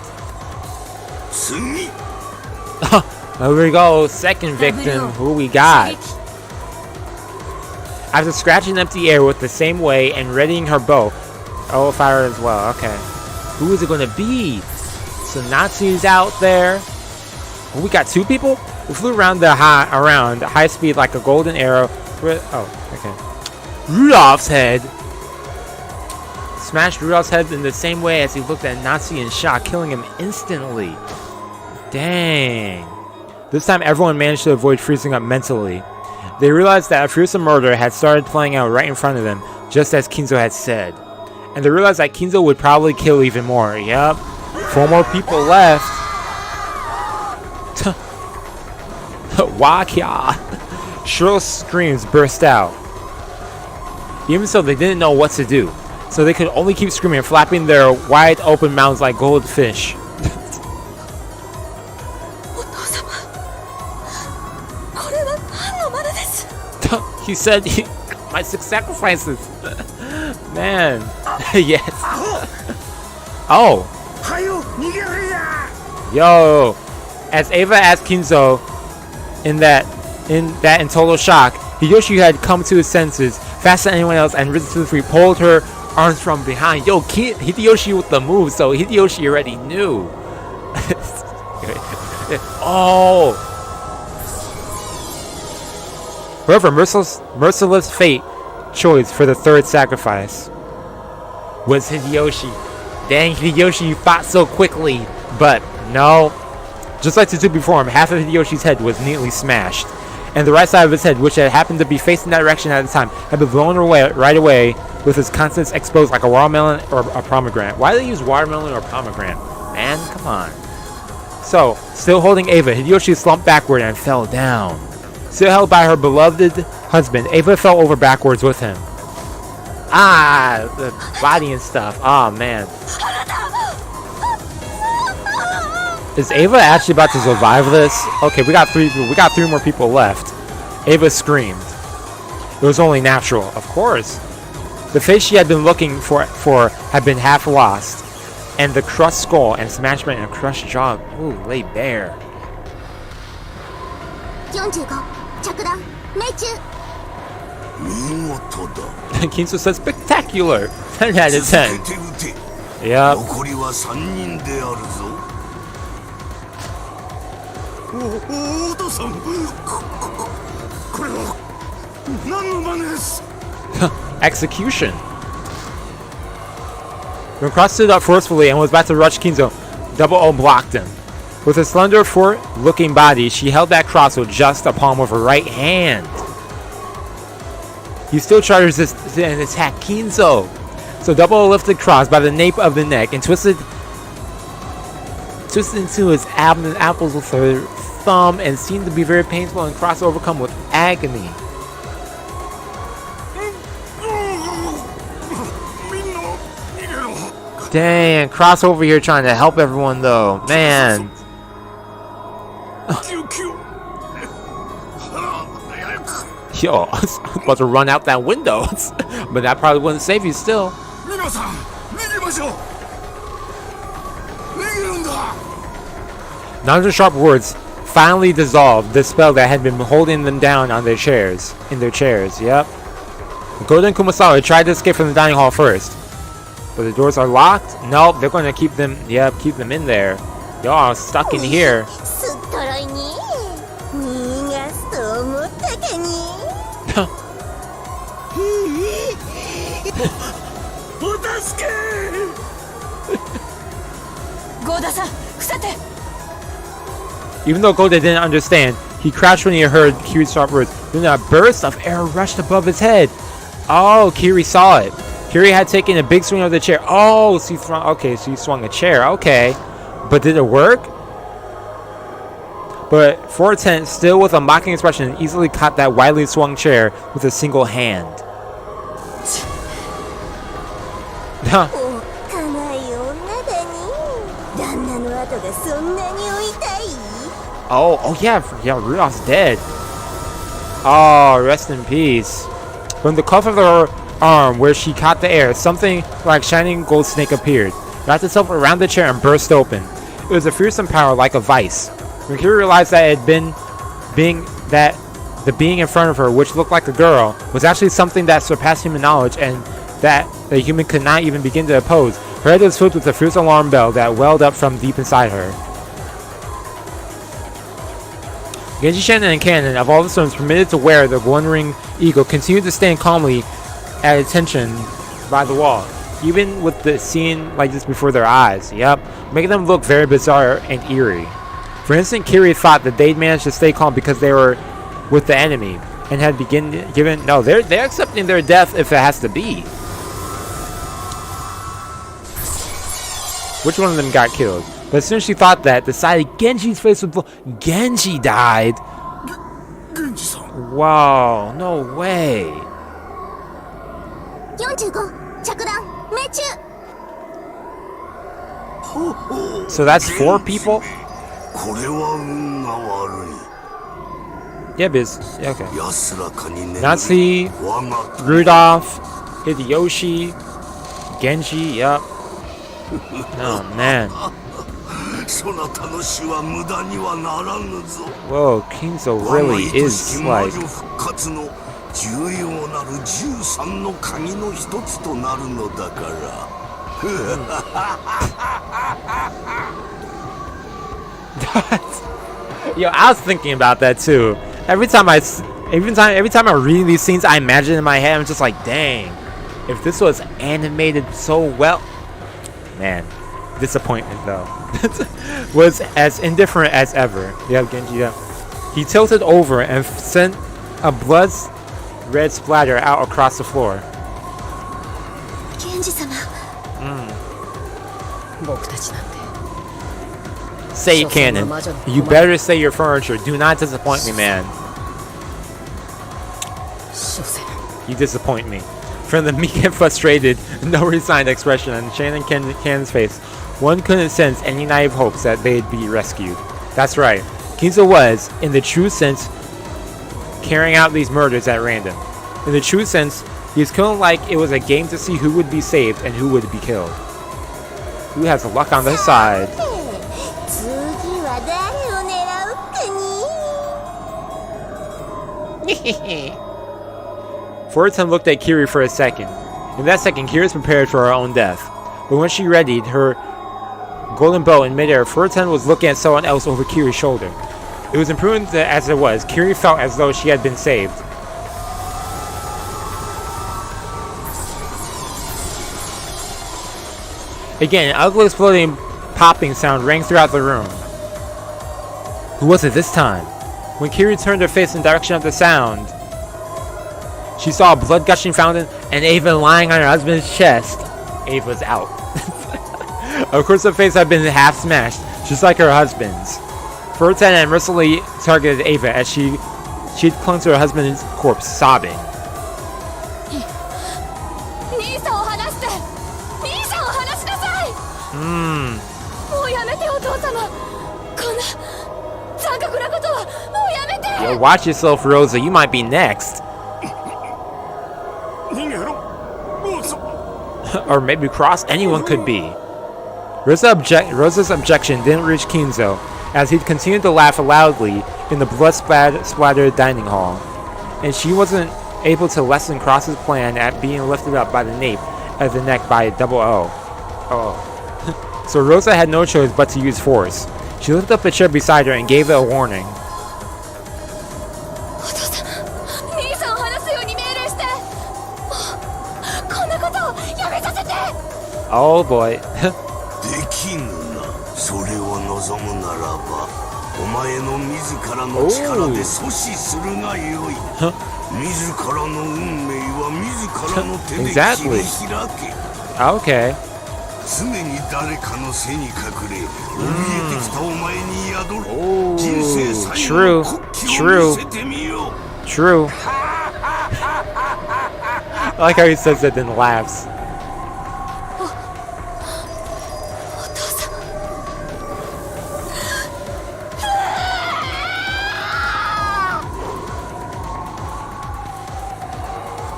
Here we go. Second victim. Who we got? After scratching empty air with the same way and readying her bow. Oh, fire as well. Okay. Who is it going to be? So Natsu's out there. Oh, we got two people? We flew around high speed like a golden arrow. Oh, okay. Rudolph's head. Smashed Rudolph's head in the same way as he looked at Natsu in shock, killing him instantly. Dang. This time everyone managed to avoid freezing up mentally. They realized that a fearsome murder had started playing out right in front of them, just as Kinzo had said. And they realized that Kinzo would probably kill even more. Yep. 4 more people left. Wakya. Shrill screams burst out. Even so, they didn't know what to do. So they could only keep screaming and flapping their wide open mouths like goldfish. He said, my 6 sacrifices. Man. Yes. Oh. Yo. As Ava asked Kinzo in total shock, Hideyoshi had come to his senses faster than anyone else and risen to the feet, pulled her arms from behind. Yo, Hideyoshi with the move, so Hideyoshi already knew. Oh. However, merciless fate chose for the 3rd sacrifice was Hideyoshi. Dang, Hideyoshi, you fought so quickly. But no. Just like the two before him, half of Hideyoshi's head was neatly smashed. And the right side of his head, which had happened to be facing that direction at the time, had been blown away right away with his contents exposed like a watermelon or a pomegranate. Why do they use watermelon or pomegranate? Man, come on. So, still holding Ava, Hideyoshi slumped backward and fell down. Still held by her beloved husband, Ava fell over backwards with him. Ah, the body and stuff. Oh, man. Is Ava actually about to survive this? Okay, we got 3 more people left. Ava screamed. It was only natural, of course. The face she had been looking for had been half lost, and the crushed skull and smashed brain and crushed jaw, ooh, lay bare. 見事だ。 Kinzo said spectacular. 10 out of 10. 続けて撃て。 Yep. 残りは3人であるぞ。お父さん、これは何の真似です。 Execution. When Cross stood up forcefully and was about to rush Kinzo, Double O blocked him. With a slender, fork-looking body, she held that Cross with just the palm of her right hand. He still tried to resist and attack Kinzo. So Double O lifted Cross by the nape of the neck and twisted into his abdomen apples with her thumb and seemed to be very painful and Cross overcome with agony. Dang, Cross over here trying to help everyone though. Man. Yo, I was about to run out that window. But that probably wouldn't save you still. None of the sharp words finally dissolved the spell that had been holding them down on their chairs. Yep. Golden Kumasawa tried to escape from the dining hall first. But the doors are locked? Nope, they're going to keep them in there. Y'all are stuck in here. Even though Goda didn't understand, he crouched when he heard Kiri's sharp words. Then a burst of air rushed above his head. Oh, Kiri saw it. Kiri had taken a big swing of the chair. Oh, she swung a chair. Okay. But did it work? But 410, still with a mocking expression, easily caught that widely swung chair with a single hand. Oh yeah, Rudolph's dead. Oh, rest in peace. From the cuff of her arm where she caught the air, something like shining gold snake appeared, wrapped itself around the chair and burst open. It was a fearsome power like a vice. When Kiri realized that it had been the being in front of her, which looked like a girl, was actually something that surpassed human knowledge and that the human could not even begin to oppose, her head was filled with a fierce alarm bell that welled up from deep inside her. Genji, Shannon, and Cannon, of all the stones permitted to wear the wandering eagle, continued to stand calmly at attention by the wall, even with the scene like this before their eyes. Yep, making them look very bizarre and eerie. For instance, Kiri thought that they'd managed to stay calm because they were with the enemy and had they're accepting their death if it has to be. Which one of them got killed? But as soon as she thought that, decided Genji's face would blow. Genji died? Wow, no way. So that's 4 people? Yeah, biz. Yeah, okay. Natsu, Rudolph, Hideyoshi, Genji, yup. Oh man. Whoa, Kinzo really is like... Yo, I was thinking about that too. Every time I read these scenes, I imagine in my head, I'm just like, dang, if this was animated so well. Man, disappointment though. Was as indifferent as ever. Yeah, Genji, yeah. He tilted over and sent a blood red splatter out across the floor. Say it, Cannon. You better say your furniture. Do not disappoint me, man. You disappoint me. From the meek and frustrated, no resigned expression on Shannon Cannon's face, one couldn't sense any naive hopes that they'd be rescued. That's right. Kinzo was, in the true sense, carrying out these murders at random. In the true sense, he was killing like it was a game to see who would be saved and who would be killed. Who has the luck on their side? Furutan looked at Kiri for a second. In that second, Kiri was prepared for her own death. But when she readied her golden bow in midair, Furutan was looking at someone else over Kiri's shoulder. It was imprudent as it was. Kiri felt as though she had been saved. Again, an ugly exploding popping sound rang throughout the room. Who was it this time? When Kiri turned her face in the direction of the sound, she saw a blood-gushing fountain and Ava lying on her husband's chest. Ava's out. Of course, her face had been half smashed, just like her husband's. Furutan had mercilessly targeted Ava as she'd clung to her husband's corpse, sobbing. Yo, watch yourself, Rosa. You might be next. Or maybe Cross. Anyone could be. Rosa's objection didn't reach Kinzo, as he continued to laugh loudly in the blood-splattered dining hall, and she wasn't able to lessen Cross's plan at being lifted up by the nape of the neck by Double O. So Rosa had no choice but to use force. She lifted up the chair beside her and gave it a warning. Oh boy. Exactly. Okay. True. I like how he says it then laughs.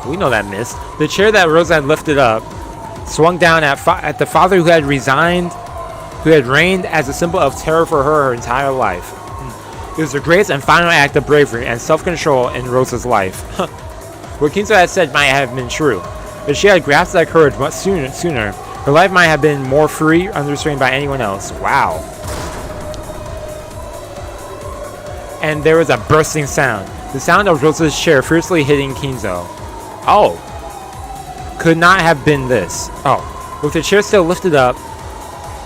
We know that miss. The chair that Rosa had lifted up swung down at the father who had reigned as a symbol of terror for her entire life. It was the greatest and final act of bravery and self-control in Rosa's life. What Kinzo had said might have been true. If she had grasped that courage much sooner, her life might have been more free, unrestrained by anyone else. Wow. And there was a bursting sound. The sound of Rosa's chair fiercely hitting Kinzo. Oh. Could not have been this. Oh. With the chair still lifted up,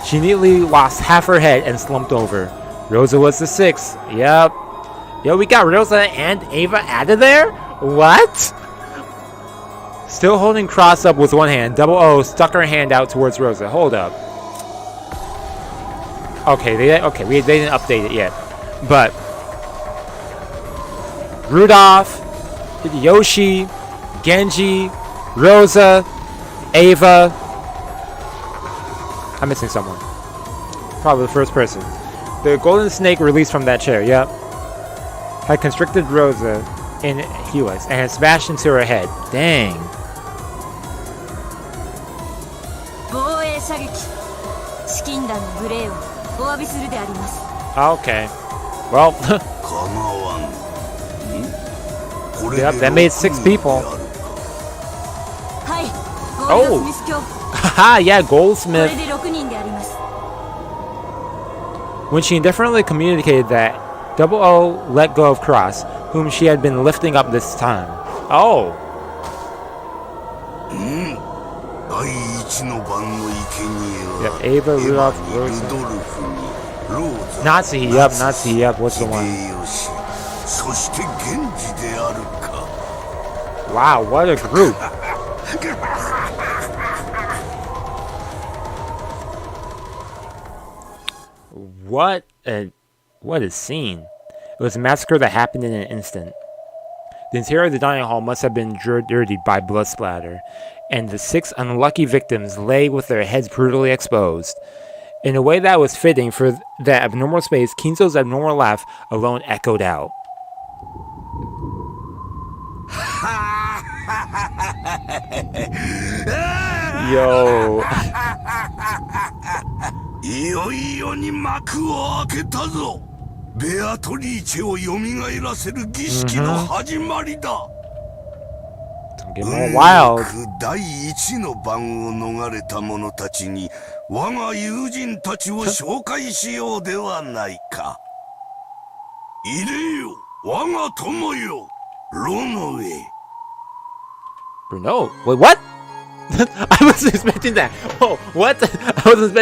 she neatly lost half her head and slumped over. Rosa was the sixth. Yep. Yo, we got Rosa and Ava out of there? What? Still holding Cross up with one hand, Double O stuck her hand out towards Rosa. Hold up. Okay, they didn't update it yet. But Rudolph, Yoshi, Genji, Rosa, Ava. I'm missing someone. Probably the first person. The golden snake released from that chair, yep, had constricted Rosa in helix and had smashed into her head. Dang. Okay. Well, yep, that made 6 people. Oh! Haha, yeah, Goldsmith. When she indifferently communicated that, Double O let go of Cross, whom she had been lifting up this time. Oh! Yep, Ava, Rudolph, Rosa. Nazi, yep, what's the one? Wow, what a group! What a scene. It was a massacre that happened in an instant. The interior of the dining hall must have been dirtied by blood splatter, and the 6 unlucky victims lay with their heads brutally exposed. In a way that was fitting for that abnormal space, Kinzo's abnormal laugh alone echoed out. Yo. Don't get more wild. Bruno? Wait, what? I wasn't expecting that. Whoa, what? I wasn't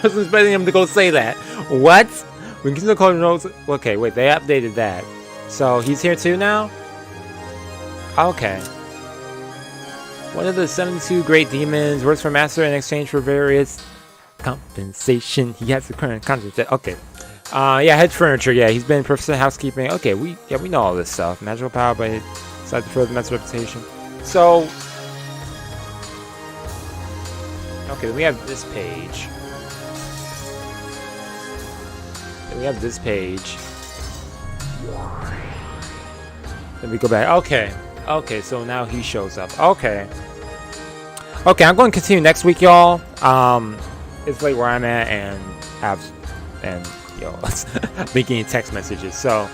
expecting him to go say that. What? When Kinzo called Rose. Okay, wait, they updated that. So he's here too now? Okay. One of the 72 great demons works for Master in exchange for various compensation. He has the current contract. Okay. Yeah, head furniture. Yeah, he's been proficient housekeeping. Okay, we know all this stuff. Magical power by side to further master reputation. So, Okay, then we have this page. Then we have this page. Then we go back. Okay. Okay, so now he shows up. Okay. Okay, I'm going to continue next week, y'all. It's late where I'm at, and making text messages. So,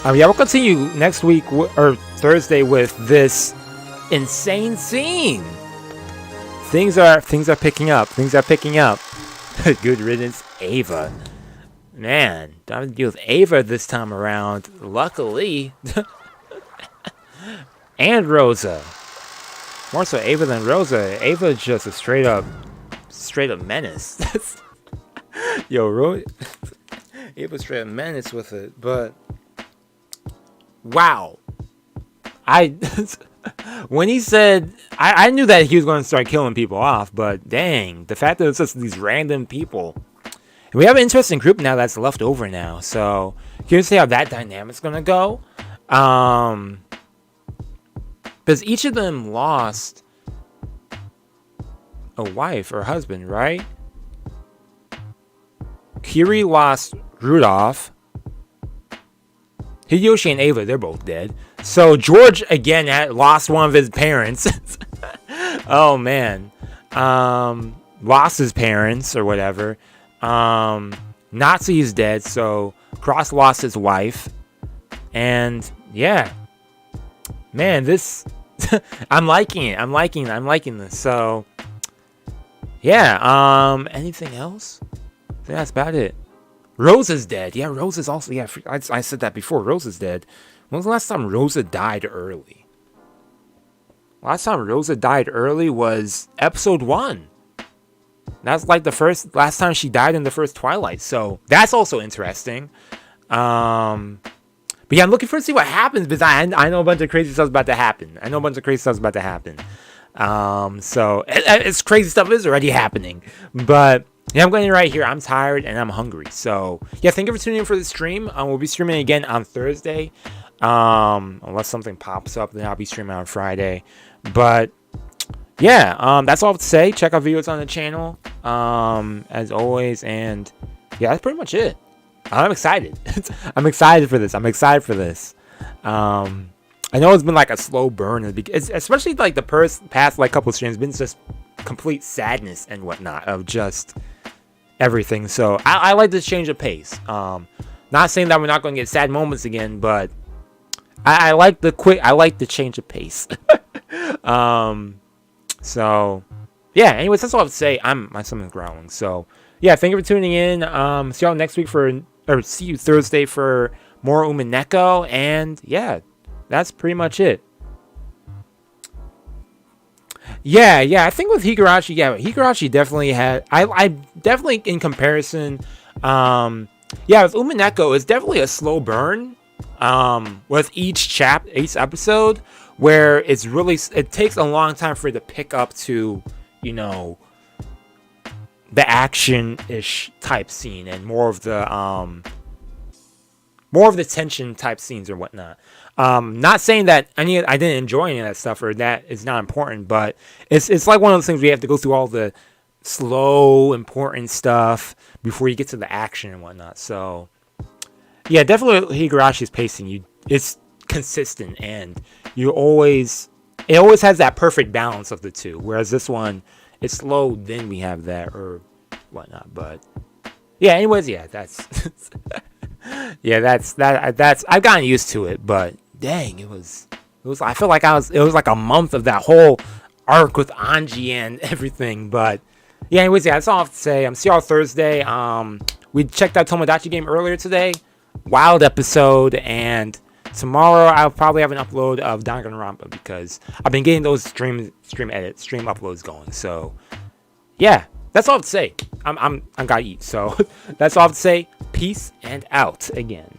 yeah, we'll continue next week or Thursday with this insane scene. Things are picking up. Things are picking up. Good riddance, Ava. Man, don't have to deal with Ava this time around. Luckily. And Rosa. More so Ava than Rosa. Ava's just a straight up menace. Yo, Ava's straight up menace with it. But wow. When he said, I knew that he was going to start killing people off, but dang, the fact that it's just these random people. And we have an interesting group now that's left over now, so curious to see how that dynamic's going to go. Because each of them lost a wife or husband, right? Kiri lost Rudolph. Hideyoshi and Ava, they're both dead. So George again lost one of his parents. Oh man, lost his parents or whatever. Nazi is dead, so Cross lost his wife, and yeah, man, this I'm liking it. I'm liking this. So yeah, anything else? I think that's about it. Rose is dead. Yeah, Rose is also... Yeah, I said that before. Rose is dead. When was the last time Rosa died early? Last time Rosa died early was episode 1. That's like last time she died in the first Twilight. So, that's also interesting. But yeah, I'm looking forward to see what happens, because I know a bunch of crazy stuff's about to happen. So, it's crazy stuff is already happening. But... yeah, I'm going to right here. I'm tired and I'm hungry. So, yeah, thank you for tuning in for the stream. We'll be streaming again on Thursday. Unless something pops up, then I'll be streaming on Friday. But, yeah, that's all I have to say. Check out videos on the channel, as always. And, yeah, that's pretty much it. I'm excited. I'm excited for this. I know it's been like a slow burn, especially like the past like couple of streams. It's been just complete sadness and whatnot of just everything. So I like this change of pace. Not saying that we're not going to get sad moments again, but I like the change of pace. So yeah, anyways, that's all I have to say. My stomach's growling. So yeah, thank you for tuning in. See y'all next week see you Thursday for more Umineko, and yeah, that's pretty much it. Yeah, I think with Higurashi, Higurashi definitely had, I definitely in comparison, with Umineko, it's definitely a slow burn, with each episode, where it takes a long time for it to pick up to, the action-ish type scene, and more of the tension type scenes or whatnot. Not saying that I didn't enjoy any of that stuff, or that is not important, but it's like one of those things where you have to go through all the slow, important stuff before you get to the action and whatnot. So, yeah, definitely Higurashi's pacing. It's consistent, and it always has that perfect balance of the two. Whereas this one, it's slow, then we have that or whatnot. But yeah, anyways, yeah, that's that's I've gotten used to it, but dang, it was I feel like it was like a month of that whole arc with Ange and everything. But yeah, anyways, yeah, that's all I have to say. See y'all Thursday. We checked out Tomodachi Game earlier today. Wild episode, and tomorrow I'll probably have an upload of Danganronpa, because I've been getting those stream uploads going. So yeah, that's all I have to say. I'm gotta eat. So that's all I have to say. Peace and out again.